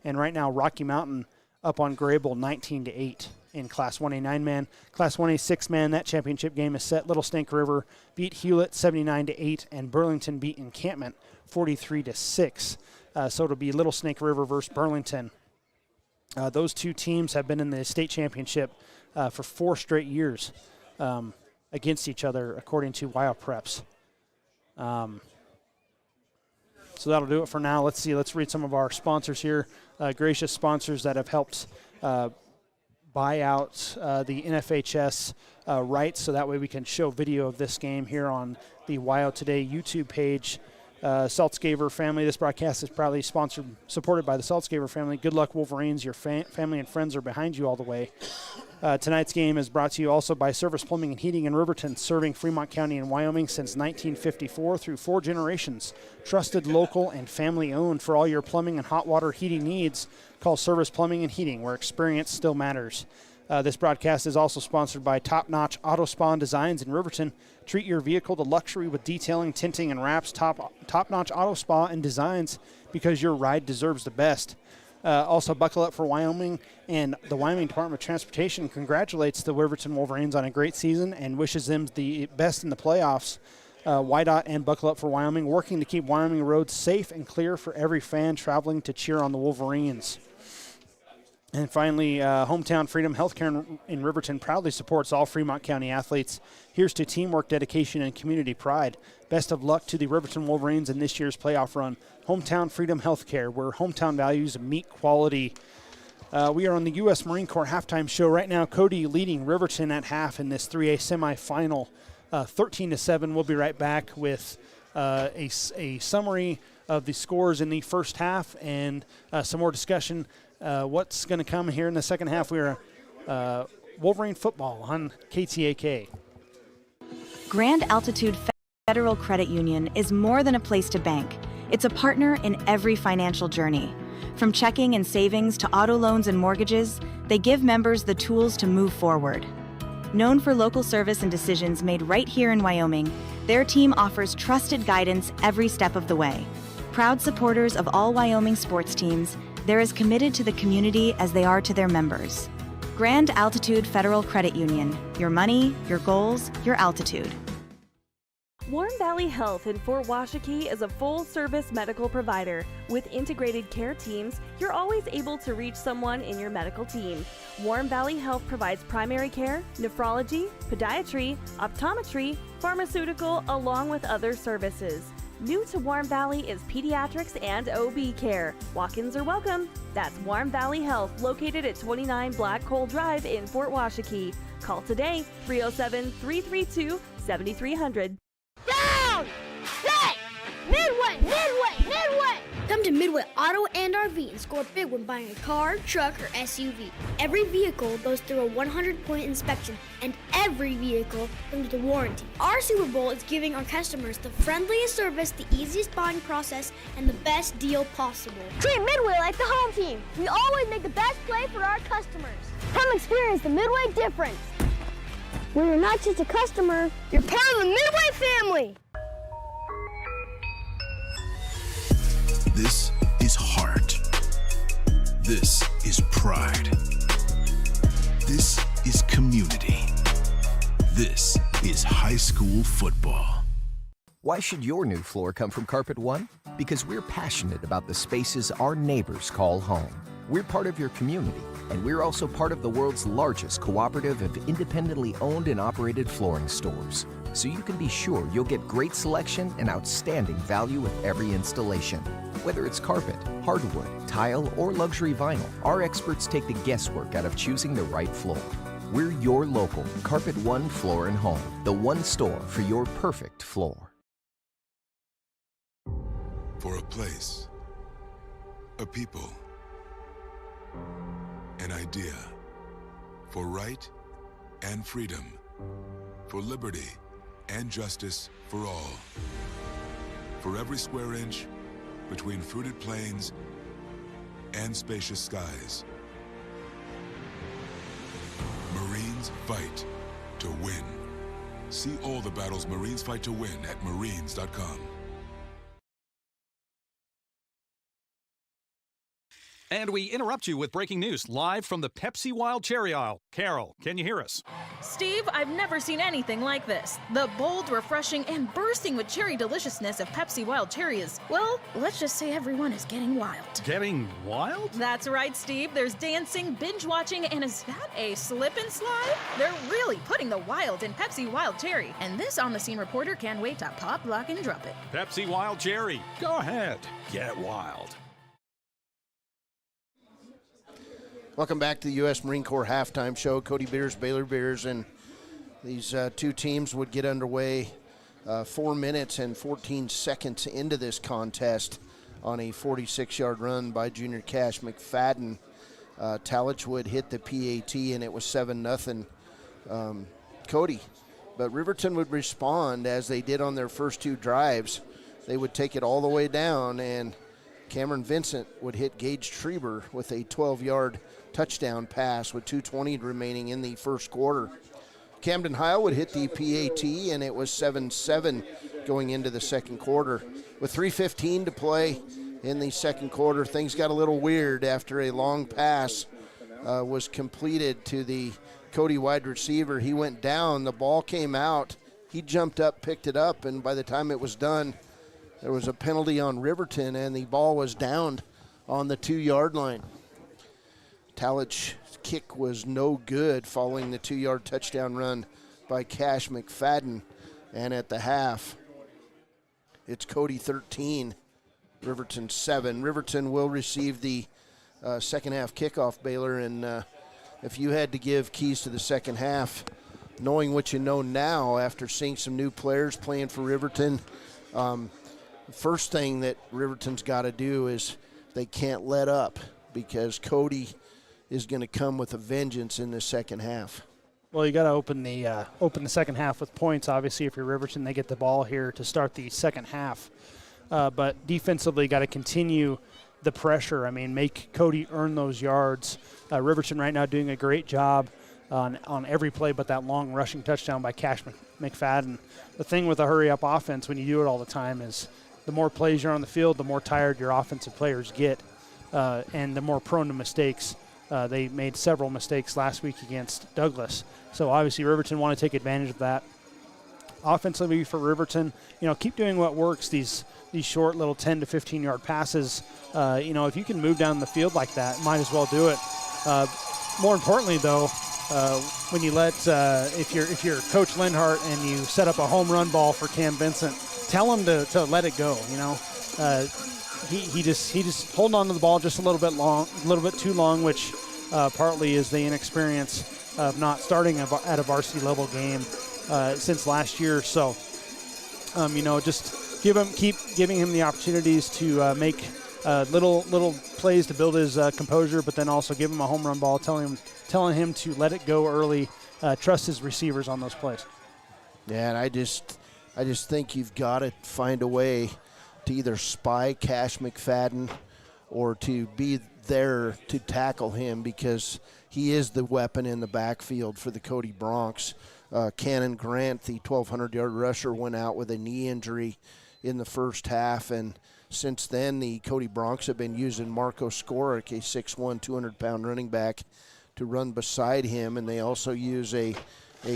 And right now, Rocky Mountain up on Grable 19-8 in Class 1A 9-man. Class 1A 6-man, that championship game is set. Little Snake River beat Hewlett 79-8, and Burlington beat Encampment 43-6. So it'll be Little Snake River versus Burlington. Those two teams have been in the state championship for 4 straight years against each other, according to Wild Preps. So that'll do it for now. Let's see. Let's read some of our sponsors here. Gracious sponsors that have helped buy out the NFHS rights, so that way we can show video of this game here on the Wild Today YouTube page. Saltzgaver family. This broadcast is proudly supported by the Saltzgaver family. Good luck, Wolverines. Your family and friends are behind you all the way. Tonight's game is brought to you also by Service Plumbing and Heating in Riverton, serving Fremont County and Wyoming since 1954 through 4 generations. Trusted, local, and family-owned. For all your plumbing and hot water heating needs, call Service Plumbing and Heating, where experience still matters. This broadcast is also sponsored by Top Notch Auto Spa Designs in Riverton. Treat your vehicle to luxury with detailing, tinting, and wraps. Top Notch Auto Spa and Designs, because your ride deserves the best. Also, Buckle Up for Wyoming, and the Wyoming Department of Transportation congratulates the Riverton Wolverines on a great season and wishes them the best in the playoffs. YDOT and Buckle Up for Wyoming working to keep Wyoming roads safe and clear for every fan traveling to cheer on the Wolverines. And finally, Hometown Freedom Healthcare in Riverton proudly supports all Fremont County athletes. Here's to teamwork, dedication, and community pride. Best of luck to the Riverton Wolverines in this year's playoff run. Hometown Freedom Healthcare, where hometown values meet quality. We are on the U.S. Marine Corps halftime show right now. Cody leading Riverton at half in this 3A semifinal, 13-7. We'll be right back with a summary of the scores in the first half and some more discussion. What's going to come here in the second half? We are Wolverine football on KTAK. Grand Altitude Federal Credit Union is more than a place to bank. It's a partner in every financial journey. From checking and savings to auto loans and mortgages, they give members the tools to move forward. Known for local service and decisions made right here in Wyoming, their team offers trusted guidance every step of the way. Proud supporters of all Wyoming sports teams, they're as committed to the community as they are to their members. Grand Altitude Federal Credit Union. Your money, your goals, your altitude. Warm Valley Health in Fort Washakie is a full-service medical provider. With integrated care teams, you're always able to reach someone in your medical team. Warm Valley Health provides primary care, nephrology, podiatry, optometry, pharmaceutical, along with other services. New to Warm Valley is pediatrics and OB care. Walk-ins are welcome. That's Warm Valley Health, located at 29 Black Coal Drive in Fort Washakie. Call today, 307-332-7300. Down! Set! Midway! Midway! Midway! Come to Midway Auto and RV and score big when buying a car, truck, or SUV. Every vehicle goes through a 100-point inspection, and every vehicle comes with a warranty. Our Super Bowl is giving our customers the friendliest service, the easiest buying process, and the best deal possible. Treat Midway like the home team. We always make the best play for our customers. Come experience the Midway difference. When you're not just a customer, you're part of the Midway family. This is heart. This is pride. This is community. This is high school football. Why should your new floor come from Carpet One? Because we're passionate about the spaces our neighbors call home. We're part of your community, and we're also part of the world's largest cooperative of independently owned and operated flooring stores. So you can be sure you'll get great selection and outstanding value with every installation. Whether it's carpet, hardwood, tile, or luxury vinyl, our experts take the guesswork out of choosing the right floor. We're your local Carpet One Floor and Home, the one store for your perfect floor. For a place, a people, an idea, for right and freedom, for liberty and justice for all. For every square inch between fruited plains and spacious skies. Marines fight to win. See all the battles Marines fight to win at marines.com. And we interrupt you with breaking news live from the Pepsi Wild Cherry Aisle. Carol, can you hear us? Steve, I've never seen anything like this. The bold, refreshing, and bursting with cherry deliciousness of Pepsi Wild Cherry is, well, let's just say everyone is getting wild. Getting wild? That's right, Steve. There's dancing, binge-watching, and is that a slip and slide? They're really putting the wild in Pepsi Wild Cherry. And this on-the-scene reporter can't wait to pop, lock, and drop it. Pepsi Wild Cherry. Go ahead. Get wild. Welcome back to the U.S. Marine Corps halftime show. Cody Beers, Baylor Bears, and these two teams would get underway 4 minutes and 14 seconds into this contest on a 46-yard run by junior Cash McFadden. Talich would hit the PAT, and it was 7-0 Cody. But Riverton would respond as they did on their first 2 drives. They would take it all the way down, and Cameron Vincent would hit Gage Treber with a 12-yard touchdown pass with 2:20 remaining in the first quarter. Camden High would hit the PAT, and it was 7-7 going into the second quarter. With 3:15 to play in the second quarter, things got a little weird after a long pass was completed to the Cody wide receiver. He went down, the ball came out, he jumped up, picked it up, and by the time it was done, there was a penalty on Riverton, and the ball was downed on the 2-yard line. Talich's kick was no good following the 2-yard touchdown run by Cash McFadden. And at the half, it's Cody 13, Riverton 7. Riverton will receive the second half kickoff, Baylor. And if you had to give keys to the second half, knowing what you know now after seeing some new players playing for Riverton, the first thing that Riverton's got to do is they can't let up, because Cody is going to come with a vengeance in the second half. Well, you got to open the second half with points. Obviously, if you're Riverton, they get the ball here to start the second half. But defensively, got to continue the pressure. I mean, make Cody earn those yards. Riverton right now doing a great job on every play but that long rushing touchdown by Cash McFadden. The thing with a hurry-up offense when you do it all the time is the more plays you're on the field, the more tired your offensive players get, and the more prone to mistakes. They made several mistakes last week against Douglas. So obviously Riverton want to take advantage of that. Offensively for Riverton, keep doing what works, these short little 10 to 15-yard passes. If you can move down the field like that, might as well do it. More importantly, though, when you if you're Coach Lindhart and you set up a home run ball for Cam Vincent, tell him to let it go. He just holding on to the ball just a little bit too long, which partly is the inexperience of not starting at a varsity level game since last year. So, just keep giving him the opportunities to make little plays to build his composure, but then also give him a home run ball, telling him to let it go early, trust his receivers on those plays. Yeah, and I just think you've got to find a way to either spy Cash McFadden or to be there to tackle him, because he is the weapon in the backfield for the Cody Broncs. Cannon Grant, the 1,200-yard rusher, went out with a knee injury in the first half, and since then the Cody Broncs have been using Marco Skoric, a 6'1", 200-pound running back, to run beside him, and they also use a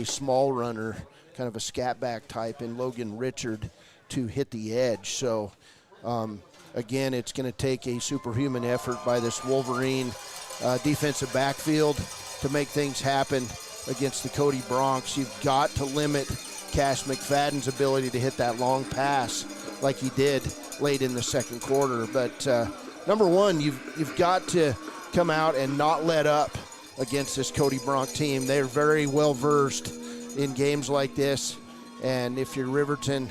small runner, kind of a scat back type, in Logan Richard, to hit the edge. So again, it's going to take a superhuman effort by this Wolverine defensive backfield to make things happen against the Cody Broncs. You've got to limit Cash McFadden's ability to hit that long pass like he did late in the second quarter. But number one, you've got to come out and not let up against this Cody Bronc team. They're very well versed in games like this, and if you're Riverton,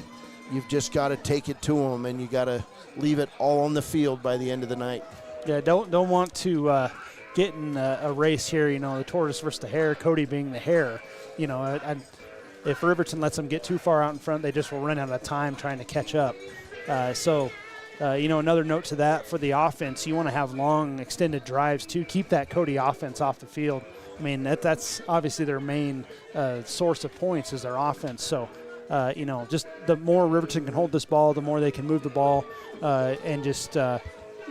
you've just got to take it to them, and you got to leave it all on the field by the end of the night. Yeah, don't want to get in a race here, the tortoise versus the hare, Cody being the hare. If Riverton lets them get too far out in front, they just will run out of time trying to catch up. Another note to that for the offense, you want to have long extended drives to keep that Cody offense off the field. I mean, that's obviously their main source of points is their offense. So, just the more Riverton can hold this ball, the more they can move the ball and just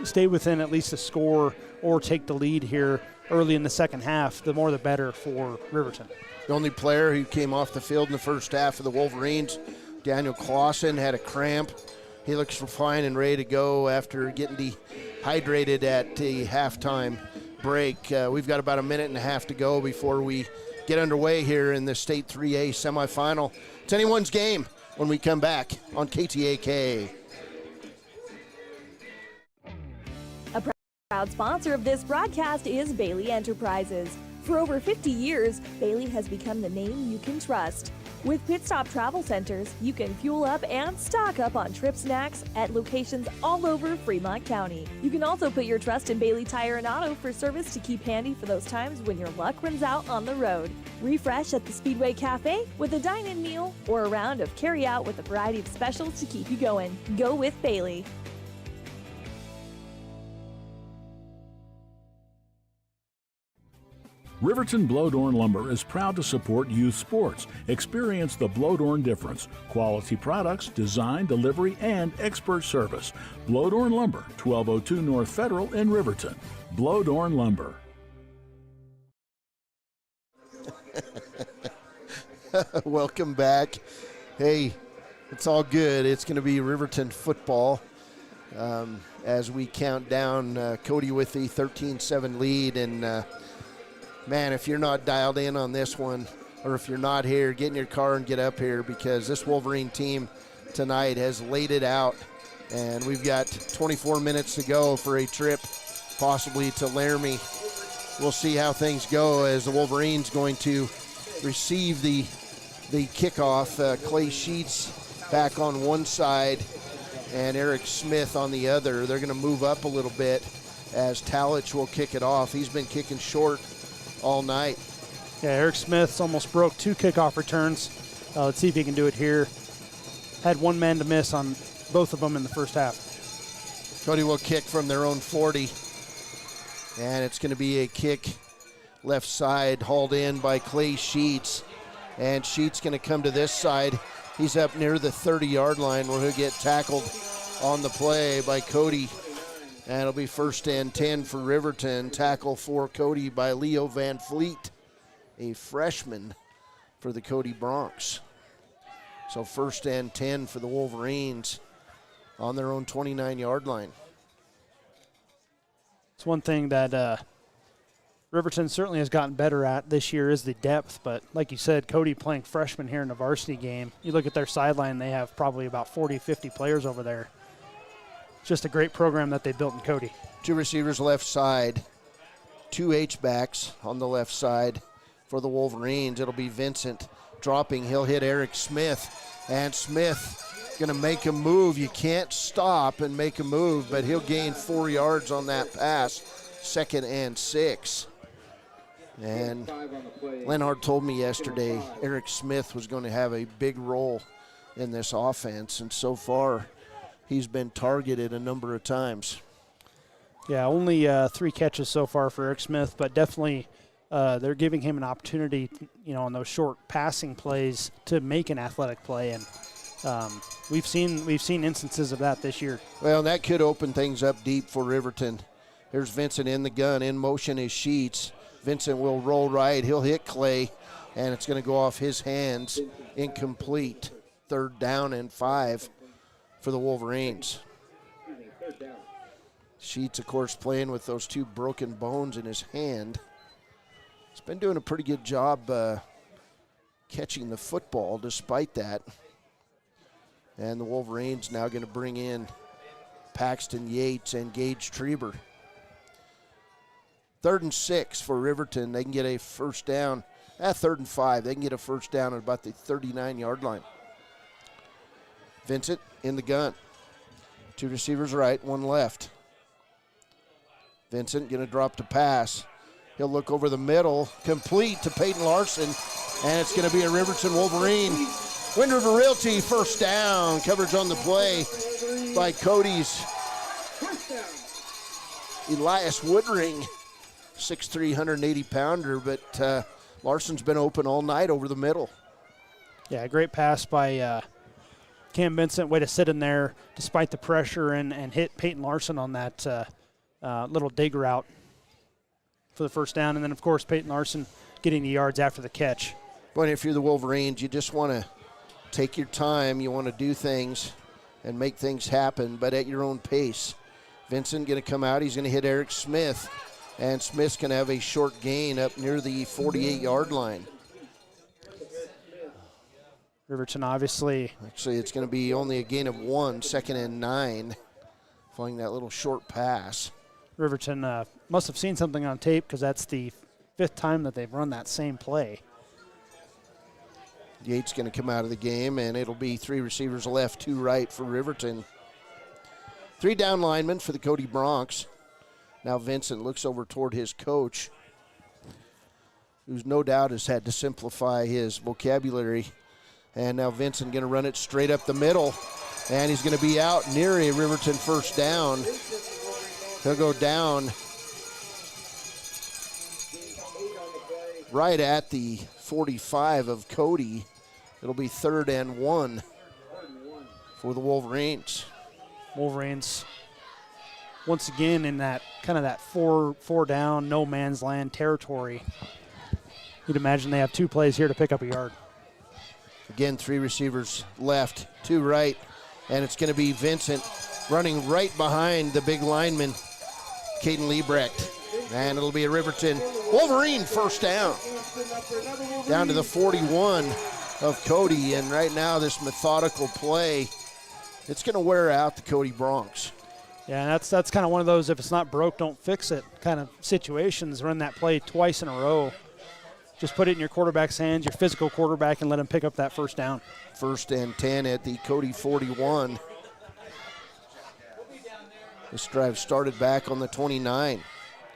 stay within at least a score or take the lead here early in the second half, the more the better for Riverton. The only player who came off the field in the first half of the Wolverines, Daniel Clausen, had a cramp. He looks fine and ready to go after getting dehydrated at the halftime break. We've got about a minute and a half to go before we get underway here in the State 3A semifinal. It's anyone's game when we come back on KTAK. A proud sponsor of this broadcast is Bailey Enterprises. For over 50 years, Bailey has become the name you can trust. With Pit Stop Travel Centers, you can fuel up and stock up on trip snacks at locations all over Fremont County. You can also put your trust in Bailey Tire and Auto for service to keep handy for those times when your luck runs out on the road. Refresh at the Speedway Cafe with a dine-in meal or a round of carry-out with a variety of specials to keep you going. Go with Bailey. Riverton Blowdorn Lumber is proud to support youth sports. Experience the Blowdorn difference. Quality products, design, delivery, and expert service. Blowdorn Lumber, 1202 North Federal in Riverton. Blowdorn Lumber. Welcome back. Hey, it's all good. It's going to be Riverton football as we count down Cody with the 13-7 lead. And man, if you're not dialed in on this one, or if you're not here, get in your car and get up here, because this Wolverine team tonight has laid it out. And we've got 24 minutes to go for a trip possibly to Laramie. We'll see how things go as the Wolverines going to receive the kickoff. Clay Sheets back on one side and Eric Smith on the other. They're going to move up a little bit as Talich will kick it off. He's been kicking short all night. Yeah, Eric Smith's almost broke 2 kickoff returns. Let's see if he can do it here. Had one man to miss on both of them in the first half. Cody will kick from their own 40. And it's going to be a kick left side, hauled in by Clay Sheets. And Sheets going to come to this side. He's up near the 30-yard line where he'll get tackled on the play by Cody. And it'll be 1st and 10 for Riverton. Tackle for Cody by Leo Van Fleet, a freshman for the Cody Bronx. So 1st and 10 for the Wolverines on their own 29-yard line. It's one thing that Riverton certainly has gotten better at this year is the depth. But like you said, Cody playing freshman here in the varsity game. You look at their sideline, they have probably about 40, 50 players over there. Just a great program that they built in Cody. 2 receivers left side, 2 H-backs on the left side for the Wolverines. It'll be Vincent dropping. He'll hit Eric Smith, and Smith going to make a move. You can't stop and make a move, but he'll gain 4 yards on that pass. 2nd and 6. And Lenhard told me yesterday Eric Smith was going to have a big role in this offense, and so far he's been targeted a number of times. Yeah, only 3 catches so far for Eric Smith, but definitely they're giving him an opportunity, on those short passing plays to make an athletic play, and we've seen instances of that this year. Well, that could open things up deep for Riverton. Here's Vincent in the gun. In motion is Sheets. Vincent will roll right. He'll hit Clay, and it's going to go off his hands. Incomplete. 3rd down and 5. For the Wolverines. Sheets, of course, playing with those 2 broken bones in his hand. He's been doing a pretty good job catching the football despite that. And the Wolverines now going to bring in Paxton Yates and Gage Treber. 3rd and 6 for Riverton. They can get a 1st down. 3rd and 5. They can get a 1st down at about the 39-yard line. Vincent in the gun. 2 receivers right, 1 left. Vincent going to drop the pass. He'll look over the middle, complete to Peyton Larson, and it's going to be a Riverton Wolverine. Wind River Realty, 1st down. Coverage on the play by Cody's Elias Woodring, 6'3", 180-pounder, but Larson's been open all night over the middle. Yeah, great pass by Cam Vincent, way to sit in there despite the pressure and hit Peyton Larson on that little dig route for the 1st down. And then, of course, Peyton Larson getting the yards after the catch. But if you're the Wolverines, you just want to take your time. You want to do things and make things happen, but at your own pace. Vincent going to come out. He's going to hit Eric Smith, and Smith's going to have a short gain up near the 48-yard line. Riverton obviously. Actually, it's going to be only a gain of 1, 2nd and 9, following that little short pass. Riverton must have seen something on tape, because that's the fifth time that they've run that same play. Yates going to come out of the game, and it'll be 3 receivers left, 2 right for Riverton. 3 down linemen for the Cody Broncs. Now Vincent looks over toward his coach, who's no doubt has had to simplify his vocabulary. And now Vincent going to run it straight up the middle, and he's going to be out near a Riverton first down. He'll go down right at the 45 of Cody. It'll be 3rd and 1 for the Wolverines. Wolverines once again in that kind of that four down, no man's land territory. You'd imagine they have 2 plays here to pick up a yard. Again, 3 receivers left, 2 right, and it's going to be Vincent running right behind the big lineman, Caden Liebrecht. And it'll be a Riverton Wolverine first down. Down to the 41 of Cody, and right now this methodical play, it's going to wear out the Cody Broncs. Yeah, and that's kind of one of those if it's not broke, don't fix it kind of situations. Run that play twice in a row. Just put it in your quarterback's hands, your physical quarterback, and let him pick up that first down. 1st and 10 at the Cody 41. This drive started back on the 29.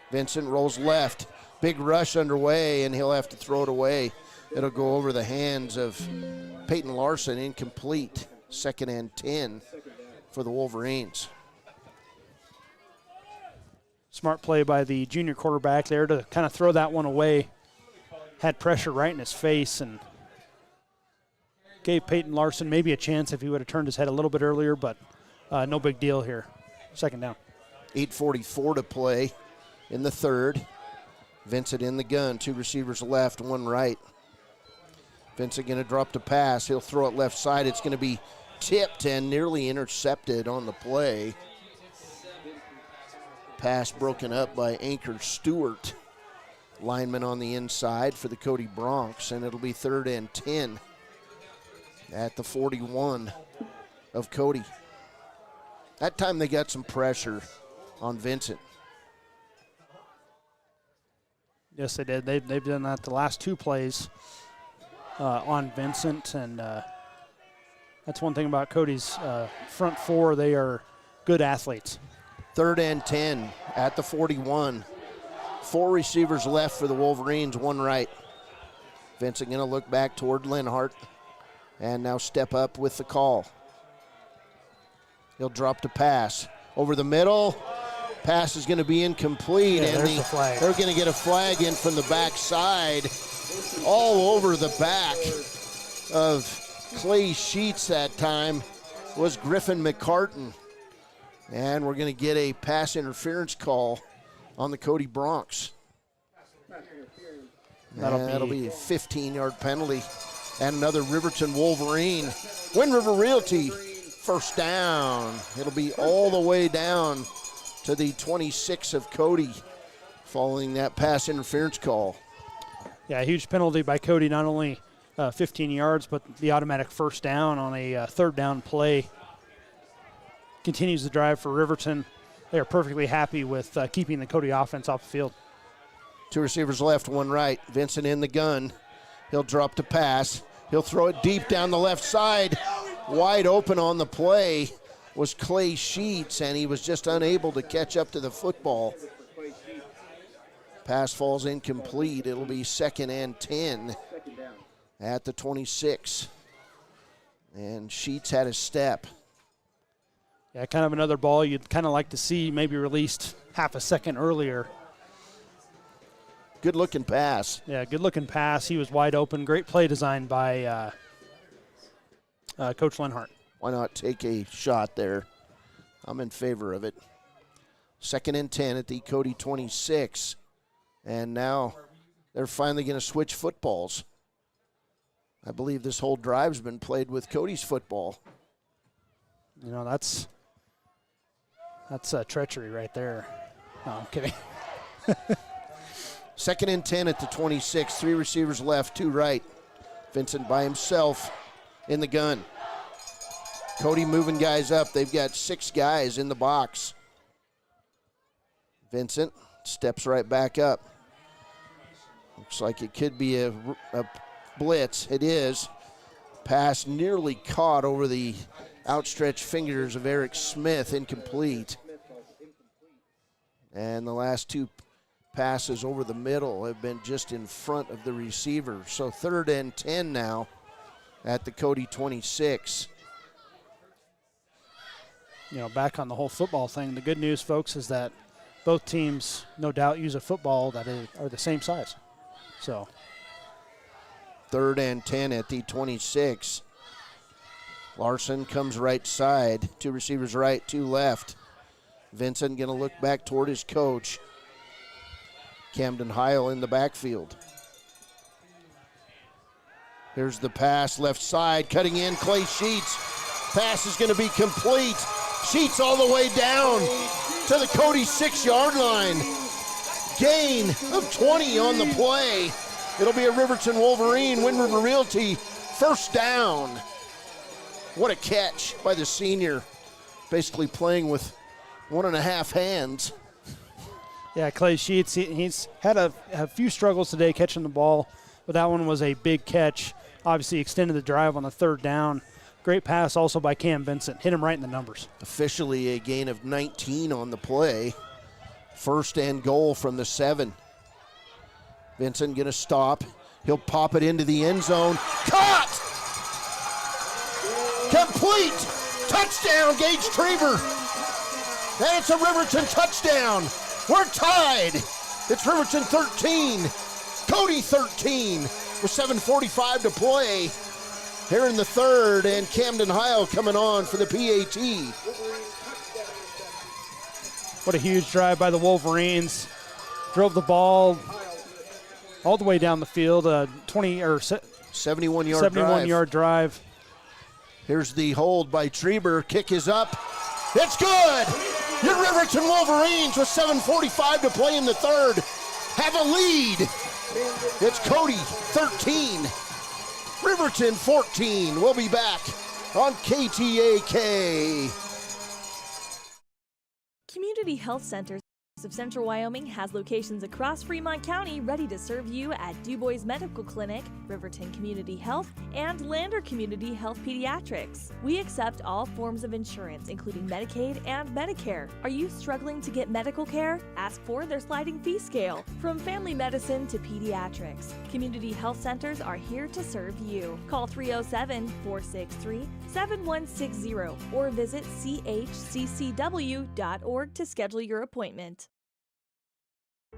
Vincent rolls left. Big rush underway, and he'll have to throw it away. It'll go over the hands of Peyton Larson, incomplete. 2nd and 10 for the Wolverines. Smart play by the junior quarterback there to kind of throw that one away. Had pressure right in his face and gave Peyton Larson maybe a chance if he would have turned his head a little bit earlier, but no big deal here. 2nd down. 8:44 to play in the 3rd. Vincent in the gun, 2 receivers left, 1 right. Vincent going to drop the pass. He'll throw it left side. It's going to be tipped and nearly intercepted on the play. Pass broken up by Anchor Stewart. Lineman on the inside for the Cody Broncs, and it'll be 3rd and 10 at the 41 of Cody. That time they got some pressure on Vincent. Yes, they did. They've done that the last 2 plays on Vincent, and that's one thing about Cody's front 4. They are good athletes. 3rd and 10 at the 41. 4 receivers left for the Wolverines, 1 right. Vincent going to look back toward Linhart and now step up with the call. He'll drop the pass. Over the middle. Pass is going to be incomplete, and the flag. They're going to get a flag in from the backside. All over the back of Clay Sheets that time was Griffin McCartan. And we're going to get a pass interference call on the Cody Broncs. That'll be a 15-yard penalty. And another Riverton Wolverine. Wind River Realty, first down. It'll be all the way down to the 26 of Cody following that pass interference call. Yeah, a huge penalty by Cody, not only 15 yards, but the automatic first down on a 3rd down play. Continues the drive for Riverton. They are perfectly happy with keeping the Cody offense off the field. 2 receivers left, 1 right. Vincent in the gun. He'll drop the pass. He'll throw it deep down the left side. Wide open on the play was Clay Sheets, and he was just unable to catch up to the football. Pass falls incomplete. It'll be 2nd and 10 at the 26. And Sheets had a step. Yeah, kind of another ball you'd kind of like to see maybe released half a second earlier. Good looking pass. Yeah, good looking pass. He was wide open. Great play design by Coach Lenhart. Why not take a shot there? I'm in favor of it. 2nd and 10 at the Cody 26. And now they're finally going to switch footballs. I believe this whole drive's been played with Cody's football. You know, that's treachery right there. No, I'm kidding. 2nd and 10 at the 26. 3 receivers left, 2 right. Vincent by himself in the gun. Cody moving guys up. They've got 6 guys in the box. Vincent steps right back up. Looks like it could be a blitz. It is. Pass nearly caught over the outstretched fingers of Eric Smith, incomplete. And the last two passes over the middle have been just in front of the receiver. So 3rd and 10 now at the Cody 26. Back on the whole football thing, the good news, folks, is that both teams, no doubt, use a football that are the same size. So 3rd and 10 at the 26. Larson comes right side. 2 receivers right, 2 left. Vincent going to look back toward his coach. Camden Heil in the backfield. Here's the pass, left side, cutting in, Clay Sheets. Pass is going to be complete. Sheets all the way down to the Cody 6-yard line. Gain of 20 on the play. It'll be a Riverton Wolverine, Wind River Realty, 1st down. What a catch by the senior. Basically playing with 1.5 hands. Yeah, Clay Sheets, he's had a few struggles today catching the ball, but that one was a big catch. Obviously extended the drive on the 3rd down. Great pass also by Cam Vincent. Hit him right in the numbers. Officially a gain of 19 on the play. 1st and goal from the 7. Vincent going to stop. He'll pop it into the end zone. Caught! Complete! Touchdown, Gage Trieber. And it's a Riverton touchdown. We're tied. It's Riverton 13, Cody 13 with 7:45 to play here in the 3rd, and Camden Heil coming on for the PAT. What a huge drive by the Wolverines. Drove the ball all the way down the field, 71-yard drive. Here's the hold by Trieber. Kick is up. It's good. Your Riverton Wolverines with 7:45 to play in the 3rd have a lead. It's Cody 13, Riverton 14. We'll be back on KTAK. Community Health Centers of Central Wyoming has locations across Fremont County ready to serve you at Du Bois Medical Clinic, Riverton Community Health, and Lander Community Health Pediatrics. We accept all forms of insurance, including Medicaid and Medicare. Are you struggling to get medical care? Ask for their sliding fee scale. From family medicine to pediatrics, Community Health Centers are here to serve you. Call 307-463-7160 or visit chccw.org to schedule your appointment.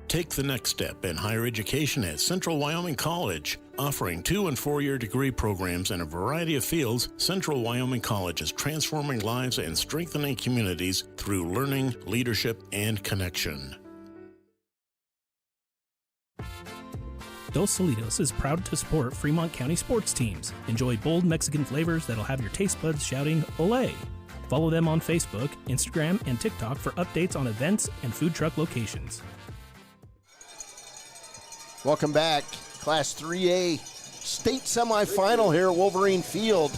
Take the next step in higher education at Central Wyoming College. Offering 2- and 4-year degree programs in a variety of fields, Central Wyoming College is transforming lives and strengthening communities through learning, leadership, and connection. Dos Solitos is proud to support Fremont County sports teams. Enjoy bold Mexican flavors that'll have your taste buds shouting, "Olé!" Follow them on Facebook, Instagram, and TikTok for updates on events and food truck locations. Welcome back. Class 3A state semifinal here at Wolverine Field.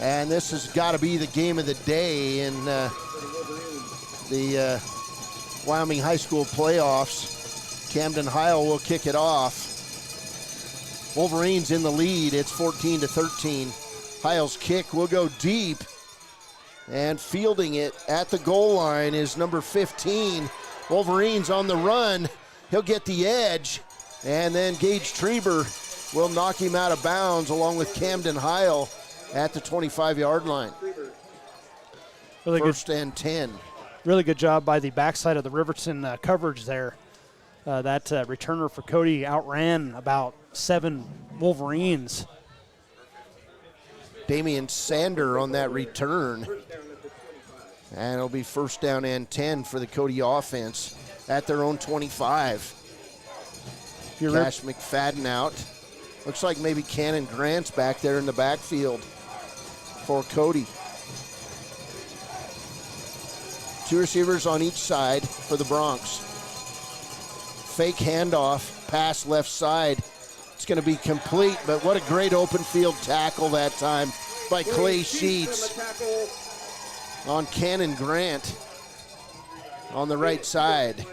And this has got to be the game of the day in the Wyoming High School playoffs. Camden Heil will kick it off. Wolverines in the lead. It's 14-13. Heil's kick will go deep. And fielding it at the goal line is number 15. Wolverines on the run. He'll get the edge, and then Gage Trieber will knock him out of bounds along with Camden Heil at the 25-yard line. Really 1st and 10. Really good job by the backside of the Riverton coverage there. That returner for Cody outran about 7 Wolverines. Damian Sander on that return. And it'll be 1st down and 10 for the Cody offense at their own 25. Cash McFadden out. Looks like maybe Cannon Grant's back there in the backfield for Cody. 2 receivers on each side for the Broncs. Fake handoff, pass left side. It's going to be complete, but what a great open field tackle that time by Clay Sheets on Cannon Grant on the right side.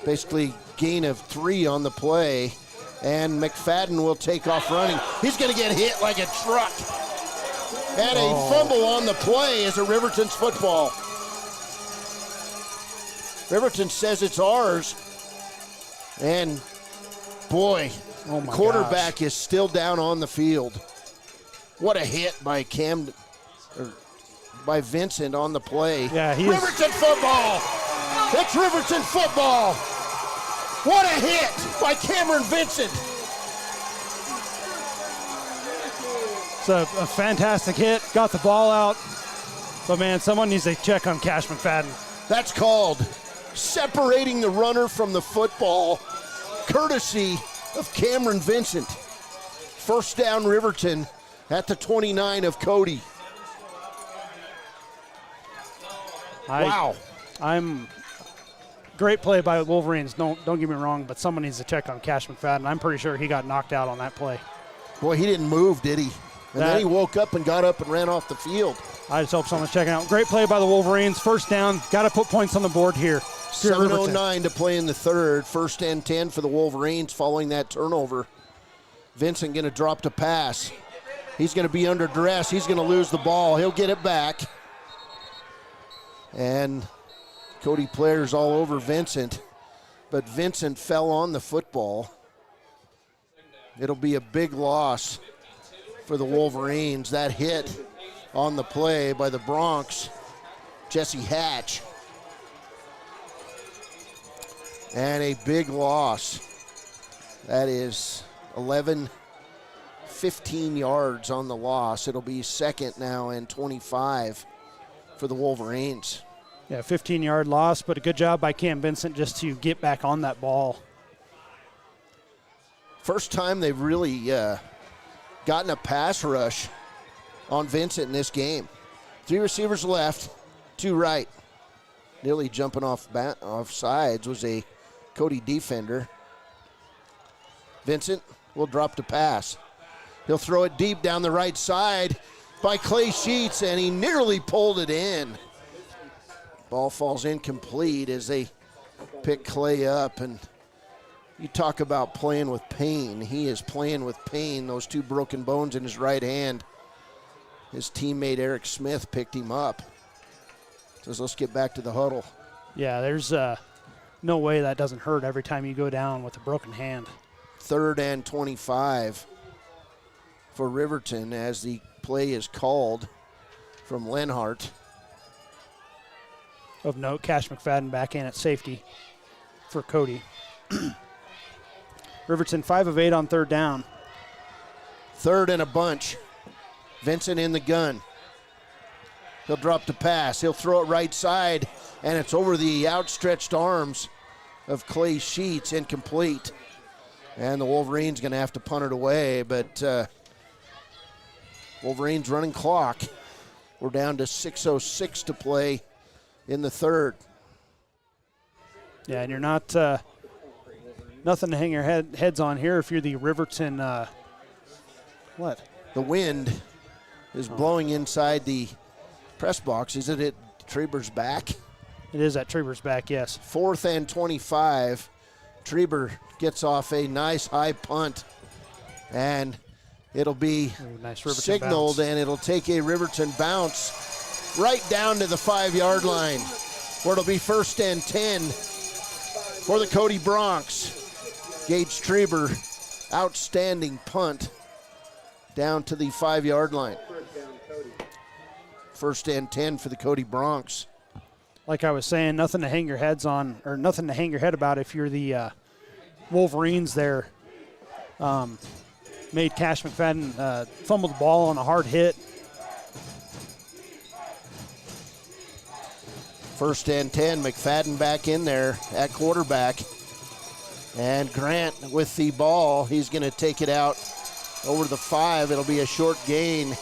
Basically gain of 3 on the play. And McFadden will take off running. He's going to get hit like a truck. And a fumble on the play is a Riverton's football. Riverton says it's ours. And boy, quarterback is still down on the field. What a hit by by Vincent on the play. Yeah, Riverton football. It's Riverton football. What a hit by Cameron Vincent. It's a fantastic hit. Got the ball out. But, man, someone needs to check on Cash McFadden. That's called separating the runner from the football, courtesy of Cameron Vincent. First down, Riverton at the 29 of Cody. Wow. Great play by the Wolverines. Don't get me wrong, but someone needs to check on Cash McFadden. I'm pretty sure he got knocked out on that play. Boy, he didn't move, did he? And then he woke up and got up and ran off the field. I just hope someone's checking out. Great play by the Wolverines. First down. Got to put points on the board here. 7:09 to play in the third. First and 10 for the Wolverines following that turnover. Vincent going to drop to pass. He's going to be under duress. He's going to lose the ball. He'll get it back. And Cody players all over Vincent, but Vincent fell on the football. It'll be a big loss for the Wolverines. That hit on the play by the Bronx, Jesse Hatch. And a big loss. That is 15 yards on the loss. It'll be second now and 25 for the Wolverines. Yeah, 15-yard loss, but a good job by Cam Vincent just to get back on that ball. First time they've really gotten a pass rush on Vincent in this game. 3 receivers left, 2 right. Nearly jumping off sides was a Cody defender. Vincent will drop the pass. He'll throw it deep down the right side by Clay Sheets, and he nearly pulled it in. Ball falls incomplete as they pick Clay up, and you talk about playing with pain. He is playing with pain, those 2 broken bones in his right hand. His teammate Eric Smith picked him up. Says, let's get back to the huddle. Yeah, there's no way that doesn't hurt every time you go down with a broken hand. 3rd and 25 for Riverton as the play is called from Lenhart. Of note, Cash McFadden back in at safety for Cody. Riverton 5 of 8 on 3rd down. 3rd and a bunch. Vincent in the gun. He'll drop the pass. He'll throw it right side, and it's over the outstretched arms of Clay Sheets, incomplete. And the Wolverines going to have to punt it away, but Wolverines running clock. We're down to 6:06 to play in the third. Yeah, and you're not nothing to hang your heads on here if you're the Riverton. What? The wind is blowing inside the press box. Is it at Treber's back? It is at Treber's back, yes. 4th and 25. Treber gets off a nice high punt, and it'll be nice signaled, and it'll take a Riverton bounce right down to the 5-yard line, where it'll be 1st and 10 for the Cody Bronx. Gage Treber, outstanding punt down to the 5-yard line. 1st and 10 for the Cody Bronx. Like I was saying, nothing to hang your heads on, or nothing to hang your head about if you're the Wolverines there. Made Cash McFadden fumble the ball on a hard hit. 1st and 10, McFadden back in there at quarterback. And Grant with the ball. He's going to take it out over the 5. It'll be a short gain.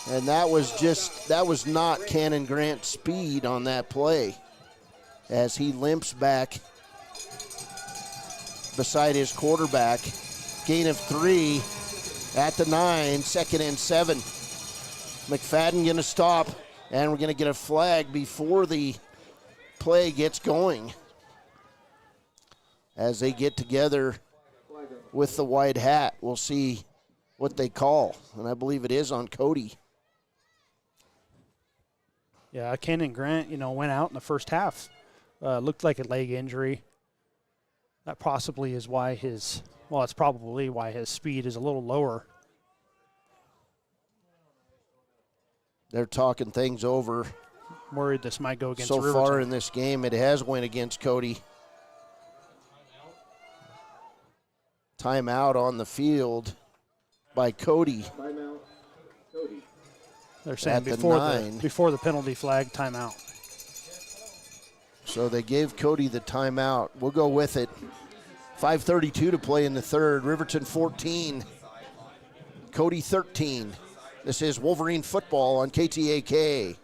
And that was not Cannon Grant's speed on that play, as he limps back beside his quarterback. Gain of 3 at the 9, 2nd and 7. McFadden going to stop, and we're going to get a flag before the play gets going. as they get together with the white hat. We'll see what they call, and I believe it is on Cody. Yeah, Kenan Grant, went out in the first half. Looked like a leg injury. That possibly is why it's probably why his speed is a little lower. They're talking things over. Worried this might go against So Riverton. far in this game, it has went against Cody. Timeout on the field by Cody. Timeout, Cody. They're saying at before the penalty flag, timeout. So they gave Cody the timeout. We'll go with it. 5:32 to play in the third. Riverton 14, Cody 13. This is Wolverine football on KTAK.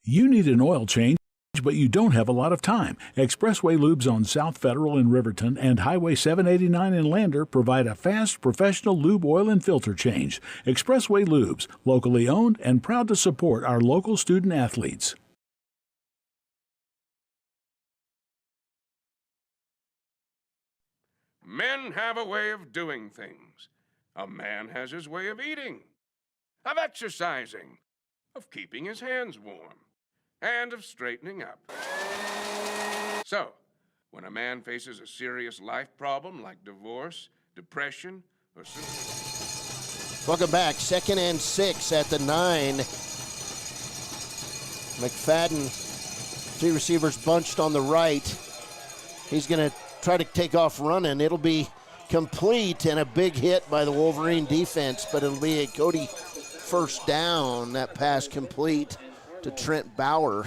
You need an oil change, but you don't have a lot of time. Expressway Lubes on South Federal in Riverton and Highway 789 in Lander provide a fast, professional lube, oil, and filter change. Expressway Lubes, locally owned and proud to support our local student athletes. Men have a way of doing things. A man has his way of eating, of exercising, of keeping his hands warm, and of straightening up. So, when a man faces a serious life problem like divorce, depression, or Welcome back. 2nd and 6 at the 9. McFadden, 3 receivers bunched on the right. He's going to try to take off running. It'll be complete and a big hit by the Wolverine defense, but it'll be a Cody first down. That pass complete to Trent Bauer.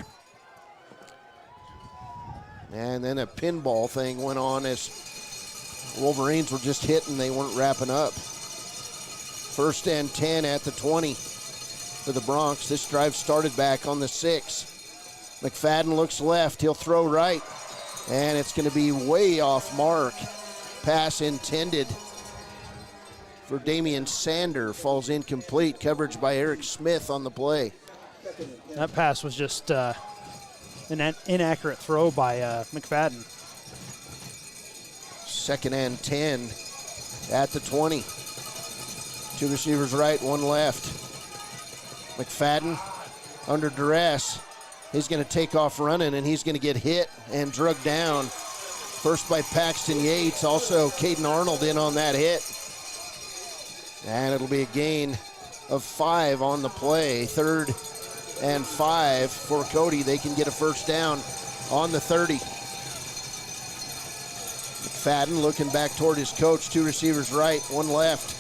And then a pinball thing went on as Wolverines were just hitting. They weren't wrapping up. 1st and 10 at the 20 for the Bronx. This drive started back on the 6. McFadden looks left. He'll throw right. And it's going to be way off mark. Pass intended for Damian Sander. Falls incomplete. Coverage by Eric Smith on the play. That pass was just an inaccurate throw by McFadden. 2nd and 10 at the 20. 2 receivers right, 1 left. McFadden under duress. He's going to take off running, and he's going to get hit and drugged down. First by Paxton Yates, also Caden Arnold in on that hit. And it'll be a gain of 5 on the play. 3rd and 5 for Cody. They can get a first down on the 30. McFadden looking back toward his coach. 2 receivers right, 1 left.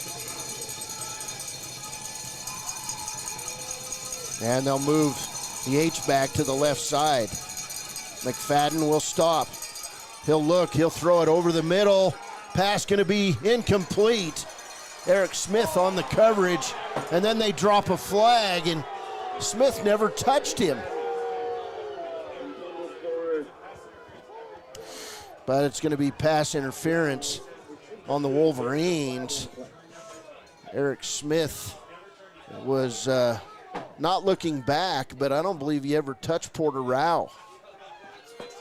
And they'll move the H-back to the left side. McFadden will stop. He'll look, he'll throw it over the middle. Pass going to be incomplete. Eric Smith on the coverage, and then they drop a flag, and Smith never touched him. But it's going to be pass interference on the Wolverines. Eric Smith was not looking back, but I don't believe he ever touched Porter Rao.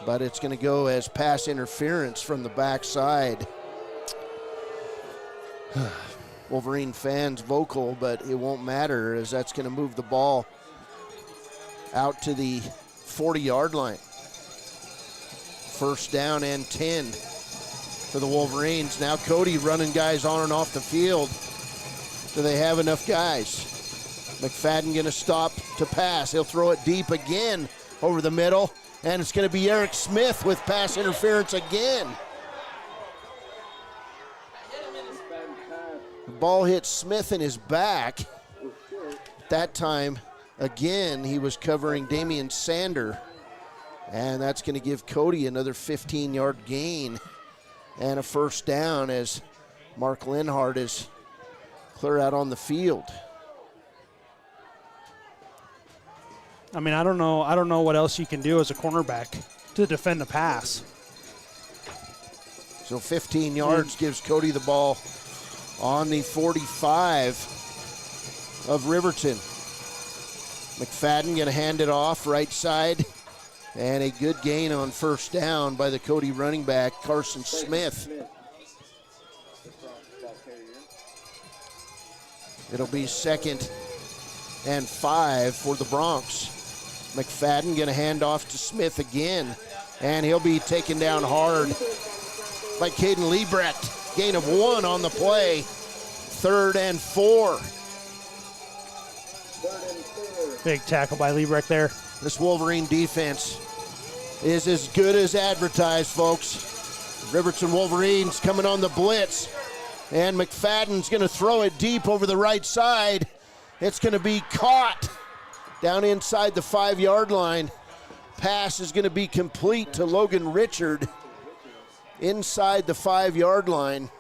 But it's going to go as pass interference from the backside. Wolverine fans vocal, but it won't matter as that's going to move the ball out to the 40-yard line. First down and 10 for the Wolverines. Now Cody running guys on and off the field. Do they have enough guys? McFadden going to stop to pass. He'll throw it deep again over the middle, and it's going to be Eric Smith with pass interference again. The ball hit Smith in his back. That time, again, he was covering Damian Sander, and that's going to give Cody another 15-yard gain and a first down as Mark Linhart is clear out on the field. I mean, I don't know what else you can do as a cornerback to defend a pass. So 15 yards gives Cody the ball on the 45 of Riverton. McFadden going to hand it off right side And a good gain on first down by the Cody running back, Carson Smith. It'll be 2nd and 5 for the Bronx. McFadden going to hand off to Smith again, and he'll be taken down hard by Caden Liebrecht. Gain of 1 on the play. 3rd and 4. Big tackle by Liebrecht there. This Wolverine defense is as good as advertised, folks. Riverton Wolverines coming on the blitz. And McFadden's going to throw it deep over the right side. It's going to be caught down inside the 5-yard line. Pass is going to be complete to Logan Richard inside the 5-yard line.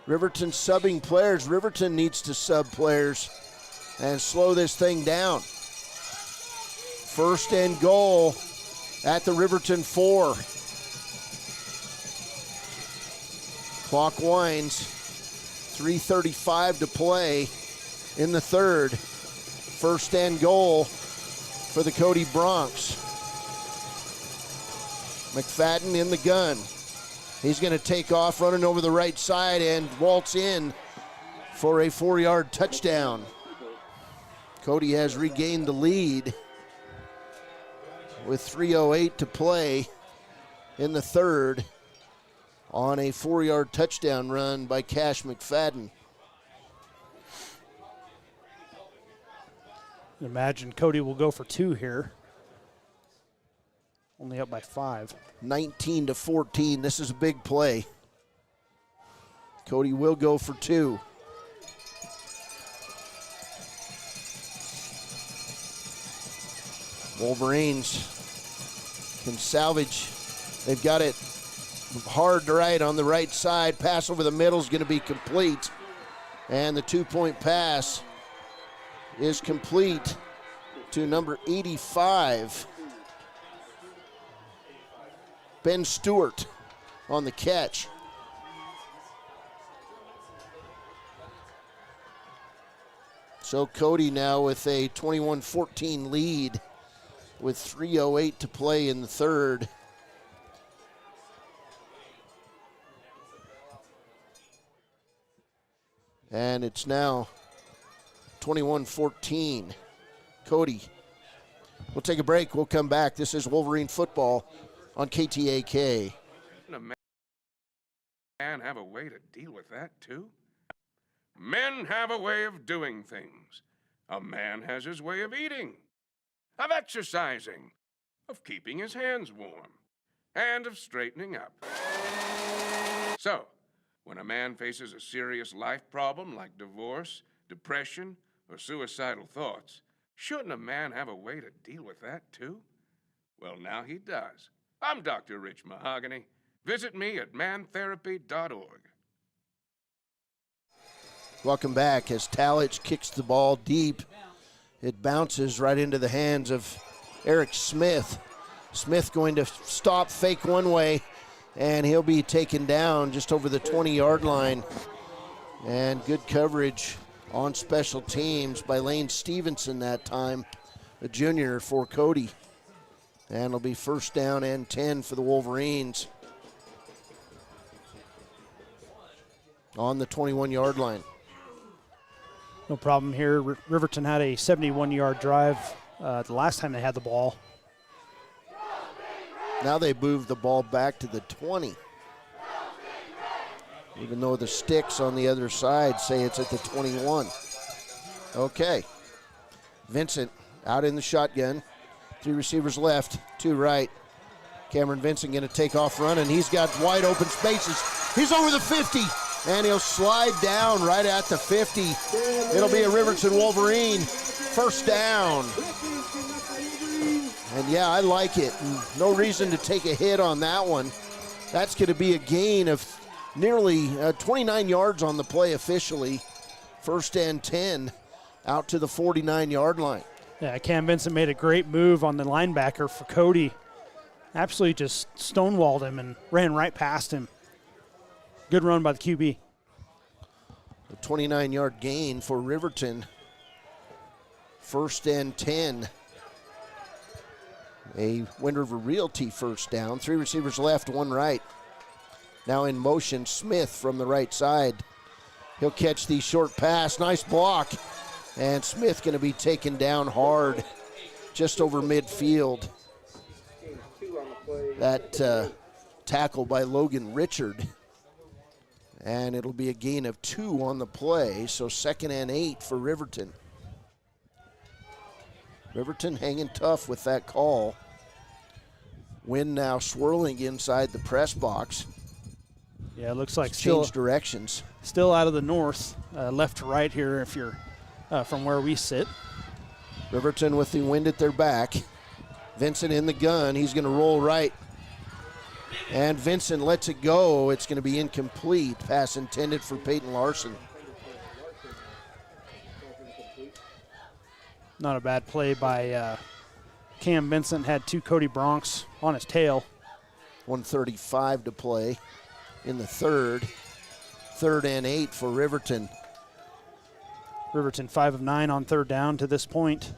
Riverton subbing players. Riverton needs to sub players and slow this thing down. 1st and goal at the Riverton 4. Clock winds. 3:35 to play in the 3rd. 1st and goal for the Cody Bronx. McFadden in the gun. He's going to take off, running over the right side and waltz in for a 4-yard touchdown. Cody has regained the lead with 3:08 to play in the 3rd on a 4-yard touchdown run by Cash McFadden. Imagine Cody will go for 2 here. Only up by 5. 19-14. This is a big play. Cody will go for 2. Wolverines can salvage. They've got it hard right on the right side. Pass over the middle is going to be complete. And the 2-point pass is complete to number 85. Ben Stewart on the catch. So Cody now with a 21-14 lead with 3:08 to play in the 3rd. And it's now 21-14. Cody. We'll take a break. We'll come back. This is Wolverine football on KTAK. Doesn't a man have a way to deal with that, too? Men have a way of doing things. A man has his way of eating, of exercising, of keeping his hands warm, and of straightening up. So, when a man faces a serious life problem like divorce, depression, or suicidal thoughts, shouldn't a man have a way to deal with that, too? Well, now he does. I'm Dr. Rich Mahogany. Visit me at mantherapy.org. Welcome back as Talich kicks the ball deep. It bounces right into the hands of Eric Smith. Smith going to stop, fake one way, and he'll be taken down just over the 20-yard line. And good coverage on special teams by Lane Stevenson that time, a junior for Cody. And it'll be 1st down and 10 for the Wolverines on the 21-yard line. No problem here. Riverton had a 71-yard drive the last time they had the ball. Now they moved the ball back to the 20. Even though the sticks on the other side say it's at the 21. Okay. Vincent out in the shotgun. 3 receivers left, 2 right. Cameron Vincent going to take off running. He's got wide open spaces. He's over the 50, and he'll slide down right at the 50. It'll be a Riverton Wolverine 1st down. And yeah, I like it. No reason to take a hit on that one. That's going to be a gain of nearly 29 yards on the play officially. 1st and 10 out to the 49-yard line. Yeah, Cam Vincent made a great move on the linebacker for Cody. Absolutely just stonewalled him and ran right past him. Good run by the QB. A 29-yard gain for Riverton. 1st and 10. A Wind River Realty first down. 3 receivers left, 1 right. Now in motion, Smith from the right side. He'll catch the short pass. Nice block. And Smith going to be taken down hard just over midfield. That tackle by Logan Richard. And it'll be a gain of 2 on the play, so 2nd and 8 for Riverton. Riverton hanging tough with that call. Wind now swirling inside the press box. Yeah, it looks like It's still changed directions. Still out of the north, left to right here if you're from where we sit. Riverton with the wind at their back. Vincent in the gun. He's going to roll right. And Vincent lets it go. It's going to be incomplete. Pass intended for Peyton Larson. Not a bad play by Cam Vincent. Had 2 Cody Bronx on his tail. 1:35 to play in the third. 3rd and 8 for Riverton. Riverton 5 of 9 on 3rd down to this point.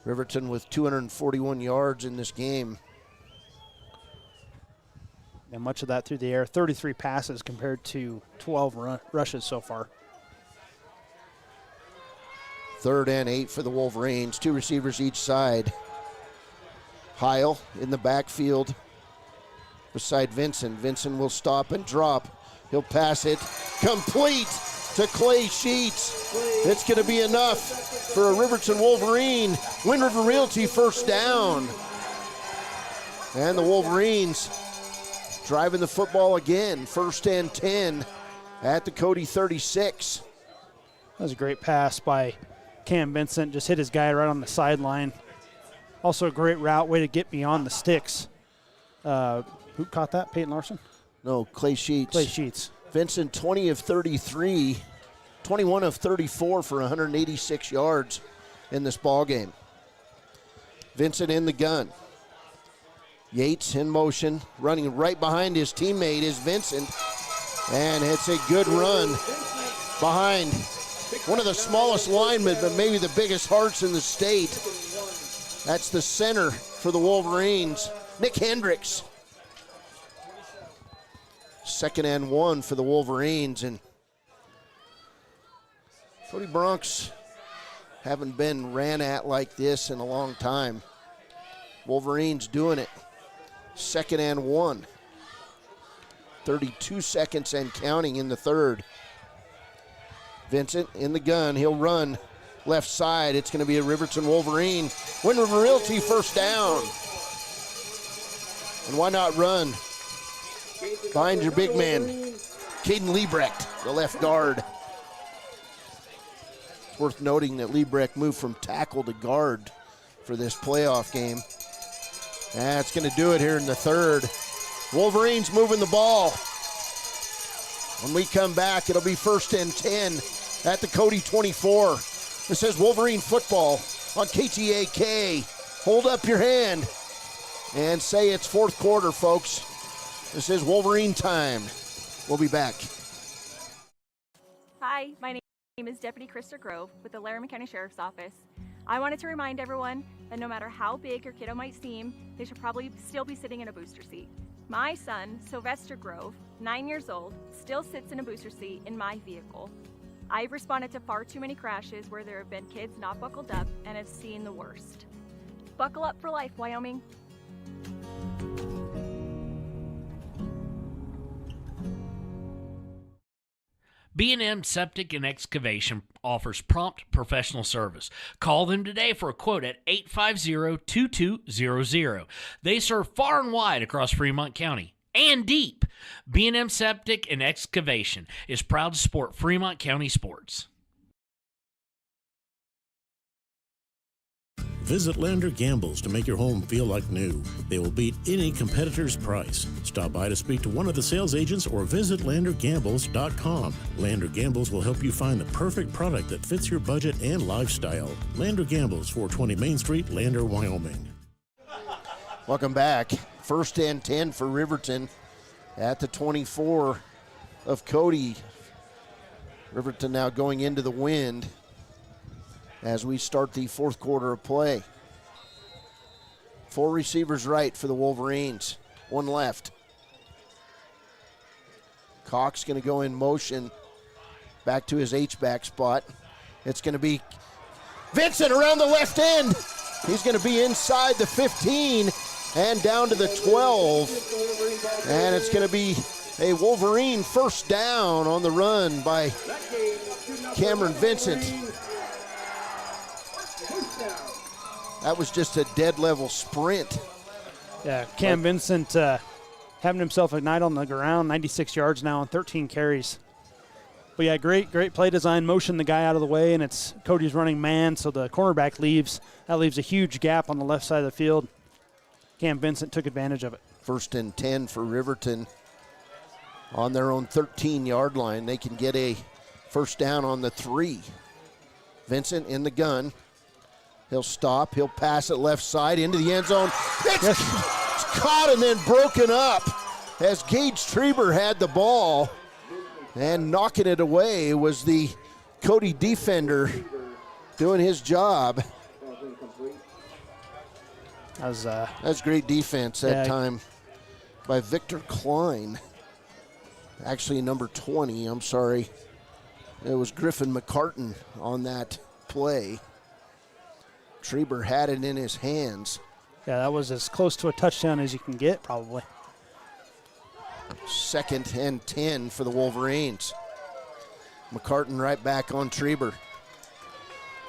Riverton with 241 yards in this game. And much of that through the air. 33 passes compared to 12 rushes so far. 3rd and 8 for the Wolverines. 2 receivers each side. Heil in the backfield beside Vincent. Vincent will stop and drop. He'll pass it complete to Clay Sheets. It's going to be enough for a Riverton Wolverine. Wind River Realty first down. And the Wolverines driving the football again. 1st and 10 at the Cody 36. That was a great pass by Cam Vincent. Just hit his guy right on the sideline. Also a great route, way to get beyond the sticks. Who caught that? Peyton Larson? No, Clay Sheets. Clay Sheets. Vincent, 20 of 33, 21 of 34 for 186 yards in this ball game. Vincent in the gun. Yates in motion, running right behind his teammate is Vincent. And it's a good run behind one of the smallest linemen, but maybe the biggest hearts in the state. That's the center for the Wolverines, Nick Hendricks. 2nd and 1 for the Wolverines. And Cody Bronx haven't been ran at like this in a long time. Wolverines doing it. 2nd and 1. 32 seconds and counting in the third. Vincent in the gun. He'll run left side. It's going to be a Riverton Wolverine. Wind River Realty first down. And why not run? Behind your big man, Caden Liebrecht, the left guard. It's worth noting that Liebrecht moved from tackle to guard for this playoff game. That's going to do it here in the third. Wolverines moving the ball. When we come back, it'll be 1st and 10 at the Cody 24. This is Wolverine football on KTAK. Hold up your hand and say it's 4th quarter, folks. This is Wolverine time. We'll be back. Hi, my name is Deputy Krista Grove with the Laramie County Sheriff's Office. I wanted to remind everyone that no matter how big your kiddo might seem, they should probably still be sitting in a booster seat. My son, Sylvester Grove, 9 years old, still sits in a booster seat in my vehicle. I've responded to far too many crashes where there have been kids not buckled up and have seen the worst. Buckle up for life, Wyoming. B&M Septic and Excavation offers prompt professional service. Call them today for a quote at 850-2200. They serve far and wide across Fremont County and deep. B&M Septic and Excavation is proud to support Fremont County sports. Visit Lander Gambles to make your home feel like new. They will beat any competitor's price. Stop by to speak to one of the sales agents or visit LanderGambles.com. Lander Gambles will help you find the perfect product that fits your budget and lifestyle. Lander Gambles, 420 Main Street, Lander, Wyoming. Welcome back. 1st and 10 for Riverton at the 24 of Cody. Riverton now going into the wind as we start the 4th quarter of play. 4 receivers right for the Wolverines. 1 left. Cox going to go in motion back to his H-back spot. It's going to be Vincent around the left end. He's going to be inside the 15 and down to the 12. And it's going to be a Wolverine first down on the run by Cameron Vincent. That was just a dead level sprint. Yeah, Cam Vincent having himself a night on the ground, 96 yards now on 13 carries. But yeah, great play design, motion the guy out of the way, and it's Cody's running man, so the cornerback leaves. That leaves a huge gap on the left side of the field. Cam Vincent took advantage of it. 1st and 10 for Riverton on their own 13-yard line. They can get a first down on the 3. Vincent in the gun. He'll stop. He'll pass it left side into the end zone. It's caught and then broken up as Gage Treber had the ball. And knocking it away was the Cody defender doing his job. That's great defense that time by Victor Klein. Actually, number 20, I'm sorry. It was Griffin McCartan on that play. Treber had it in his hands. Yeah, that was as close to a touchdown as you can get, probably. 2nd and 10 for the Wolverines. McCartan right back on Treber.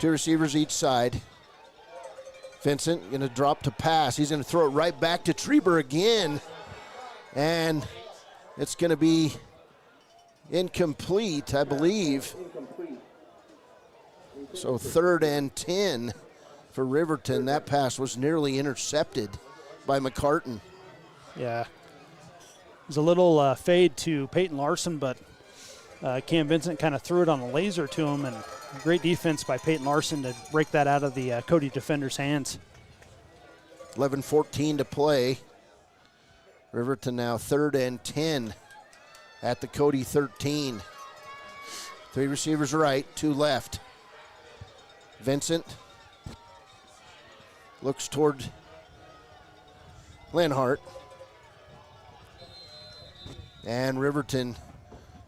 2 receivers each side. Vincent going to drop to pass. He's going to throw it right back to Treber again. And it's going to be incomplete, I believe. So 3rd and 10 for Riverton. That pass was nearly intercepted by McCartan. Yeah. There's a little fade to Peyton Larson, but Cam Vincent kind of threw it on a laser to him, and great defense by Peyton Larson to break that out of the Cody defender's hands. 11:14 to play. Riverton now 3rd and 10 at the Cody 13. 3 receivers right, 2 left. Vincent looks toward Lenhart. And Riverton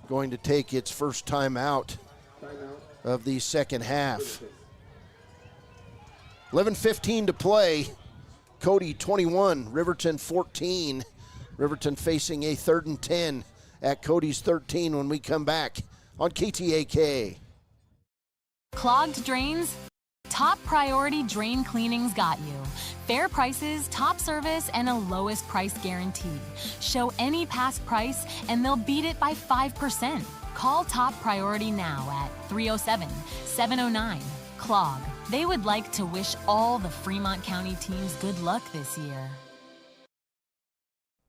going to take its first time out of the second half. 11:15 to play. Cody 21, Riverton 14. Riverton facing a 3rd and 10 at Cody's 13 when we come back on KTAK. Clogged drains? Top Priority Drain Cleaning's got you. Fair prices, top service, and a lowest price guaranteed. Show any past price, and they'll beat it by 5%. Call Top Priority now at 307-709-CLOG. They would like to wish all the Fremont County teams good luck this year.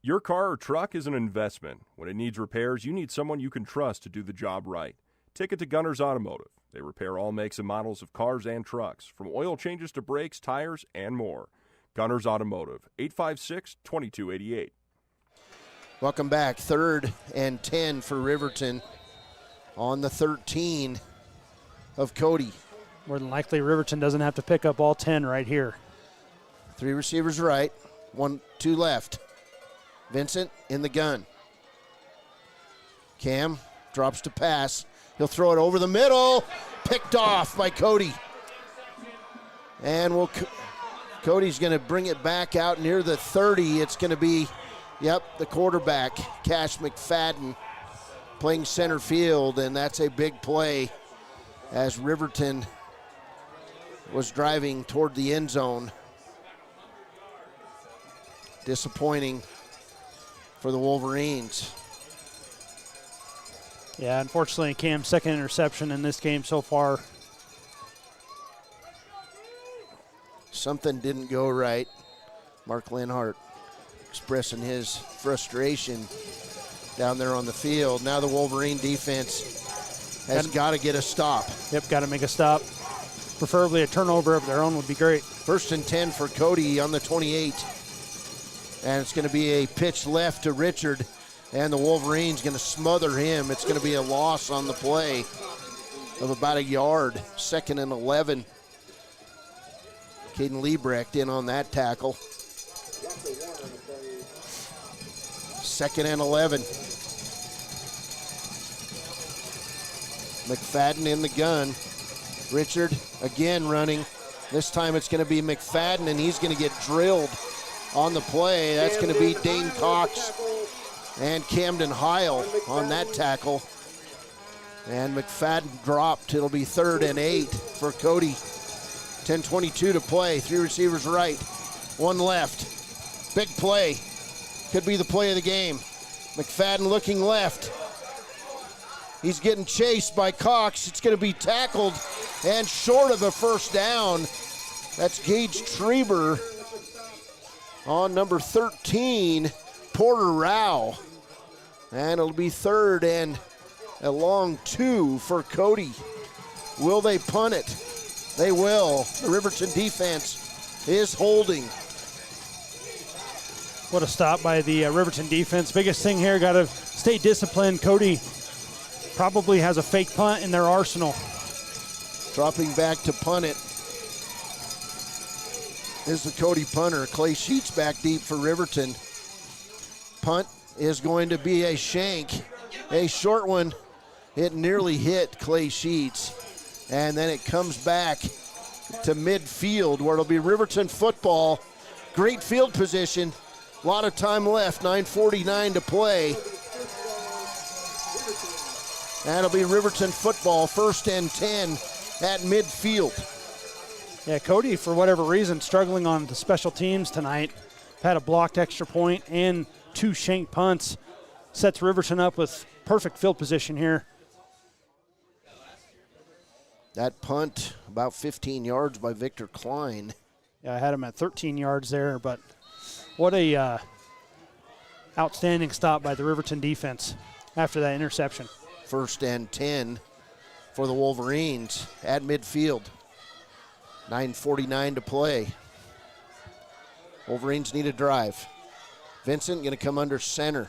Your car or truck is an investment. When it needs repairs, you need someone you can trust to do the job right. Take it to Gunners Automotive. They repair all makes and models of cars and trucks, from oil changes to brakes, tires, and more. Gunners Automotive, 856-2288. Welcome back. 3rd and 10 for Riverton on the 13 of Cody. More than likely, Riverton doesn't have to pick up all 10 right here. 3 receivers right, 2 left. Vincent in the gun. Cam drops to pass. He'll throw it over the middle. Picked off by Cody. And Cody's going to bring it back out near the 30. It's going to be, the quarterback, Cash McFadden, playing center field, and that's a big play as Riverton was driving toward the end zone. Disappointing for the Wolverines. Yeah, unfortunately, Cam's 2nd interception in this game so far. Something didn't go right. Mark Lenhart expressing his frustration down there on the field. Now the Wolverine defense has got to get a stop. Yep, got to make a stop. Preferably a turnover of their own would be great. 1st and 10 for Cody on the 28. And it's going to be a pitch left to Richard. And the Wolverines going to smother him. It's going to be a loss on the play of about a yard. 2nd and 11. Caden Liebrecht in on that tackle. 2nd and 11. McFadden in the gun. Richard again running. This time it's going to be McFadden, and he's going to get drilled on the play. That's going to be Dane Cox and Camden Heil on that tackle. And McFadden dropped. It'll be 3rd and 8 for Cody. 10:22 to play. 3 receivers right, 1 left. Big play. Could be the play of the game. McFadden looking left. He's getting chased by Cox. It's going to be tackled and short of a first down. That's Gage Treber on number 13, Porter Rao. And it'll be 3rd and a long 2 for Cody. Will they punt it? They will. The Riverton defense is holding. What a stop by the Riverton defense. Biggest thing here, got to stay disciplined. Cody probably has a fake punt in their arsenal. Dropping back to punt it is the Cody punter. Clay Sheets back deep for Riverton. Punt is going to be a shank. A short one. It nearly hit Clay Sheets. And then it comes back to midfield where it'll be Riverton football. Great field position. A lot of time left. 9:49 to play. That'll be Riverton football, 1st and 10 at midfield. Yeah, Cody, for whatever reason, struggling on the special teams tonight. Had a blocked extra point and 2 shank punts. Sets Riverton up with perfect field position here. That punt, about 15 yards by Victor Klein. Yeah, I had him at 13 yards there, but what a outstanding stop by the Riverton defense after that interception. 1st and 10 for the Wolverines at midfield. 9:49 to play. Wolverines need a drive. Vincent going to come under center.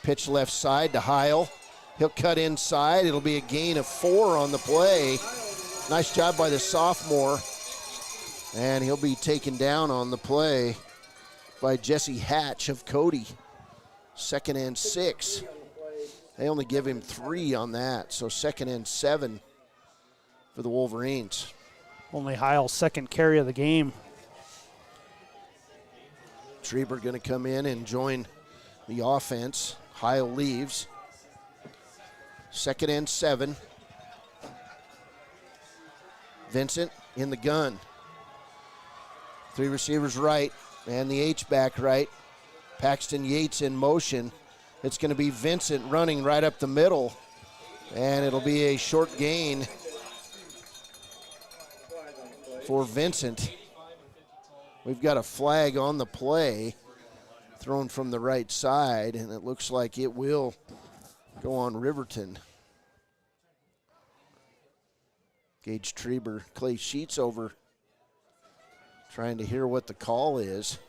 Pitch left side to Heil. He'll cut inside. It'll be a gain of 4 on the play. Nice job by the sophomore. And he'll be taken down on the play by Jesse Hatch of Cody. 2nd and 6. They only give him 3 on that, so 2nd and 7 for the Wolverines. Only Heil's 2nd carry of the game. Treber going to come in and join the offense. Heil leaves. 2nd and 7. Vincent in the gun. 3 receivers right and the H-back right. Paxton Yates in motion. It's going to be Vincent running right up the middle, and it'll be a short gain for Vincent. We've got a flag on the play thrown from the right side, and it looks like it will go on Riverton. Gage Treber, Clay Sheets over, trying to hear what the call is.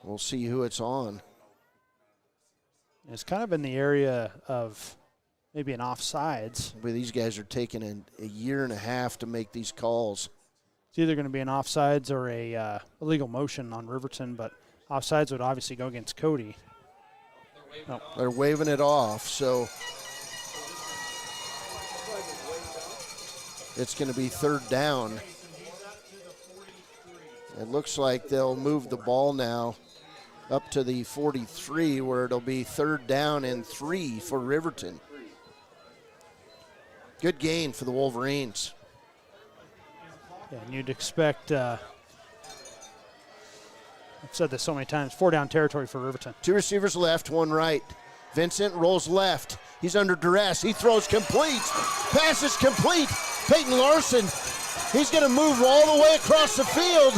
We'll see who it's on. It's kind of in the area of maybe an offsides. But these guys are taking a year and a half to make these calls. It's either going to be an offsides or a illegal motion on Riverton, but offsides would obviously go against Cody. No. They're waving it off, so it's going to be 3rd down. It looks like they'll move the ball now up to the 43, where it'll be 3rd down and 3 for Riverton. Good gain for the Wolverines. Yeah, and you'd expect, I've said this so many times, 4 down territory for Riverton. 2 receivers left, 1 right. Vincent rolls left. He's under duress. He throws complete. Pass is complete. Peyton Larson, he's going to move all the way across the field,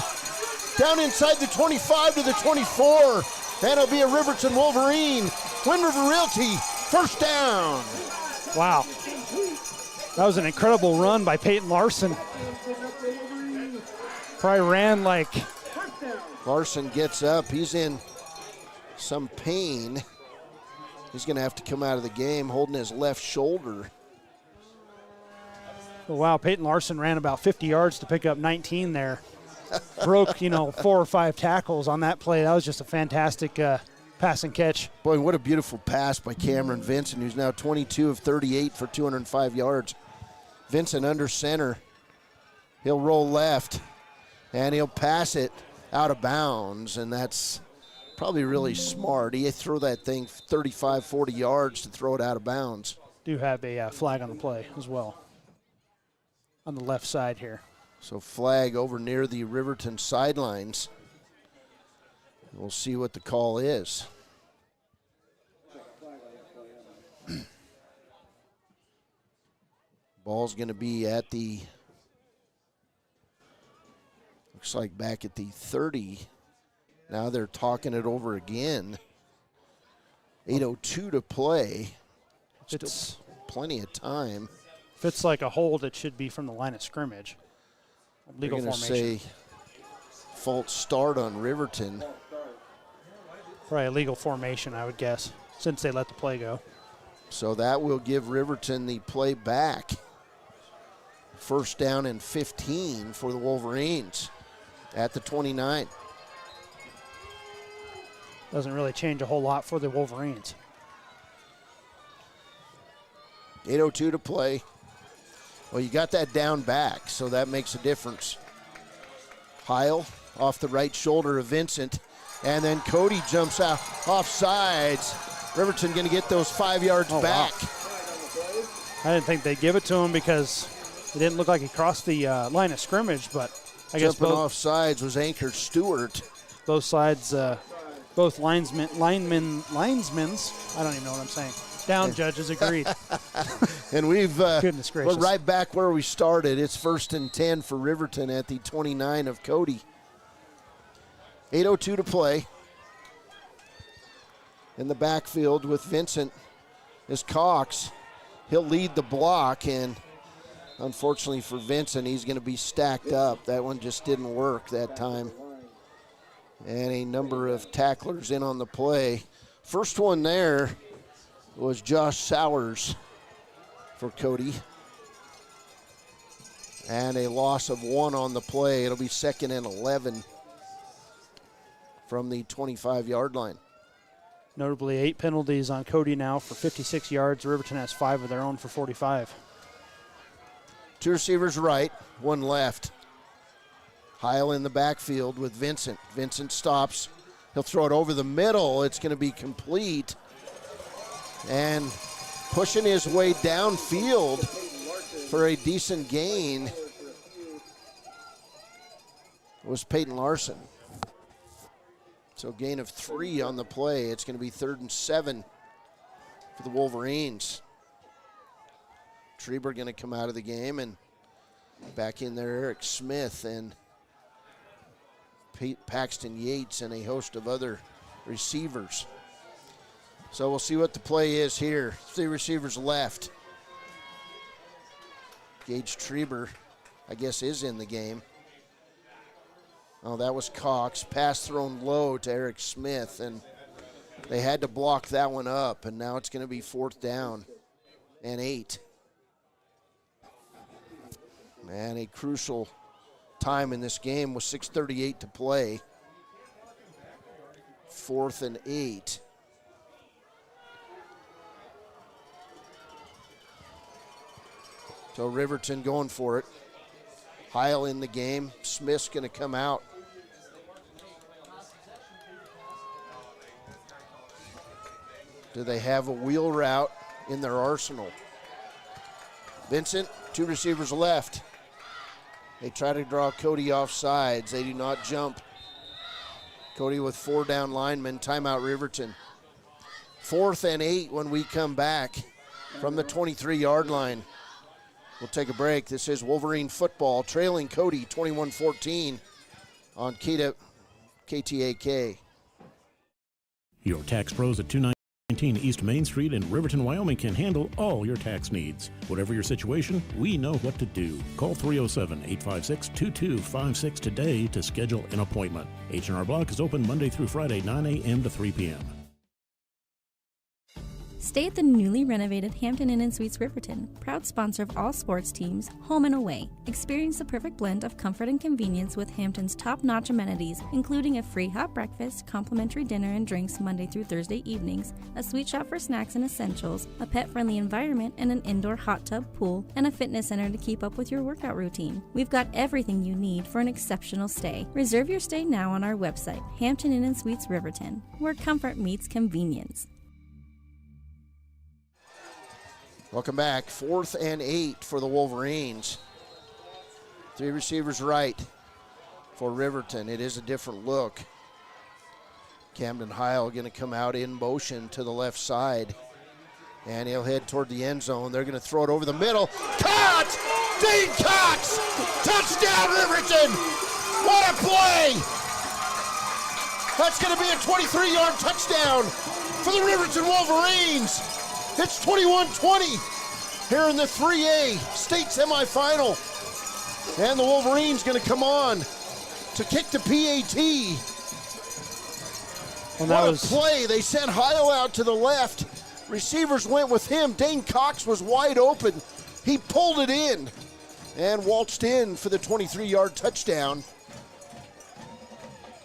down inside the 25 to the 24. And it'll be a Riverton Wolverine. Wind River Realty, 1st down. Wow. That was an incredible run by Peyton Larson. Probably ran like... Larson gets up. He's in some pain. He's going to have to come out of the game holding his left shoulder. Oh, wow, Peyton Larson ran about 50 yards to pick up 19 there. broke, 4 or 5 tackles on that play. That was just a fantastic pass and catch. Boy, what a beautiful pass by Cameron Vincent, who's now 22 of 38 for 205 yards. Vincent under center. He'll roll left, and he'll pass it out of bounds, and that's probably really smart. He threw that thing 35, 40 yards to throw it out of bounds. Do have a flag on the play as well on the left side here. So flag over near the Riverton sidelines. We'll see what the call is. Ball's going to be at the, looks like back at the 30. Now they're talking it over again. 8:02 to play. Still plenty of time. If it's like a hold, it should be from the line of scrimmage. Legal They're formation. going to say false start on Riverton. Probably a legal formation, I would guess, since they let the play go. So that will give Riverton the play back. First down and 15 for the Wolverines at the 29. Doesn't really change a whole lot for the Wolverines. 8:02 to play. Well, you got that down back, so that makes a difference. Heil off the right shoulder of Vincent, and then Cody jumps out off sides. Riverton going to get those 5 yards back. Wow. I didn't think they'd give it to him because it didn't look like he crossed the line of scrimmage, but I guess jumping off sides was Anchor Stewart. Both sides, both linesmen, I don't even know what I'm saying. Down judges agreed. And we've goodness gracious. We're right back where we started. It's 1st and 10 for Riverton at the 29 of Cody. 8:02 to play. In the backfield with Vincent is Cox. He'll lead the block, and unfortunately for Vincent, he's going to be stacked up. That one just didn't work that time. And a number of tacklers in on the play. First one there was Josh Sowers for Cody. And a loss of 1 on the play. It'll be 2nd and 11 from the 25-yard line. Notably 8 penalties on Cody now for 56 yards. Riverton has 5 of their own for 45. 2 receivers right, 1 left. Heil in the backfield with Vincent. Vincent stops. He'll throw it over the middle. It's going to be complete. And pushing his way downfield for a decent gain was Peyton Larson. So gain of 3 on the play. It's going to be 3rd and 7 for the Wolverines. Treber going to come out of the game, and back in there Eric Smith and Paxton Yates and a host of other receivers. So we'll see what the play is here. 3 receivers left. Gage Treber, I guess, is in the game. Oh, that was Cox. Pass thrown low to Eric Smith, and they had to block that one up, and now it's going to be 4th down and 8. Man, a crucial time in this game with 6:38 to play. 4th and 8. So Riverton going for it. Heil in the game. Smith's going to come out. Do they have a wheel route in their arsenal? Vincent, 2 receivers left. They try to draw Cody off sides. They do not jump. Cody with 4 down linemen. Timeout Riverton. 4th and 8 when we come back from the 23-yard line. We'll take a break. This is Wolverine football, trailing Cody 21-14 on KTAK. Your tax pros at 219 East Main Street in Riverton, Wyoming can handle all your tax needs. Whatever your situation, we know what to do. Call 307-856-2256 today to schedule an appointment. H&R Block is open Monday through Friday, 9 a.m. to 3 p.m. Stay at the newly renovated Hampton Inn & Suites Riverton, proud sponsor of all sports teams, home and away. Experience the perfect blend of comfort and convenience with Hampton's top-notch amenities, including a free hot breakfast, complimentary dinner and drinks Monday through Thursday evenings, a sweet shop for snacks and essentials, a pet-friendly environment and an indoor hot tub pool, and a fitness center to keep up with your workout routine. We've got everything you need for an exceptional stay. Reserve your stay now on our website, Hampton Inn & Suites Riverton, where comfort meets convenience. Welcome back. 4th and 8 for the Wolverines. 3 receivers right for Riverton. It is a different look. Camden Heil going to come out in motion to the left side. And he'll head toward the end zone. They're going to throw it over the middle. Caught! Dane Cox! Touchdown, Riverton! What a play! That's going to be a 23-yard touchdown for the Riverton Wolverines. It's 21-20 here in the 3A state semifinal. And the Wolverines going to come on to kick the PAT. And what a play. They sent Heil out to the left. Receivers went with him. Dane Cox was wide open. He pulled it in and waltzed in for the 23-yard touchdown.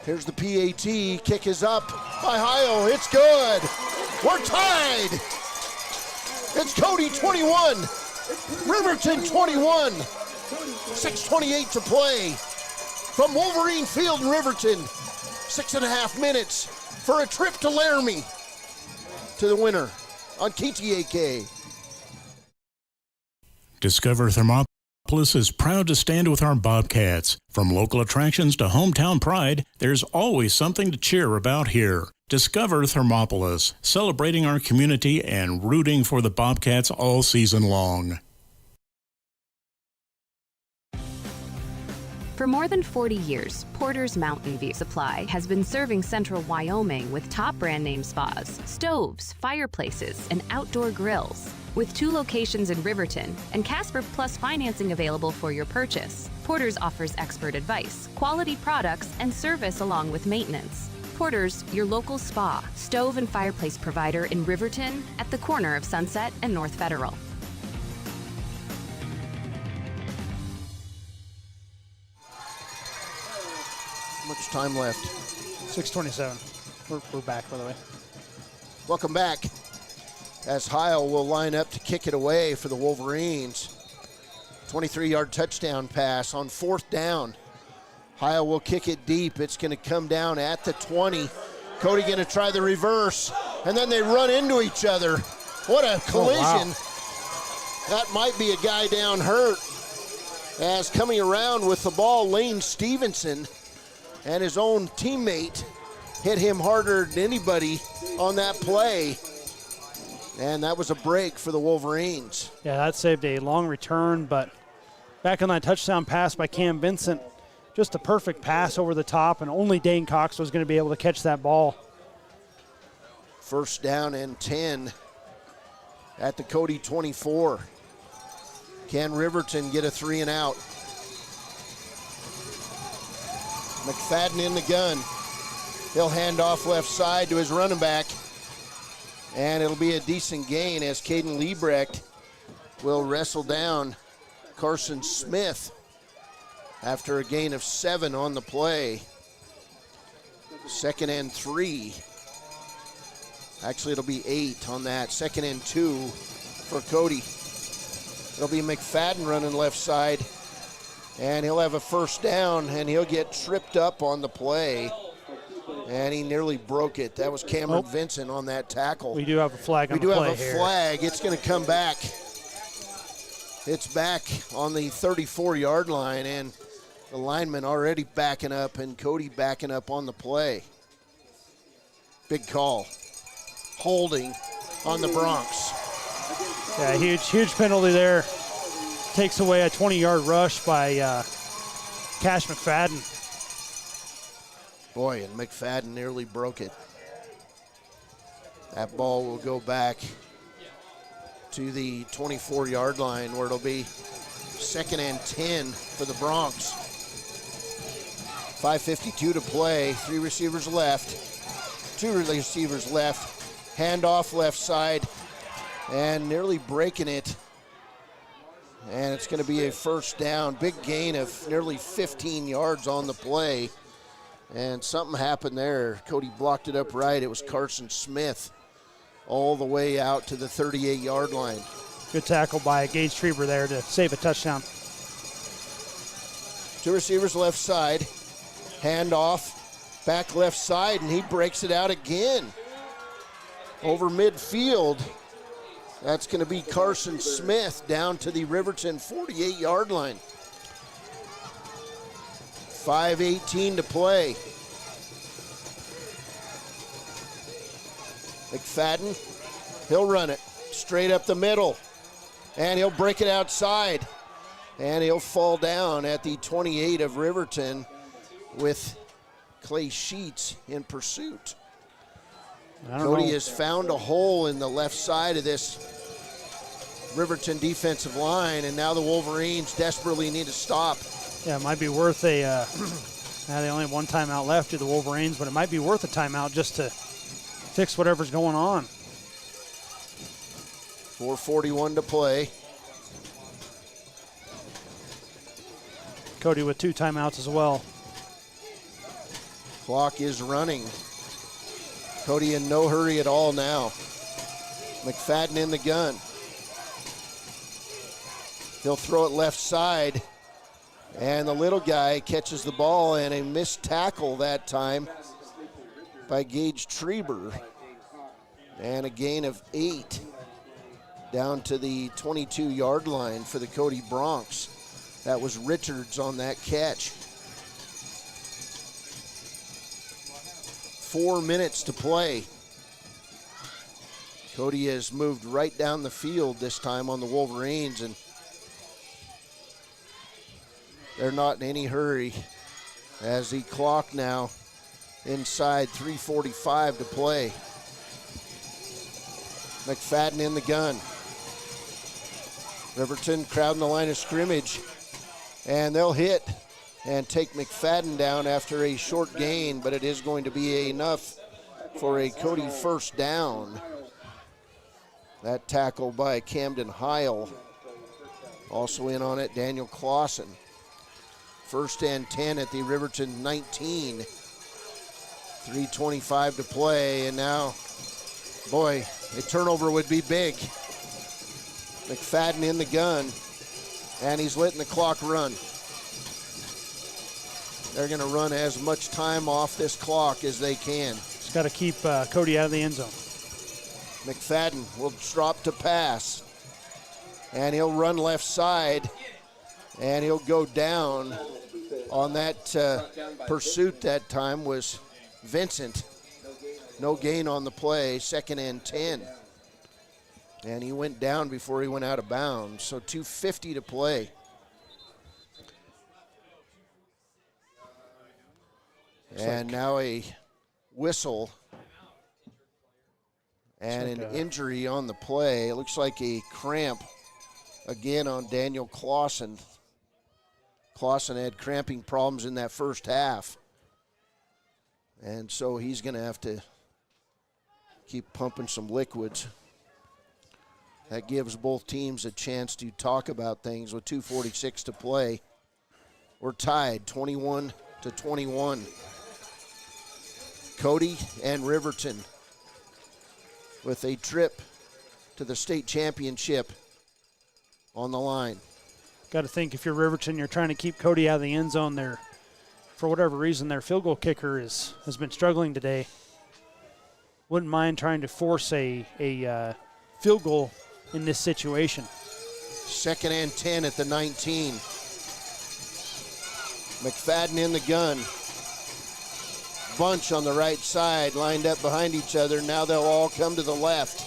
Here's the PAT. Kick is up by Heil. It's good. We're tied. It's Cody 21, Riverton 21. 6:28 to play from Wolverine Field in Riverton. 6.5 minutes for a trip to Laramie. To the winner on KTAK. Discover Thermopolis is proud to stand with our Bobcats. From local attractions to hometown pride, there's always something to cheer about here. Discover Thermopolis, celebrating our community and rooting for the Bobcats all season long. For more than 40 years, Porter's Mountain View Supply has been serving central Wyoming with top brand name spas, stoves, fireplaces, and outdoor grills. With 2 locations in Riverton and Casper Plus financing available for your purchase, Porter's offers expert advice, quality products, and service along with maintenance. Porter's, your local spa, stove, and fireplace provider in Riverton at the corner of Sunset and North Federal. How much time left? 6:27. We're back, by the way. Welcome back. As Heil will line up to kick it away for the Wolverines. 23-yard touchdown pass on 4th down. Heil will kick it deep. It's going to come down at the 20. Cody going to try the reverse, and then they run into each other. What a collision. Oh, wow. That might be a guy down hurt. As coming around with the ball, Lane Stevenson and his own teammate hit him harder than anybody on that play. And that was a break for the Wolverines. Yeah, that saved a long return, but back on that touchdown pass by Cam Vincent, just a perfect pass over the top, and only Dane Cox was going to be able to catch that ball. 1st down and 10 at the Cody 24. Can Riverton get a 3 and out? McFadden in the gun. He'll hand off left side to his running back. And it'll be a decent gain as Caden Liebrecht will wrestle down Carson Smith after a gain of 7 on the play. 2nd and 3. Actually, it'll be 8 on that. 2nd and 2 for Cody. It'll be McFadden running left side, and he'll have a 1st down, and he'll get tripped up on the play, and he nearly broke it. That was Cameron Vincent on that tackle. We do have a flag on the play here. We do have a flag. It's going to come back. It's back on the 34-yard line, and the lineman already backing up, and Cody backing up on the play. Big call. Holding on the Bronx. Yeah, huge penalty there. Takes away a 20-yard rush by Cash McFadden. Boy, and McFadden nearly broke it. That ball will go back to the 24-yard line where it'll be 2nd and 10 for the Bronx. 5:52 to play. 3 receivers left. 2 receivers left. Handoff left side. and nearly breaking it. And it's going to be a first down. Big gain of nearly 15 yards on the play. And something happened there. Cody blocked it up right. It was Carson Smith all the way out to the 38-yard line. Good tackle by Gage Trieber there to save a touchdown. Two receivers left side. Handoff, back left side, and he breaks it out again. Over midfield. That's going to be Carson Smith down to the Riverton 48-yard line. 5:18 to play. McFadden, he'll run it straight up the middle, and he'll break it outside, and he'll fall down at the 28 of Riverton with Clay Sheets in pursuit. Cody has found a hole in the left side of this Riverton defensive line, and now the Wolverines desperately need to stop. Yeah, it might be worth a, now they only have one timeout left to the Wolverines, but it might be worth a timeout just to fix whatever's going on. 4:41 to play. Cody with 2 timeouts as well. Clock is running. Cody in no hurry at all now. McFadden in the gun. He'll throw it left side. And the little guy catches the ball, and a missed tackle that time by Gage Trieber. And a gain of 8 down to the 22-yard line for the Cody Broncs. That was Richards on that catch. 4 minutes to play. Cody has moved right down the field this time on the Wolverines, and they're not in any hurry as the clock now inside 3:45 to play. McFadden in the gun. Riverton crowding the line of scrimmage, and they'll hit and take McFadden down after a short gain, but it is going to be enough for a Cody first down. That tackle by Camden Heil. Also in on it, Daniel Clausen. 1st and 10 at the Riverton 19. 3:25 to play, and now, boy, a turnover would be big. McFadden in the gun, and he's letting the clock run. They're going to run as much time off this clock as they can. Just got to keep Cody out of the end zone. McFadden will drop to pass, and he'll run left side, and he'll go down. On that pursuit that time was Vincent. No gain on the play, 2nd and 10. And he went down before he went out of bounds, so 2:50 to play. And now a whistle and an injury on the play. It looks like a cramp again on Daniel Clausen. Clausen had cramping problems in that first half. And so he's going to have to keep pumping some liquids. That gives both teams a chance to talk about things with 2:46 to play. We're tied 21-21. Cody and Riverton with a trip to the state championship on the line. Got to think if you're Riverton, you're trying to keep Cody out of the end zone there. For whatever reason, their field goal kicker has been struggling today. Wouldn't mind trying to force a field goal in this situation. 2nd and 10 at the 19. McFadden in the gun. Bunch on the right side lined up behind each other. Now they'll all come to the left.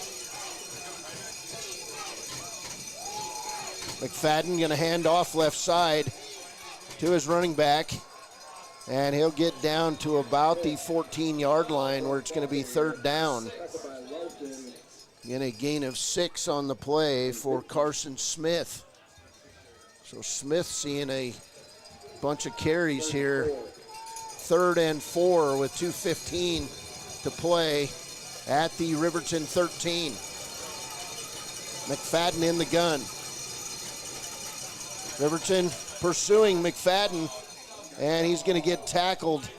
McFadden going to hand off left side to his running back, and he'll get down to about the 14-yard line where it's going to be 3rd down. Again, a gain of 6 on the play for Carson Smith. So Smith seeing a bunch of carries here. 3rd and 4 with 2:15 to play at the Riverton 13. McFadden in the gun. Riverton pursuing McFadden, and he's going to get tackled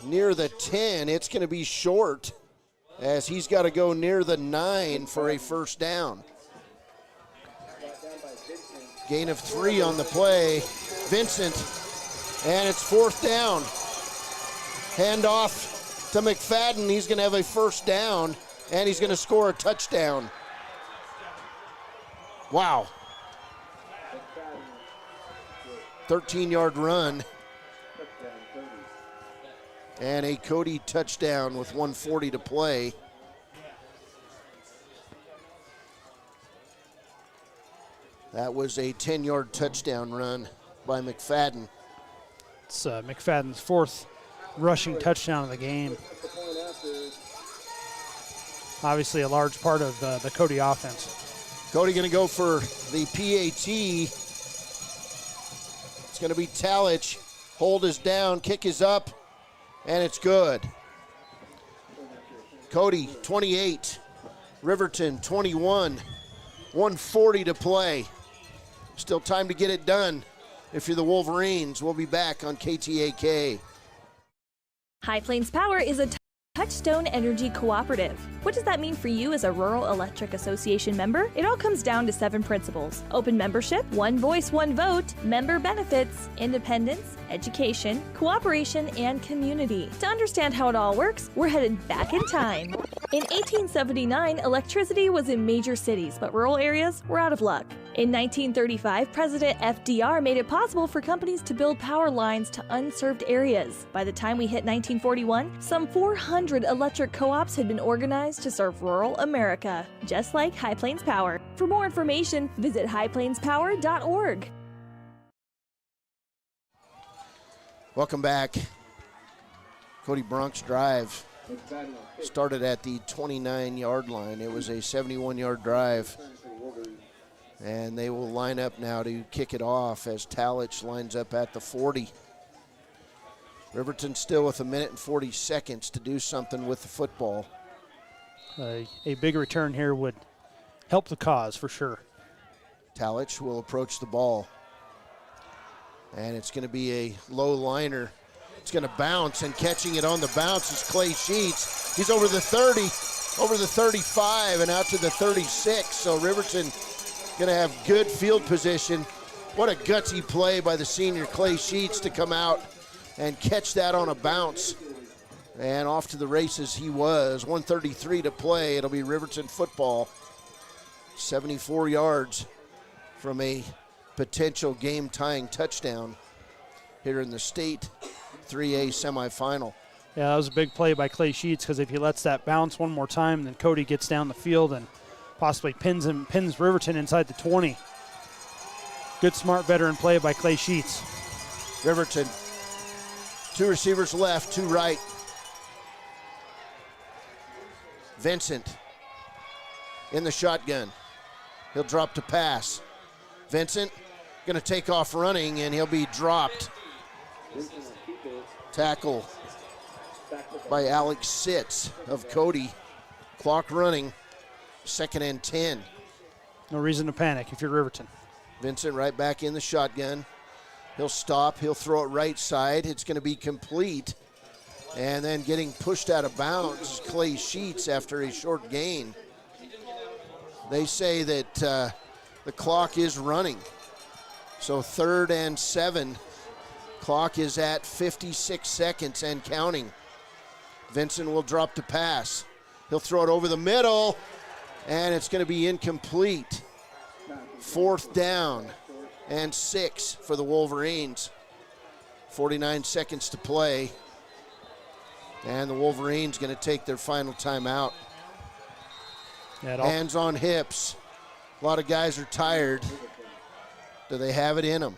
near the 10. It's going to be short as he's got to go near the 9 for a first down. Gain of 3 on the play. Vincent, and it's fourth down. Hand off to McFadden. He's going to have a first down, and he's going to score a touchdown. Wow. 13-yard run. And a Cody touchdown with 1:40 to play. That was a 10-yard touchdown run by McFadden. It's McFadden's 4th rushing touchdown of the game. Obviously a large part of the Cody offense. Cody going to go for the PAT. It's going to be Talich. Hold is down, kick is up, and it's good. Cody, 28. Riverton, 21. 1:40 to play. Still time to get it done if you're the Wolverines. We'll be back on KTAK. High Plains Power is a Touchstone Energy Cooperative. What does that mean for you as a Rural Electric Association member? It all comes down to 7 principles: open membership, one voice, one vote, member benefits, independence, education, cooperation, and community. To understand how it all works, we're headed back in time. In 1879, electricity was in major cities, but rural areas were out of luck. In 1935, President FDR made it possible for companies to build power lines to unserved areas. By the time we hit 1941, some 400 electric co-ops had been organized to serve rural America, just like High Plains Power. For more information, visit highplainspower.org. Welcome back. Cody Bronx drive started at the 29-yard line. It was a 71-yard drive. And they will line up now to kick it off as Talich lines up at the 40. Riverton still with 1 minute and 40 seconds to do something with the football. A big return here would help the cause for sure. Talich will approach the ball. And it's going to be a low liner. It's going to bounce, and catching it on the bounce is Clay Sheets. He's over the 30, over the 35, and out to the 36. So Riverton going to have good field position. What a gutsy play by the senior Clay Sheets to come out and catch that on a bounce. And off to the races he was. 1:33 to play. It'll be Riverton football. 74 yards from a potential game-tying touchdown here in the state 3A semifinal. Yeah, that was a big play by Clay Sheets, because if he lets that bounce one more time, then Cody gets down the field and possibly pins Riverton inside the 20. Good, smart veteran play by Clay Sheets. Riverton, 2 receivers left, 2 right. Vincent in the shotgun. He'll drop to pass. Vincent going to take off running, and he'll be dropped. Tackle by Alex Sitz of Cody. Clock running. 2nd and 10. No reason to panic if you're Riverton. Vincent right back in the shotgun. He'll stop. He'll throw it right side. It's going to be complete. And then getting pushed out of bounds is Clay Sheets after a short gain. They say that the clock is running. So 3rd and 7. Clock is at 56 seconds and counting. Vincent will drop to pass. He'll throw it over the middle. And it's going to be incomplete. 4th down and 6 for the Wolverines. 49 seconds to play. And the Wolverines going to take their final timeout. Hands on hips. A lot of guys are tired. Do they have it in them?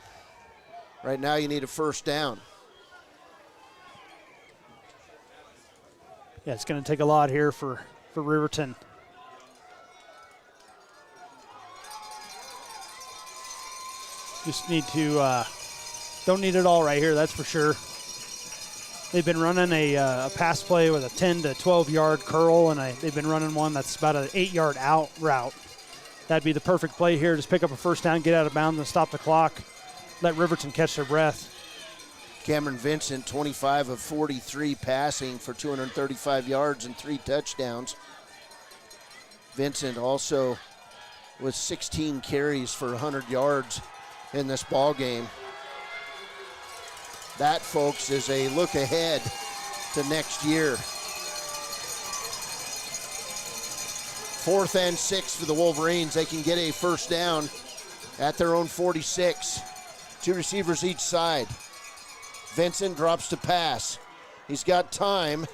Right now you need a first down. Yeah, it's going to take a lot here for Riverton. Just need to, don't need it all right here, that's for sure. They've been running a pass play with a 10 to 12 yard curl, and they've been running one that's about an 8 yard out route. that'd be the perfect play here. Just pick up a first down, get out of bounds, and stop the clock. Let Riverton catch their breath. Cameron Vincent, 25 of 43 passing for 235 yards and 3 touchdowns. Vincent also with 16 carries for 100 yards in this ball game. That, folks, is a look ahead to next year. 4th and 6 for the Wolverines. They can get a first down at their own 46. 2 receivers each side. Vincent drops to pass. He's got time.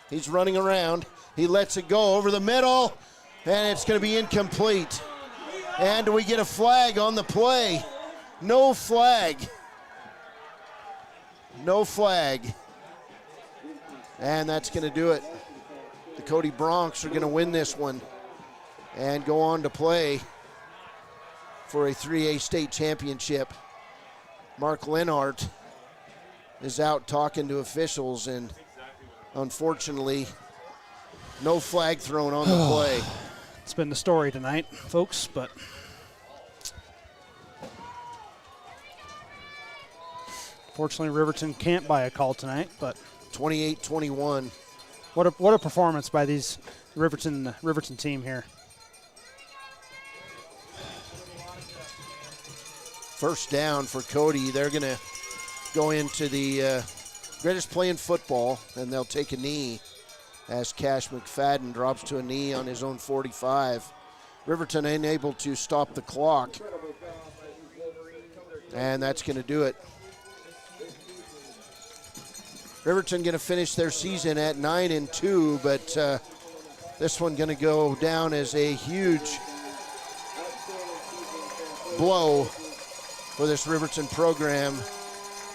He's running around. He lets it go over the middle, and it's going to be incomplete. And we get a flag on the play. No flag. No flag. And that's going to do it. The Cody Broncs are going to win this one and go on to play for a 3A state championship. Mark Lenart is out talking to officials, and unfortunately, no flag thrown on the play. It's been the story tonight, folks, but fortunately Riverton can't buy a call tonight, but 28-21. What a performance by these Riverton team here. First down for Cody. They're going to go into the greatest play in football, and they'll take a knee as Cash McFadden drops to a knee on his own 45. Riverton unable to stop the clock, and that's going to do it. Riverton going to finish their season at 9-2, but this one going to go down as a huge blow for this Riverton program,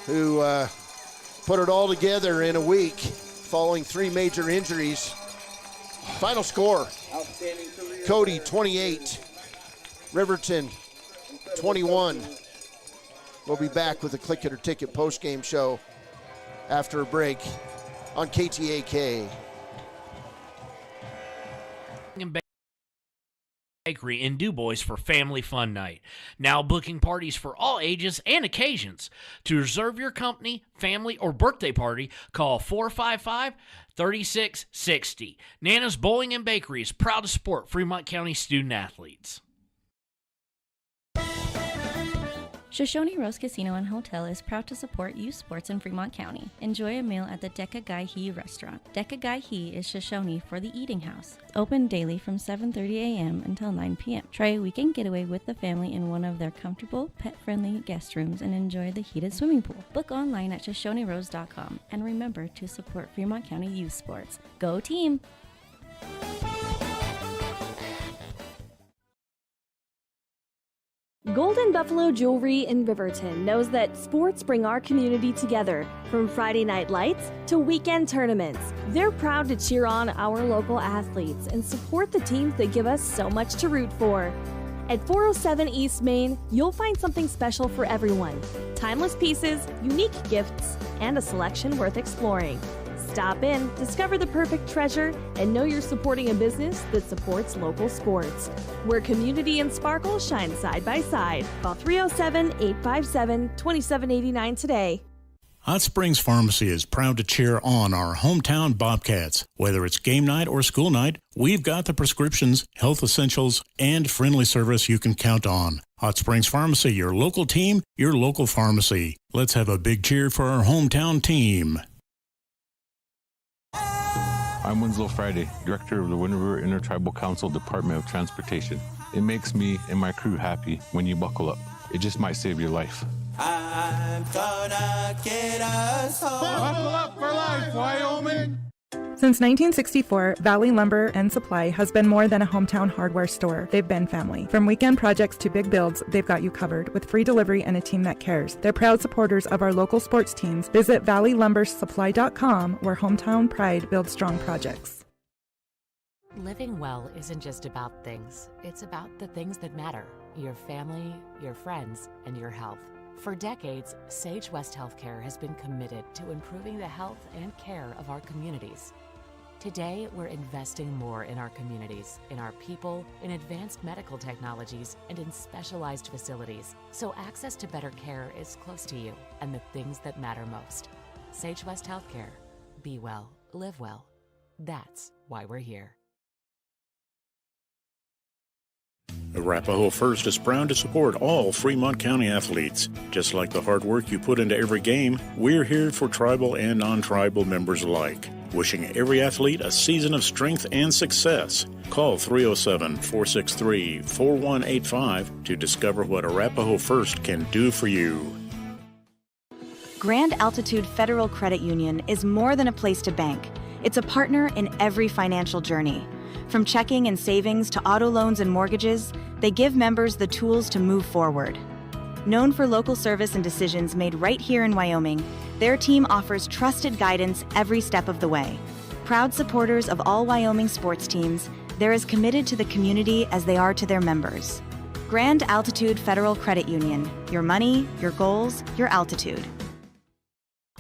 who put it all together in a week following 3 major injuries. Final score, Cody 28, Riverton 21. We'll be back with a Click It or Ticket postgame show after a break on KTAK. Bakery in DuBois for Family Fun Night. Now booking parties for all ages and occasions. To reserve your company, family, or birthday party, call 455-3660. Nana's Bowling and Bakery is proud to support Fremont County student athletes. Shoshone Rose Casino and Hotel is proud to support youth sports in Fremont County. Enjoy a meal at the Deca Gai He restaurant. Deca Gai He is Shoshone for the eating house. Open daily from 7:30 a.m. until 9 p.m. Try a weekend getaway with the family in one of their comfortable, pet-friendly guest rooms and enjoy the heated swimming pool. Book online at ShoshoneRose.com and remember to support Fremont County youth sports. Go team! Golden Buffalo Jewelry in Riverton knows that sports bring our community together. From Friday night lights to weekend tournaments, they're proud to cheer on our local athletes and support the teams that give us so much to root for. At 407 East Main, you'll find something special for everyone. Timeless pieces, unique gifts, and a selection worth exploring. Stop in, discover the perfect treasure, and know you're supporting a business that supports local sports. Where community and sparkle shine side by side. Call 307-857-2789 today. Hot Springs Pharmacy is proud to cheer on our hometown Bobcats. Whether it's game night or school night, we've got the prescriptions, health essentials, and friendly service you can count on. Hot Springs Pharmacy, your local team, your local pharmacy. Let's have a big cheer for our hometown team. I'm Winslow Friday, Director of the Wind River Intertribal Council Department of Transportation. It makes me and my crew happy when you buckle up. It just might save your life. I'm gonna get us home. Buckle up for life, Wyoming! Since 1964, Valley Lumber and Supply has been more than a hometown hardware store. They've been family. From weekend projects to big builds, they've got you covered with free delivery and a team that cares. They're proud supporters of our local sports teams. Visit valleylumbersupply.com, where hometown pride builds strong projects. Living well isn't just about things. It's about the things that matter. Your family, your friends, and your health. For decades, Sage West Healthcare has been committed to improving the health and care of our communities. Today, we're investing more in our communities, in our people, in advanced medical technologies, and in specialized facilities, so access to better care is close to you and the things that matter most. Sage West Healthcare. Be well, live well. That's why we're here. Arapahoe First is proud to support all Fremont County athletes. Just like the hard work you put into every game, we're here for tribal and non-tribal members alike. Wishing every athlete a season of strength and success. Call 307-463-4185 to discover what Arapahoe First can do for you. Grand Altitude Federal Credit Union is more than a place to bank. It's a partner in every financial journey. From checking and savings to auto loans and mortgages, they give members the tools to move forward. Known for local service and decisions made right here in Wyoming, their team offers trusted guidance every step of the way. Proud supporters of all Wyoming sports teams, they're as committed to the community as they are to their members. Grand Altitude Federal Credit Union. Your money, your goals, your altitude.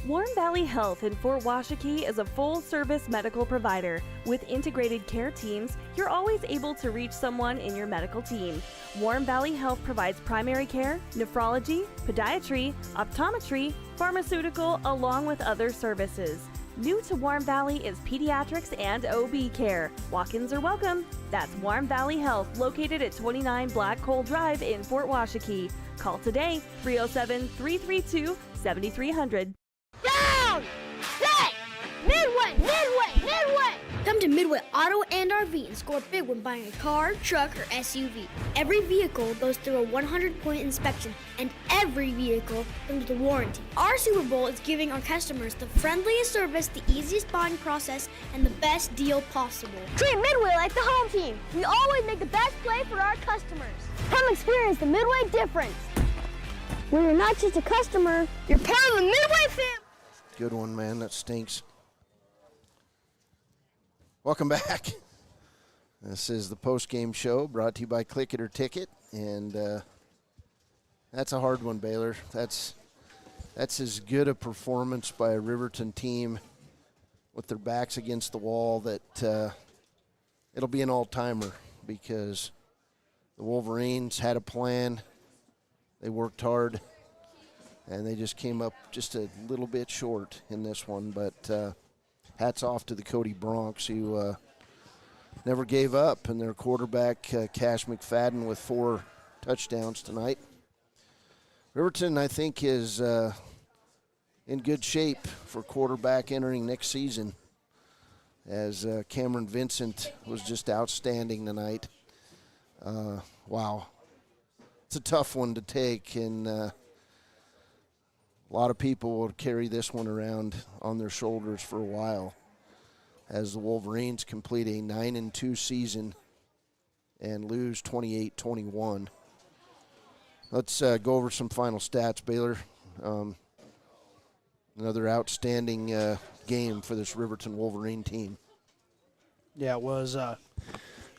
Warm Valley Health in Fort Washakie is a full-service medical provider. With integrated care teams, you're always able to reach someone in your medical team. Warm Valley Health provides primary care, nephrology, podiatry, optometry, pharmaceutical, along with other services. New to Warm Valley is pediatrics and OB care. Walk-ins are welcome. That's Warm Valley Health, located at 29 Black Coal Drive in Fort Washakie. Call today, 307-332-7300. Down! Set! Midway! Midway! Midway! Come to Midway Auto and RV and score big when buying a car, truck, or SUV. Every vehicle goes through a 100-point inspection, and every vehicle comes with a warranty. Our Super Bowl is giving our customers the friendliest service, the easiest buying process, and the best deal possible. Treat Midway like the home team. We always make the best play for our customers. Come experience the Midway difference. Where you're not just a customer, you're part of the Midway family. Good one, man. That stinks. Welcome back. This is the post-game show brought to you by Click It or Ticket. And that's a hard one, Baylor. That's as good a performance by a Riverton team with their backs against the wall that it'll be an all-timer because the Wolverines had a plan. They worked hard. And they just came up just a little bit short in this one. But hats off to the Cody Broncs, who never gave up. And their quarterback, Cash McFadden, with 4 touchdowns tonight. Riverton, I think, is in good shape for quarterback entering next season, as Cameron Vincent was just outstanding tonight. Wow. It's a tough one to take, and a lot of people will carry this one around on their shoulders for a while as the Wolverines complete a 9-2 season and lose 28-21. Let's go over some final stats, Baylor. Another outstanding game for this Riverton Wolverine team. Yeah, it was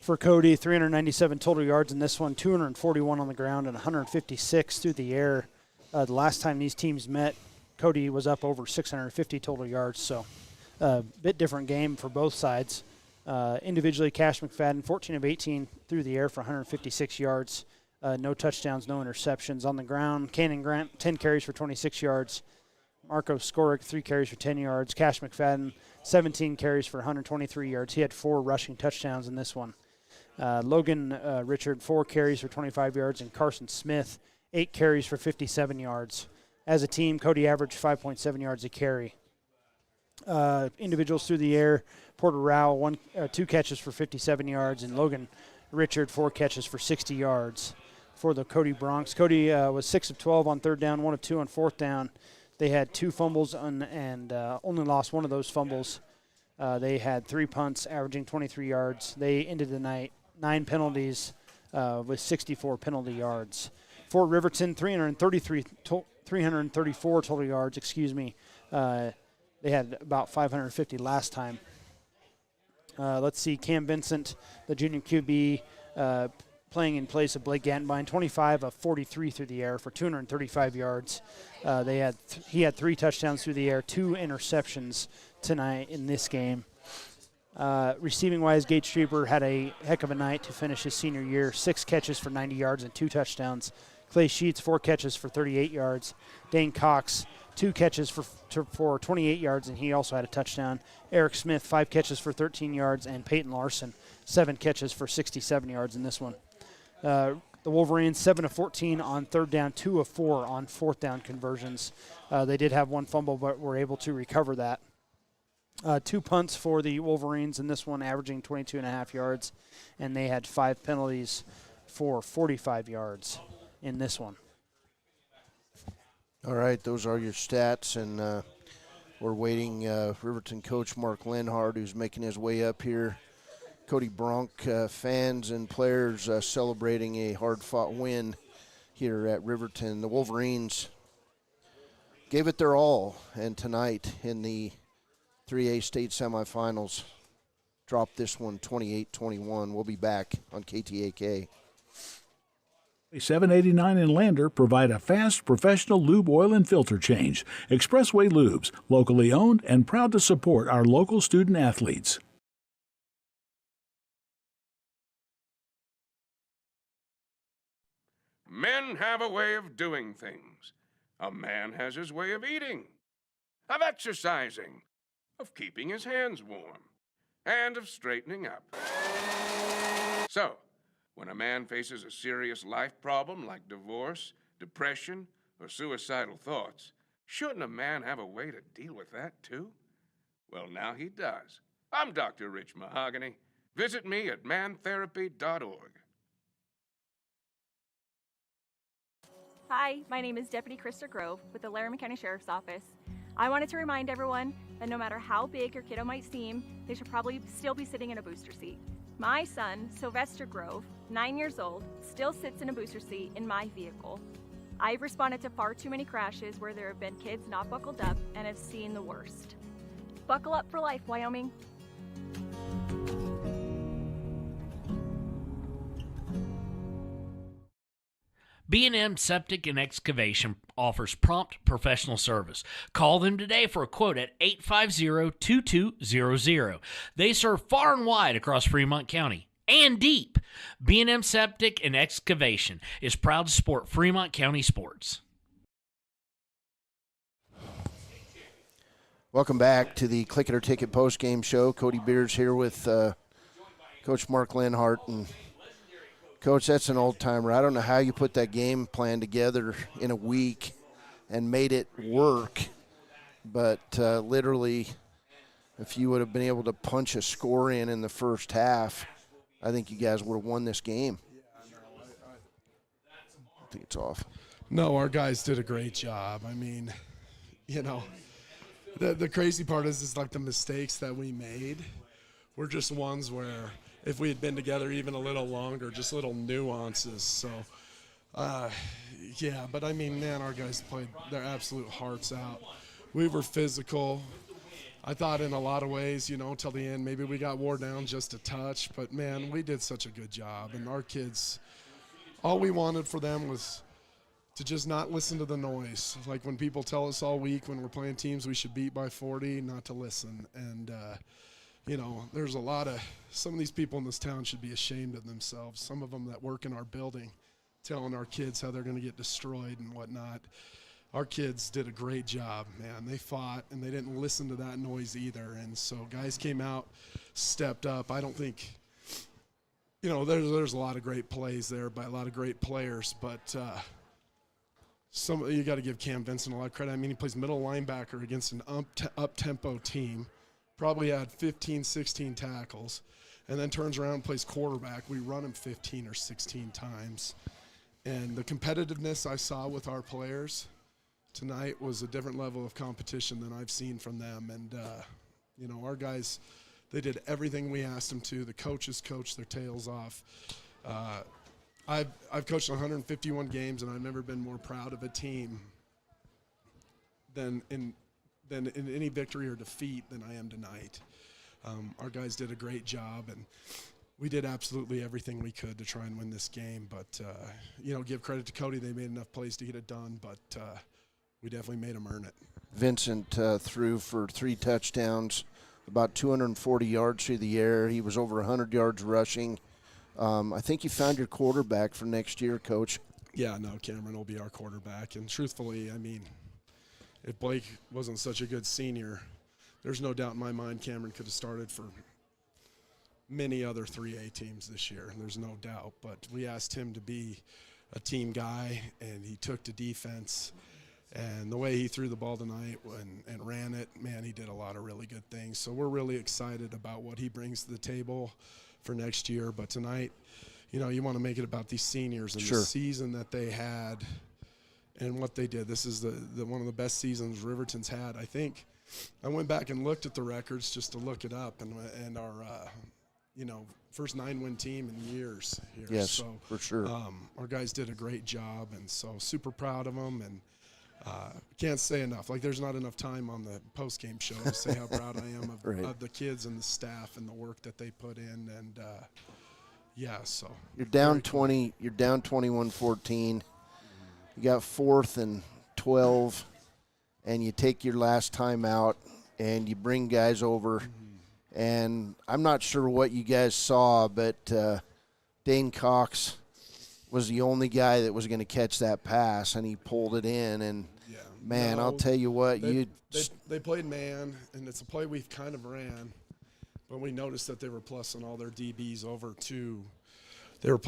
for Cody, 397 total yards in this one, 241 on the ground and 156 through the air. The last time these teams met, Cody was up over 650 total yards, so a bit different game for both sides. Individually, Cash McFadden, 14 of 18 through the air for 156 yards. No touchdowns, no interceptions. On the ground, Cannon Grant, 10 carries for 26 yards. Marco Skoric, 3 carries for 10 yards. Cash McFadden, 17 carries for 123 yards. He had 4 rushing touchdowns in this one. Logan Richard, 4 carries for 25 yards. And Carson Smith, 8 carries for 57 yards. As a team, Cody averaged 5.7 yards a carry. Individuals through the air, Porter Rao, 2 catches for 57 yards, and Logan Richard, 4 catches for 60 yards for the Cody Broncs. Cody was 6 of 12 on third down, 1 of 2 on fourth down. They had 2 fumbles and only lost 1 of those fumbles. They had 3 punts, averaging 23 yards. They ended the night 9 penalties with 64 penalty yards. For Riverton, 334 total yards, They had about 550 last time. Let's see, Cam Vincent, the junior QB, playing in place of Blake Gantenbein, 25 of 43 through the air for 235 yards. He had 3 touchdowns through the air, 2 interceptions tonight in this game. Receiving-wise, Gage Strieber had a heck of a night to finish his senior year. 6 catches for 90 yards and 2 touchdowns. Clay Sheets, 4 catches for 38 yards. Dane Cox, 2 catches for 28 yards, and he also had a touchdown. Eric Smith, 5 catches for 13 yards, and Peyton Larson, 7 catches for 67 yards in this one. The Wolverines, 7 of 14 on 3rd down, 2 of 4 on 4th down conversions. They did have 1 fumble, but were able to recover that. 2 punts for the Wolverines in this one, averaging 22.5 yards, and they had 5 penalties for 45 yards in this one. All right, those are your stats, and we're waiting Riverton coach Mark Lenhart, who's making his way up here. Cody Bronk fans and players celebrating a hard-fought win here at Riverton. The Wolverines gave it their all, and tonight in the 3A state semifinals dropped this one 28-21. We'll be back on KTAK. 789 and Lander provide a fast, professional lube, oil, and filter change. Expressway Lubes, locally owned and proud to support our local student athletes. Men have a way of doing things. A man has his way of eating, of exercising, of keeping his hands warm, and of straightening up. So, when a man faces a serious life problem like divorce, depression, or suicidal thoughts, shouldn't a man have a way to deal with that too? Well, now he does. I'm Dr. Rich Mahogany. Visit me at mantherapy.org. Hi, my name is Deputy Krista Grove with the Laramie County Sheriff's Office. I wanted to remind everyone that no matter how big your kiddo might seem, they should probably still be sitting in a booster seat. My son, Sylvester Grove, 9 years old, still sits in a booster seat in my vehicle. I've responded to far too many crashes where there have been kids not buckled up and have seen the worst. Buckle up for life, Wyoming. B&M Septic and Excavation offers prompt professional service. Call them today for a quote at 850-2200. They serve far and wide across Fremont County and deep. B&M Septic and Excavation is proud to support Fremont County sports. Welcome back to the Click It or Ticket postgame show. Cody Beers here with Coach Mark Lenhart. And Coach, that's an old-timer. I don't know how you put that game plan together in a week and made it work, but literally, if you would have been able to punch a score in the first half, I think you guys would have won this game. I think it's off. No, our guys did a great job. I mean, you know, the crazy part is like the mistakes that we made were just ones where if we had been together even a little longer, just little nuances. So, yeah, but I mean, man, our guys played their absolute hearts out. We were physical. I thought in a lot of ways, you know, till the end, maybe we got wore down just a touch, but man, we did such a good job. And our kids, all we wanted for them was to just not listen to the noise. Like when people tell us all week when we're playing teams we should beat by 40, not to listen. And, you know, there's a lot of, some of these people in this town should be ashamed of themselves. Some of them that work in our building telling our kids how they're going to get destroyed and whatnot. Our kids did a great job, man. They fought, and they didn't listen to that noise either. And so guys came out, stepped up. I don't think, you know, there's a lot of great plays there by a lot of great players, but you got to give Cam Vincent a lot of credit. I mean, he plays middle linebacker against an up-tempo team. Probably had 15, 16 tackles, and then turns around and plays quarterback. We run him 15 or 16 times. And the competitiveness I saw with our players tonight was a different level of competition than I've seen from them. And, you know, our guys, they did everything we asked them to. The coaches coached their tails off. I've coached 151 games, and I've never been more proud of a team than in any victory or defeat than I am tonight. Our guys did a great job, and we did absolutely everything we could to try and win this game. But, you know, give credit to Cody. They made enough plays to get it done, but we definitely made them earn it. Vincent threw for 3 touchdowns, about 240 yards through the air. He was over 100 yards rushing. I think you found your quarterback for next year, Coach. Yeah, no, Cameron will be our quarterback. And truthfully, I mean, if Blake wasn't such a good senior, there's no doubt in my mind Cameron could have started for many other 3A teams this year. There's no doubt. But we asked him to be a team guy, and he took to defense. And the way he threw the ball tonight and ran it, man, he did a lot of really good things. So we're really excited about what he brings to the table for next year. But tonight, you know, you want to make it about these seniors and the season that they had and what they did. This is the one of the best seasons Riverton's had. I think I went back and looked at the records just to look it up, and our you know, first 9-win team in years here. Yes, so, for sure. Our guys did a great job, and so super proud of them. And can't say enough. Like, there's not enough time on the post-game show to say how proud I am of the kids and the staff and the work that they put in. And yeah, so you're down 20. You're down 21-14. You got 4th and 12, and you take your last time out, and you bring guys over. And I'm not sure what you guys saw, but Dane Cox was the only guy that was going to catch that pass, and he pulled it in. And, man, I'll tell you what. They played man, and it's a play we've kind of ran, but we noticed that they were plussing all their DBs over to – they were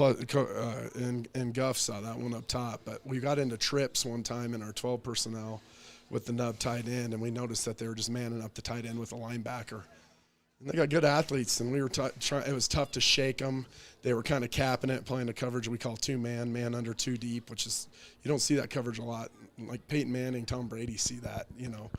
and Guff saw that one up top. But we got into trips one time in our 12 personnel with the nub tight end, and we noticed that they were just manning up the tight end with a linebacker. And they got good athletes, and we were it was tough to shake them. They were kind of capping it, playing a coverage we call two-man, man under two deep, which is – you don't see that coverage a lot. Like Peyton Manning, Tom Brady see that, you know.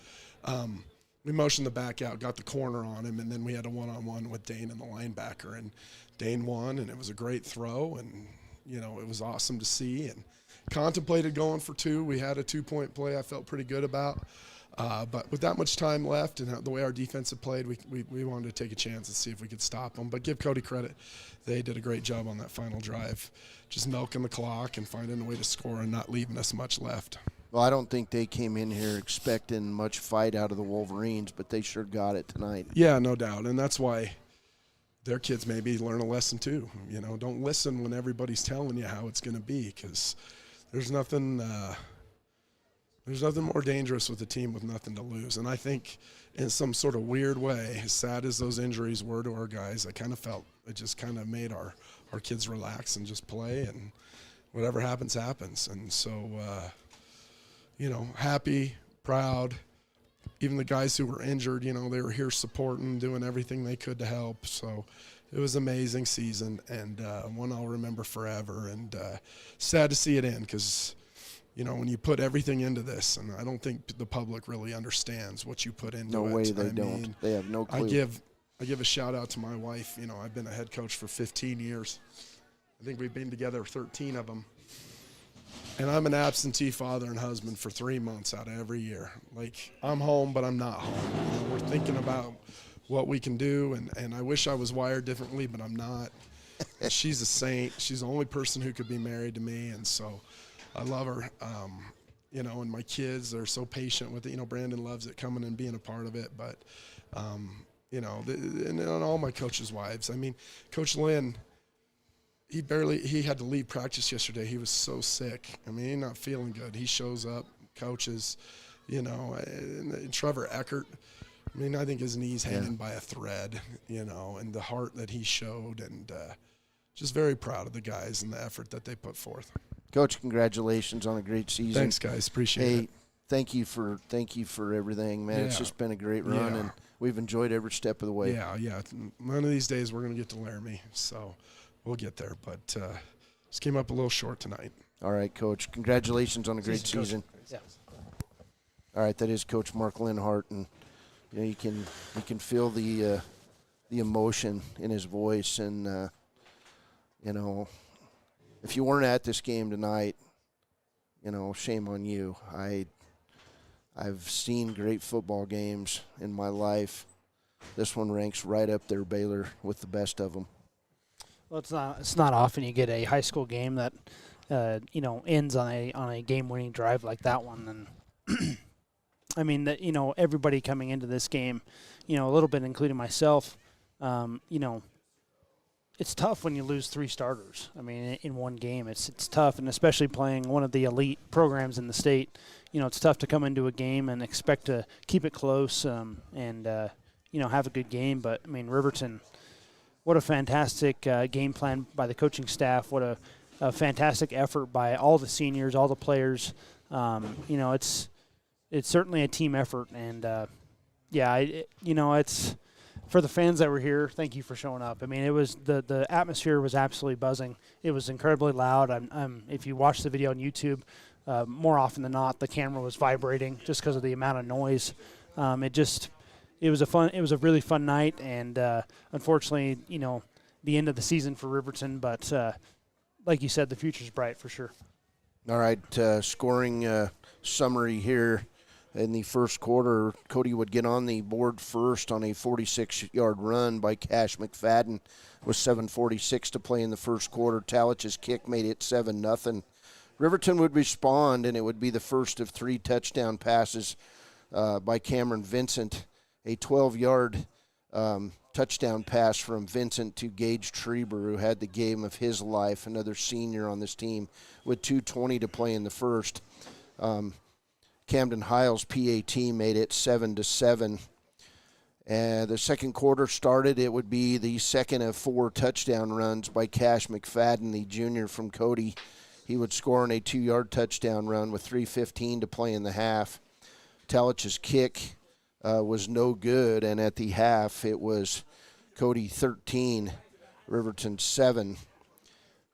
We motioned the back out, got the corner on him, and then we had a one-on-one with Dane and the linebacker. And Dane won, and it was a great throw, and, you know, it was awesome to see. And contemplated going for 2. We had a 2-point play I felt pretty good about. But with that much time left and the way our defense had played, we wanted to take a chance and see if we could stop them. But give Cody credit. They did a great job on that final drive, just milking the clock and finding a way to score and not leaving us much left. Well, I don't think they came in here expecting much fight out of the Wolverines, but they sure got it tonight. Yeah, no doubt. And that's why their kids maybe learn a lesson too. You know, don't listen when everybody's telling you how it's going to be, because there's nothing more dangerous with a team with nothing to lose. And I think in some sort of weird way, as sad as those injuries were to our guys, I kind of felt it just kind of made our kids relax and just play, and whatever happens, happens. And so, you know, happy, proud. Even the guys who were injured, you know, they were here supporting, doing everything they could to help. So it was an amazing season, and one I'll remember forever. And sad to see it end, because – you know, when you put everything into this, and I don't think the public really understands what you put into it. No way they don't. They have no clue. I give a shout out to my wife. You know, I've been a head coach for 15 years. I think we've been together 13 of them. And I'm an absentee father and husband for 3 months out of every year. Like, I'm home, but I'm not home. You know, we're thinking about what we can do, and I wish I was wired differently, but I'm not. She's a saint. She's the only person who could be married to me, and so I love her, you know, and my kids, they're so patient with it. You know, Brandon loves it, coming and being a part of it. But, you know, and all my coaches' wives. I mean, Coach Lynn, he had to leave practice yesterday. He was so sick. I mean, he's not feeling good. He shows up, coaches, you know, and Trevor Eckert. I mean, I think his knee's hanging by a thread, you know, and the heart that he showed, and just very proud of the guys and the effort that they put forth. Coach, congratulations on a great season. Thanks, guys. Appreciate it. Thank you for everything, man. Yeah. It's just been a great run, and we've enjoyed every step of the way. Yeah. One of these days we're going to get to Laramie, so we'll get there. But just came up a little short tonight. All right, Coach. Congratulations on a great season. Yeah. All right, that is Coach Mark Linhart, and you know, you can feel the emotion in his voice, and you know, if you weren't at this game tonight, you know, shame on you. I've seen great football games in my life. This one ranks right up there, Baylor, with the best of them. Well, it's not often you get a high school game that you know, ends on a game-winning drive like that one. And I mean, everybody coming into this game, a little bit, including myself, it's tough when you lose 3 starters. I mean, in one game, it's tough, and especially playing one of the elite programs in the state. It's tough to come into a game and expect to keep it close and have a good game. But, I mean, Riverton, what a fantastic game plan by the coaching staff. What a fantastic effort by all the seniors, all the players. It's certainly a team effort. And, it's – for the fans that were here, thank you for showing up. I mean, it was the atmosphere was absolutely buzzing. It was incredibly loud. If you watch the video on YouTube, more often than not, the camera was vibrating just because of the amount of noise. It was a really fun night, and unfortunately, the end of the season for Riverton. But like you said, the future's bright for sure. All right, scoring summary here. In the first quarter, Cody would get on the board first on a 46-yard run by Cash McFadden with 7:46 to play in the first quarter. Talich's kick made it 7-0. Riverton would respond, and it would be the first of 3 touchdown passes by Cameron Vincent. A 12-yard touchdown pass from Vincent to Gage Treber, who had the game of his life, another senior on this team, with 2:20 to play in the first. Camden Hiles PAT made it 7-7. And the second quarter started. It would be the second of 4 touchdown runs by Cash McFadden, the junior from Cody. He would score on a 2-yard touchdown run with 3:15 to play in the half. Talich's kick was no good, and at the half it was Cody 13, Riverton 7.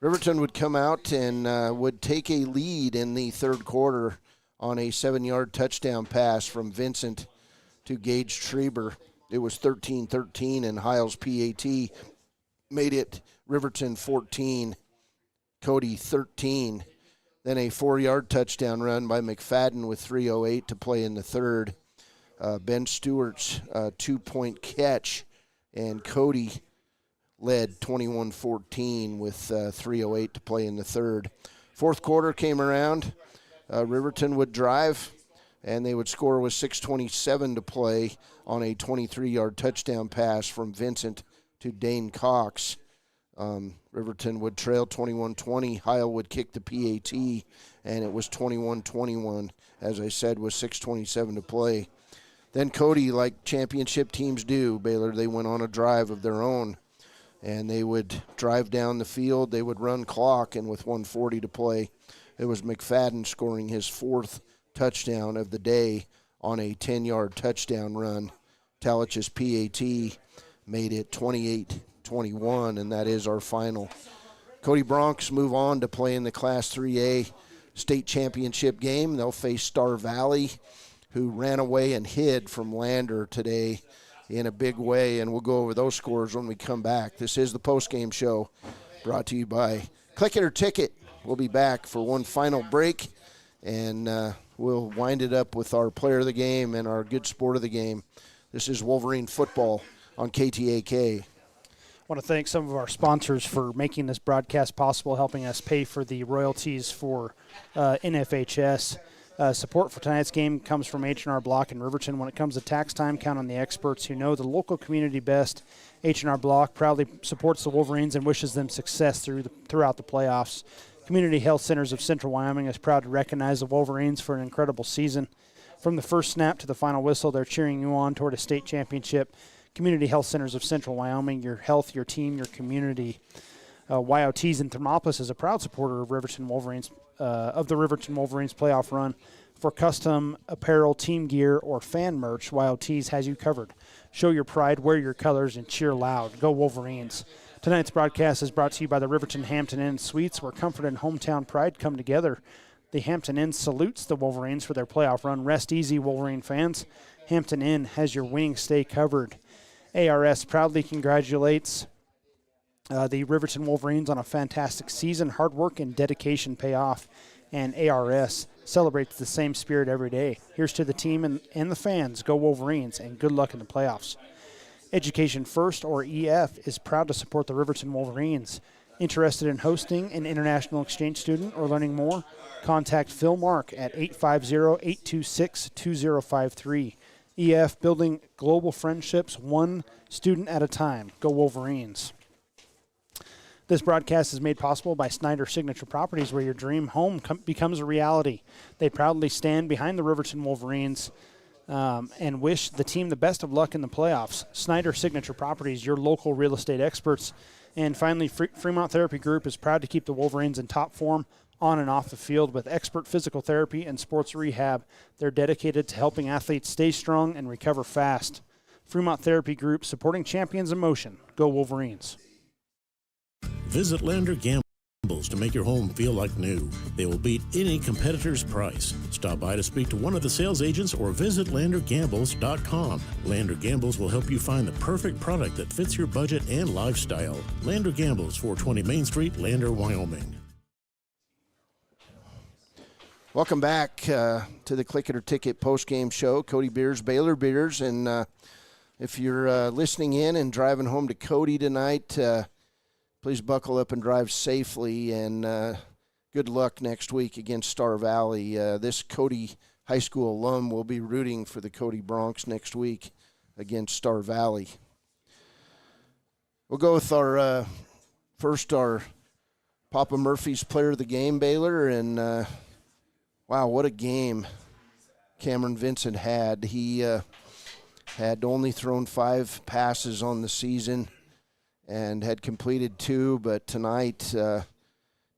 Riverton would come out and would take a lead in the third quarter on a 7-yard touchdown pass from Vincent to Gage Treber. It was 13-13, and Hiles PAT made it Riverton 14, Cody 13. Then a 4-yard touchdown run by McFadden with 3:08 to play in the third. Ben Stewart's 2-point catch, and Cody led 21-14 with 3:08 to play in the third. Fourth quarter came around. Riverton would drive, and they would score with 6:27 to play on a 23-yard touchdown pass from Vincent to Dane Cox. Riverton would trail 21-20. Heil would kick the PAT, and it was 21-21, as I said, with 6:27 to play. Then Cody, like championship teams do, Baylor, they went on a drive of their own, and they would drive down the field. They would run clock, and with 1:40 to play, it was McFadden scoring his 4th touchdown of the day on a 10-yard touchdown run. Talich's PAT made it 28-21, and that is our final. Cody Broncs move on to play in the Class 3A state championship game. They'll face Star Valley, who ran away and hid from Lander today in a big way, and we'll go over those scores when we come back. This is the postgame show brought to you by Click It or Ticket. We'll be back for one final break, and we'll wind it up with our player of the game and our good sport of the game. This is Wolverine football on KTAK. I want to thank some of our sponsors for making this broadcast possible, helping us pay for the royalties for NFHS. Support for tonight's game comes from H&R Block in Riverton. When it comes to tax time, count on the experts who know the local community best. H&R Block proudly supports the Wolverines and wishes them success throughout the playoffs. Community Health Centers of Central Wyoming is proud to recognize the Wolverines for an incredible season. From the first snap to the final whistle, they're cheering you on toward a state championship. Community Health Centers of Central Wyoming, your health, your team, your community. YOTs in Thermopolis is a proud supporter of Riverton Wolverines, of the Riverton Wolverines playoff run. For custom apparel, team gear, or fan merch, YOTs has you covered. Show your pride, wear your colors, and cheer loud. Go Wolverines. Tonight's broadcast is brought to you by the Riverton Hampton Inn Suites, where comfort and hometown pride come together. The Hampton Inn salutes the Wolverines for their playoff run. Rest easy, Wolverine fans. Hampton Inn has your winning stay covered. ARS proudly congratulates the Riverton Wolverines on a fantastic season. Hard work and dedication pay off, and ARS celebrates the same spirit every day. Here's to the team and the fans. Go Wolverines, and good luck in the playoffs. Education First, or EF, is proud to support the Riverton Wolverines. Interested in hosting an international exchange student or learning more? Contact Phil Mark at 850-826-2053. EF, building global friendships one student at a time. Go Wolverines. This broadcast is made possible by Snyder Signature Properties, where your dream home becomes a reality. They proudly stand behind the Riverton Wolverines and wish the team the best of luck in the playoffs. Snyder Signature Properties, your local real estate experts. And finally, Fremont Therapy Group is proud to keep the Wolverines in top form on and off the field with expert physical therapy and sports rehab. They're dedicated to helping athletes stay strong and recover fast. Fremont Therapy Group, supporting champions in motion. Go Wolverines. Visit Lander Gambles to make your home feel like new. They will beat any competitor's price. Stop by to speak to one of the sales agents or visit LanderGambles.com. Lander Gambles will help you find the perfect product that fits your budget and lifestyle. Lander Gambles, 420 Main Street, Lander, Wyoming. Welcome back to the Click It or Ticket postgame show. Cody Beers, Baylor Beers. And if you're listening in and driving home to Cody tonight, please buckle up and drive safely, and good luck next week against Star Valley. This Cody High School alum will be rooting for the Cody Broncs next week against Star Valley. We'll go with our Papa Murphy's player of the game, Baylor, and wow, what a game Cameron Vincent had. He had only thrown 5 passes on the season and had completed 2, but tonight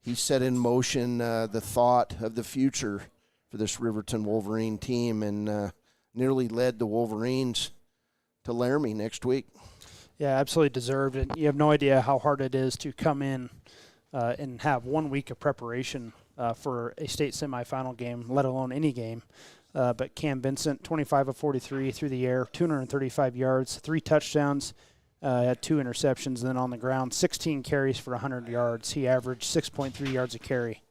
he set in motion the thought of the future for this Riverton Wolverine team, and nearly led the Wolverines to Laramie next week. Yeah, absolutely deserved it. You have no idea how hard it is to come in and have 1 week of preparation for a state semifinal game, let alone any game. But Cam Vincent, 25 of 43 through the air, 235 yards, 3 touchdowns, had 2 interceptions, and then on the ground, 16 carries for 100 yards. He averaged 6.3 yards a carry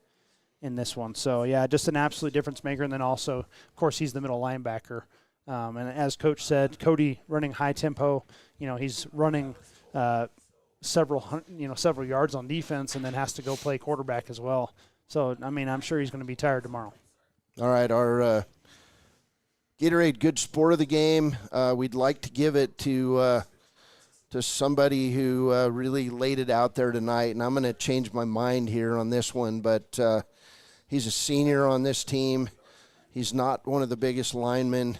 in this one. So, yeah, just an absolute difference maker. And then also, of course, he's the middle linebacker. And as Coach said, Cody running high tempo. He's running several yards on defense, and then has to go play quarterback as well. So, I'm sure he's going to be tired tomorrow. All right, our Gatorade Good Sport of the Game. We'd like to give it to somebody who really laid it out there tonight, and I'm going to change my mind here on this one, but he's a senior on this team. He's not one of the biggest linemen.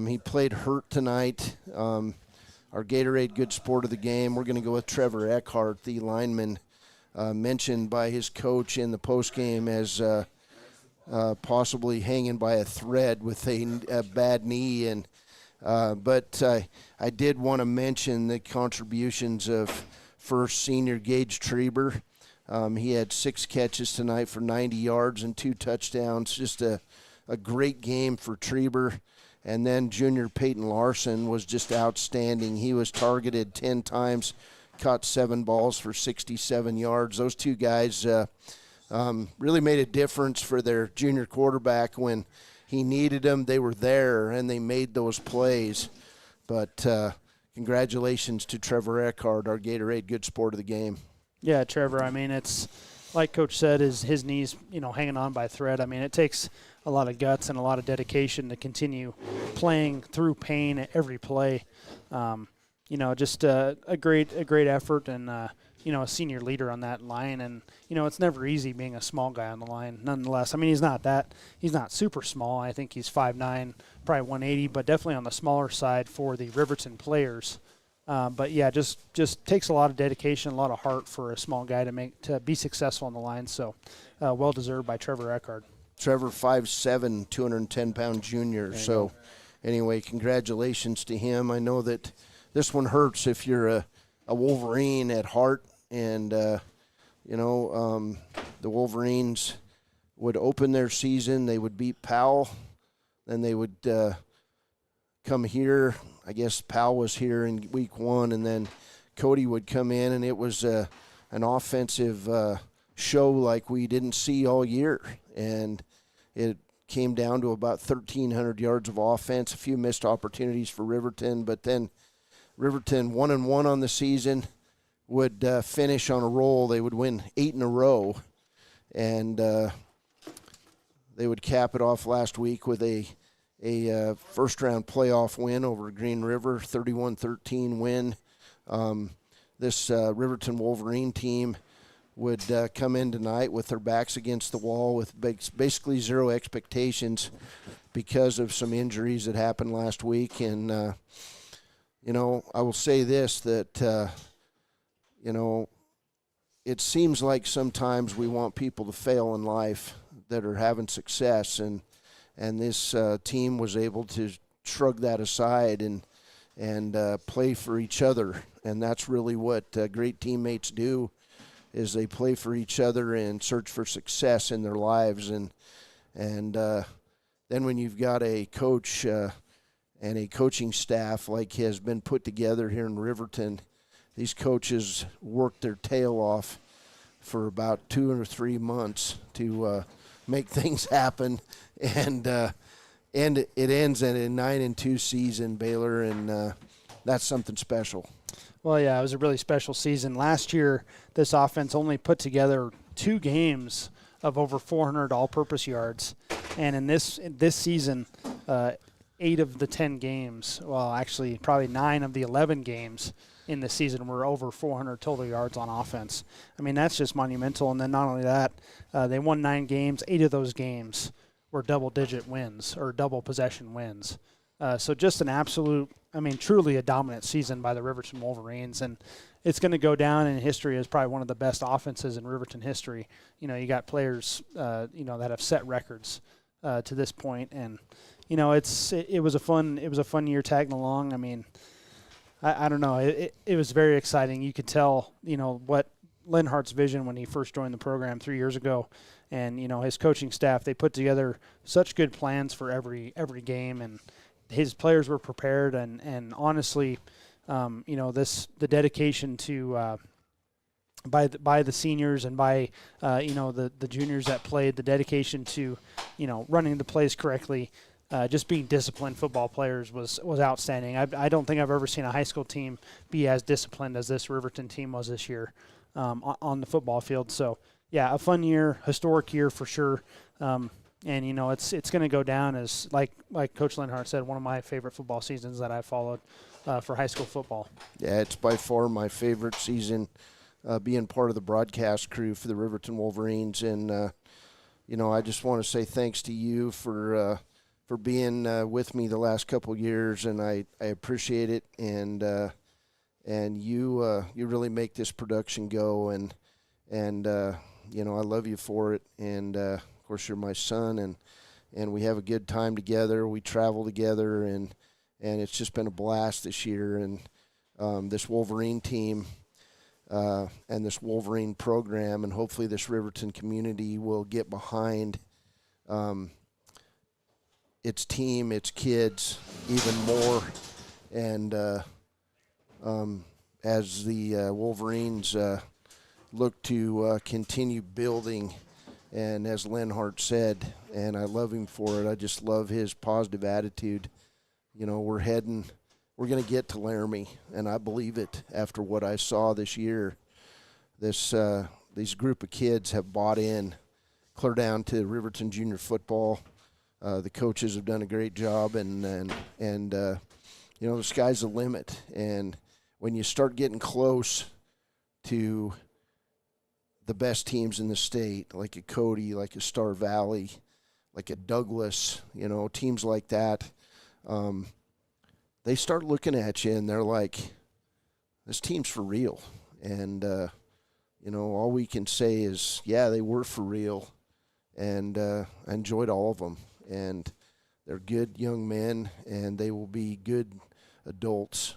He played hurt tonight. Our Gatorade Good Sport of the Game, we're going to go with Trevor Eckhart, the lineman mentioned by his coach in the postgame as possibly hanging by a thread with a bad knee, and but I did want to mention the contributions of first senior Gage Treber. He had 6 catches tonight for 90 yards and 2 touchdowns. Just a great game for Treber. And then junior Peyton Larson was just outstanding. He was targeted 10 times, caught 7 balls for 67 yards. Those 2 guys really made a difference for their junior quarterback when he needed them. They were there, and they made those plays. But congratulations to Trevor Eckhart, our Gatorade Good Sport of the Game. Yeah, Trevor, it's like Coach said, his knees, hanging on by a thread. It takes a lot of guts and a lot of dedication to continue playing through pain at every play. Just a great effort, and a senior leader on that line. And it's never easy being a small guy on the line. Nonetheless, he's not super small. I think he's 5'9", probably 180, but definitely on the smaller side for the Riverton players. But yeah, just takes a lot of dedication, a lot of heart for a small guy to be successful on the line. So well deserved by Trevor Eckhart. Trevor, 5'7", 210-pound junior. So anyway, congratulations to him. I know that this one hurts if you're a Wolverine at heart, and the Wolverines would open their season. They would beat Powell, then they would come here. I guess Powell was here in week 1, and then Cody would come in, and it was an offensive show like we didn't see all year. And it came down to about 1,300 yards of offense, a few missed opportunities for Riverton, but then Riverton 1-1 on the season would finish on a roll. They would win 8 in a row, and they would cap it off last week with a first-round playoff win over Green River, 31-13 win. This Riverton Wolverine team would come in tonight with their backs against the wall with basically zero expectations because of some injuries that happened last week. And, I will say this, that, it seems like sometimes we want people to fail in life that are having success, and this team was able to shrug that aside and play for each other. And that's really what great teammates do, is they play for each other and search for success in their lives. And then when you've got a coach and a coaching staff like has been put together here in Riverton, these coaches work their tail off for about 2 or 3 months to make things happen. And it ends in a 9-2 season, Baylor, and that's something special. Well, yeah, it was a really special season. Last year, this offense only put together 2 games of over 400 all-purpose yards. And in this season, 8 of the 10 games, well, actually probably 9 of the 11 games in the season were over 400 total yards on offense. I mean, that's just monumental. And then not only that, they won 9 games. 8 of those games were double-digit wins or double possession wins. So just an absolute, truly a dominant season by the Riverton Wolverines. And it's going to go down in history as probably one of the best offenses in Riverton history. You got players, that have set records to this point. And, it was a fun year tagging along. I mean, I don't know. It was very exciting. You could tell, what Lenhart's vision when he first joined the program 3 years ago. And, his coaching staff, they put together such good plans for every game, and his players were prepared. And honestly, the dedication to by the seniors and by the juniors that played, the dedication to running the plays correctly, just being disciplined football players was outstanding. I don't think I've ever seen a high school team be as disciplined as this Riverton team was this year on the football field. So yeah, a fun year, historic year for sure. And it's going to go down as like Coach Lenhart said, one of my favorite football seasons that I followed for high school football. Yeah, it's by far my favorite season, being part of the broadcast crew for the Riverton Wolverines. And I just want to say thanks to you for being with me the last couple years, and I appreciate it. And you really make this production go, and I love you for it. And of course, you're my son, and we have a good time together. We travel together, and it's just been a blast this year. And this Wolverine team and this Wolverine program, and hopefully this Riverton community will get behind its team, its kids, even more. And as the Wolverines look to continue building, and as Lenhart said, and I love him for it, I just love his positive attitude. We're going to get to Laramie, and I believe it after what I saw this year. These group of kids have bought in, clear down to Riverton Junior football. The coaches have done a great job, and the sky's the limit. And when you start getting close to the best teams in the state, like a Cody, like a Star Valley, like a Douglas, teams like that, they start looking at you and they're like, this team's for real. And, all we can say is, yeah, they were for real. And I enjoyed all of them. And they're good young men, and they will be good adults.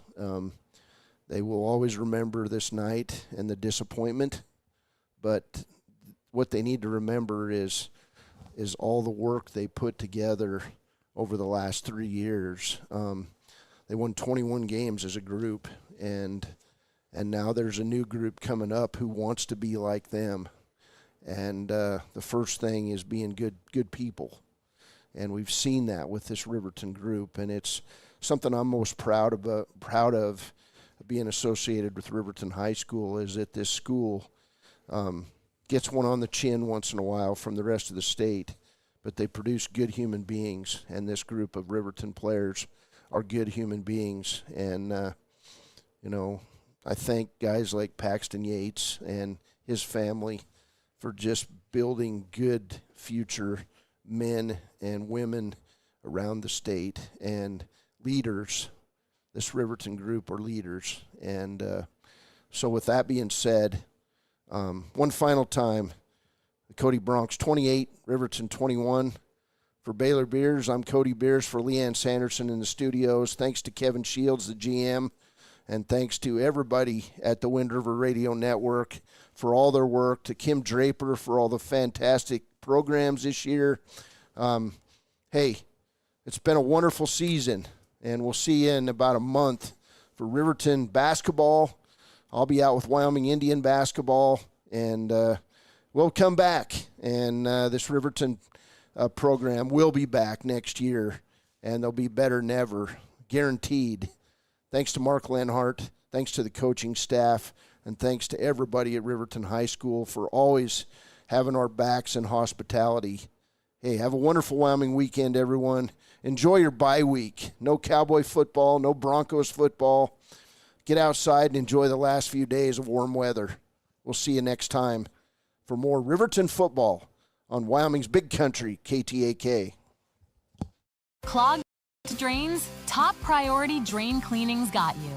They will always remember this night and the disappointment, but what they need to remember is all the work they put together over the last 3 years. They won 21 games as a group, and now there's a new group coming up who wants to be like them. And the first thing is being good people. And we've seen that with this Riverton group, and it's something I'm most proud of being associated with Riverton High School is that this school gets one on the chin once in a while from the rest of the state, but they produce good human beings, and this group of Riverton players are good human beings. And, I thank guys like Paxton Yates and his family for just building good future men and women around the state, and leaders. This Riverton group are leaders. And so with that being said, one final time, the Cody Bronx 28, Riverton 21. For Baylor Beers, I'm Cody Beers. For Leanne Sanderson in the studios, thanks to Kevin Shields, the GM, and thanks to everybody at the Wind River Radio Network for all their work, to Kim Draper for all the fantastic programs this year. Hey, it's been a wonderful season, and we'll see you in about a month for Riverton basketball. I'll be out with Wyoming Indian basketball, and we'll come back, and this Riverton program will be back next year, and they'll be better than ever, guaranteed. Thanks to Mark Lenhart, thanks to the coaching staff, and thanks to everybody at Riverton High School for always having our backs and hospitality. Hey, have a wonderful Wyoming weekend, everyone. Enjoy your bye week. No Cowboy football, no Broncos football. Get outside and enjoy the last few days of warm weather. We'll see you next time for more Riverton football on Wyoming's Big Country, KTAK. Clogged drains? Top Priority Drain Cleaning's got you.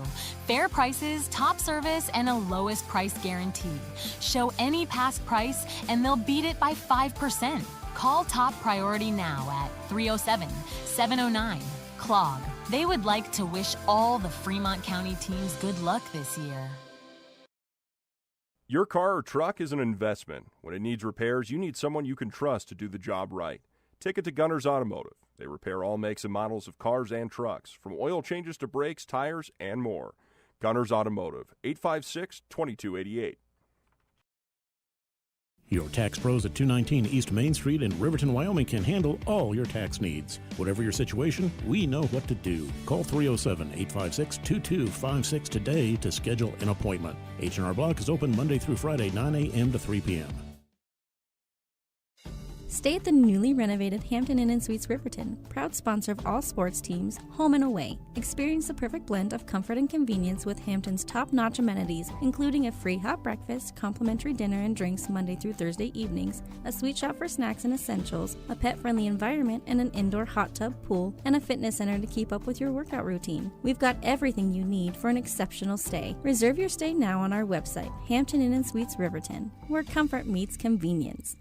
Fair prices, top service, and a lowest price guarantee. Show any past price, and they'll beat it by 5%. Call Top Priority now at 307-709-CLOG. They would like to wish all the Fremont County teams good luck this year. Your car or truck is an investment. When it needs repairs, you need someone you can trust to do the job right. Take it to Gunners Automotive. They repair all makes and models of cars and trucks, from oil changes to brakes, tires, and more. Gunners Automotive, 856-2288. Your tax pros at 219 East Main Street in Riverton, Wyoming can handle all your tax needs. Whatever your situation, we know what to do. Call 307-856-2256 today to schedule an appointment. H&R Block is open Monday through Friday, 9 a.m. to 3 p.m. Stay at the newly renovated Hampton Inn & Suites Riverton, proud sponsor of all sports teams, home and away. Experience the perfect blend of comfort and convenience with Hampton's top-notch amenities, including a free hot breakfast, complimentary dinner and drinks Monday through Thursday evenings, a sweet shop for snacks and essentials, a pet-friendly environment, and an indoor hot tub, pool, and a fitness center to keep up with your workout routine. We've got everything you need for an exceptional stay. Reserve your stay now on our website, Hampton Inn & Suites Riverton, where comfort meets convenience.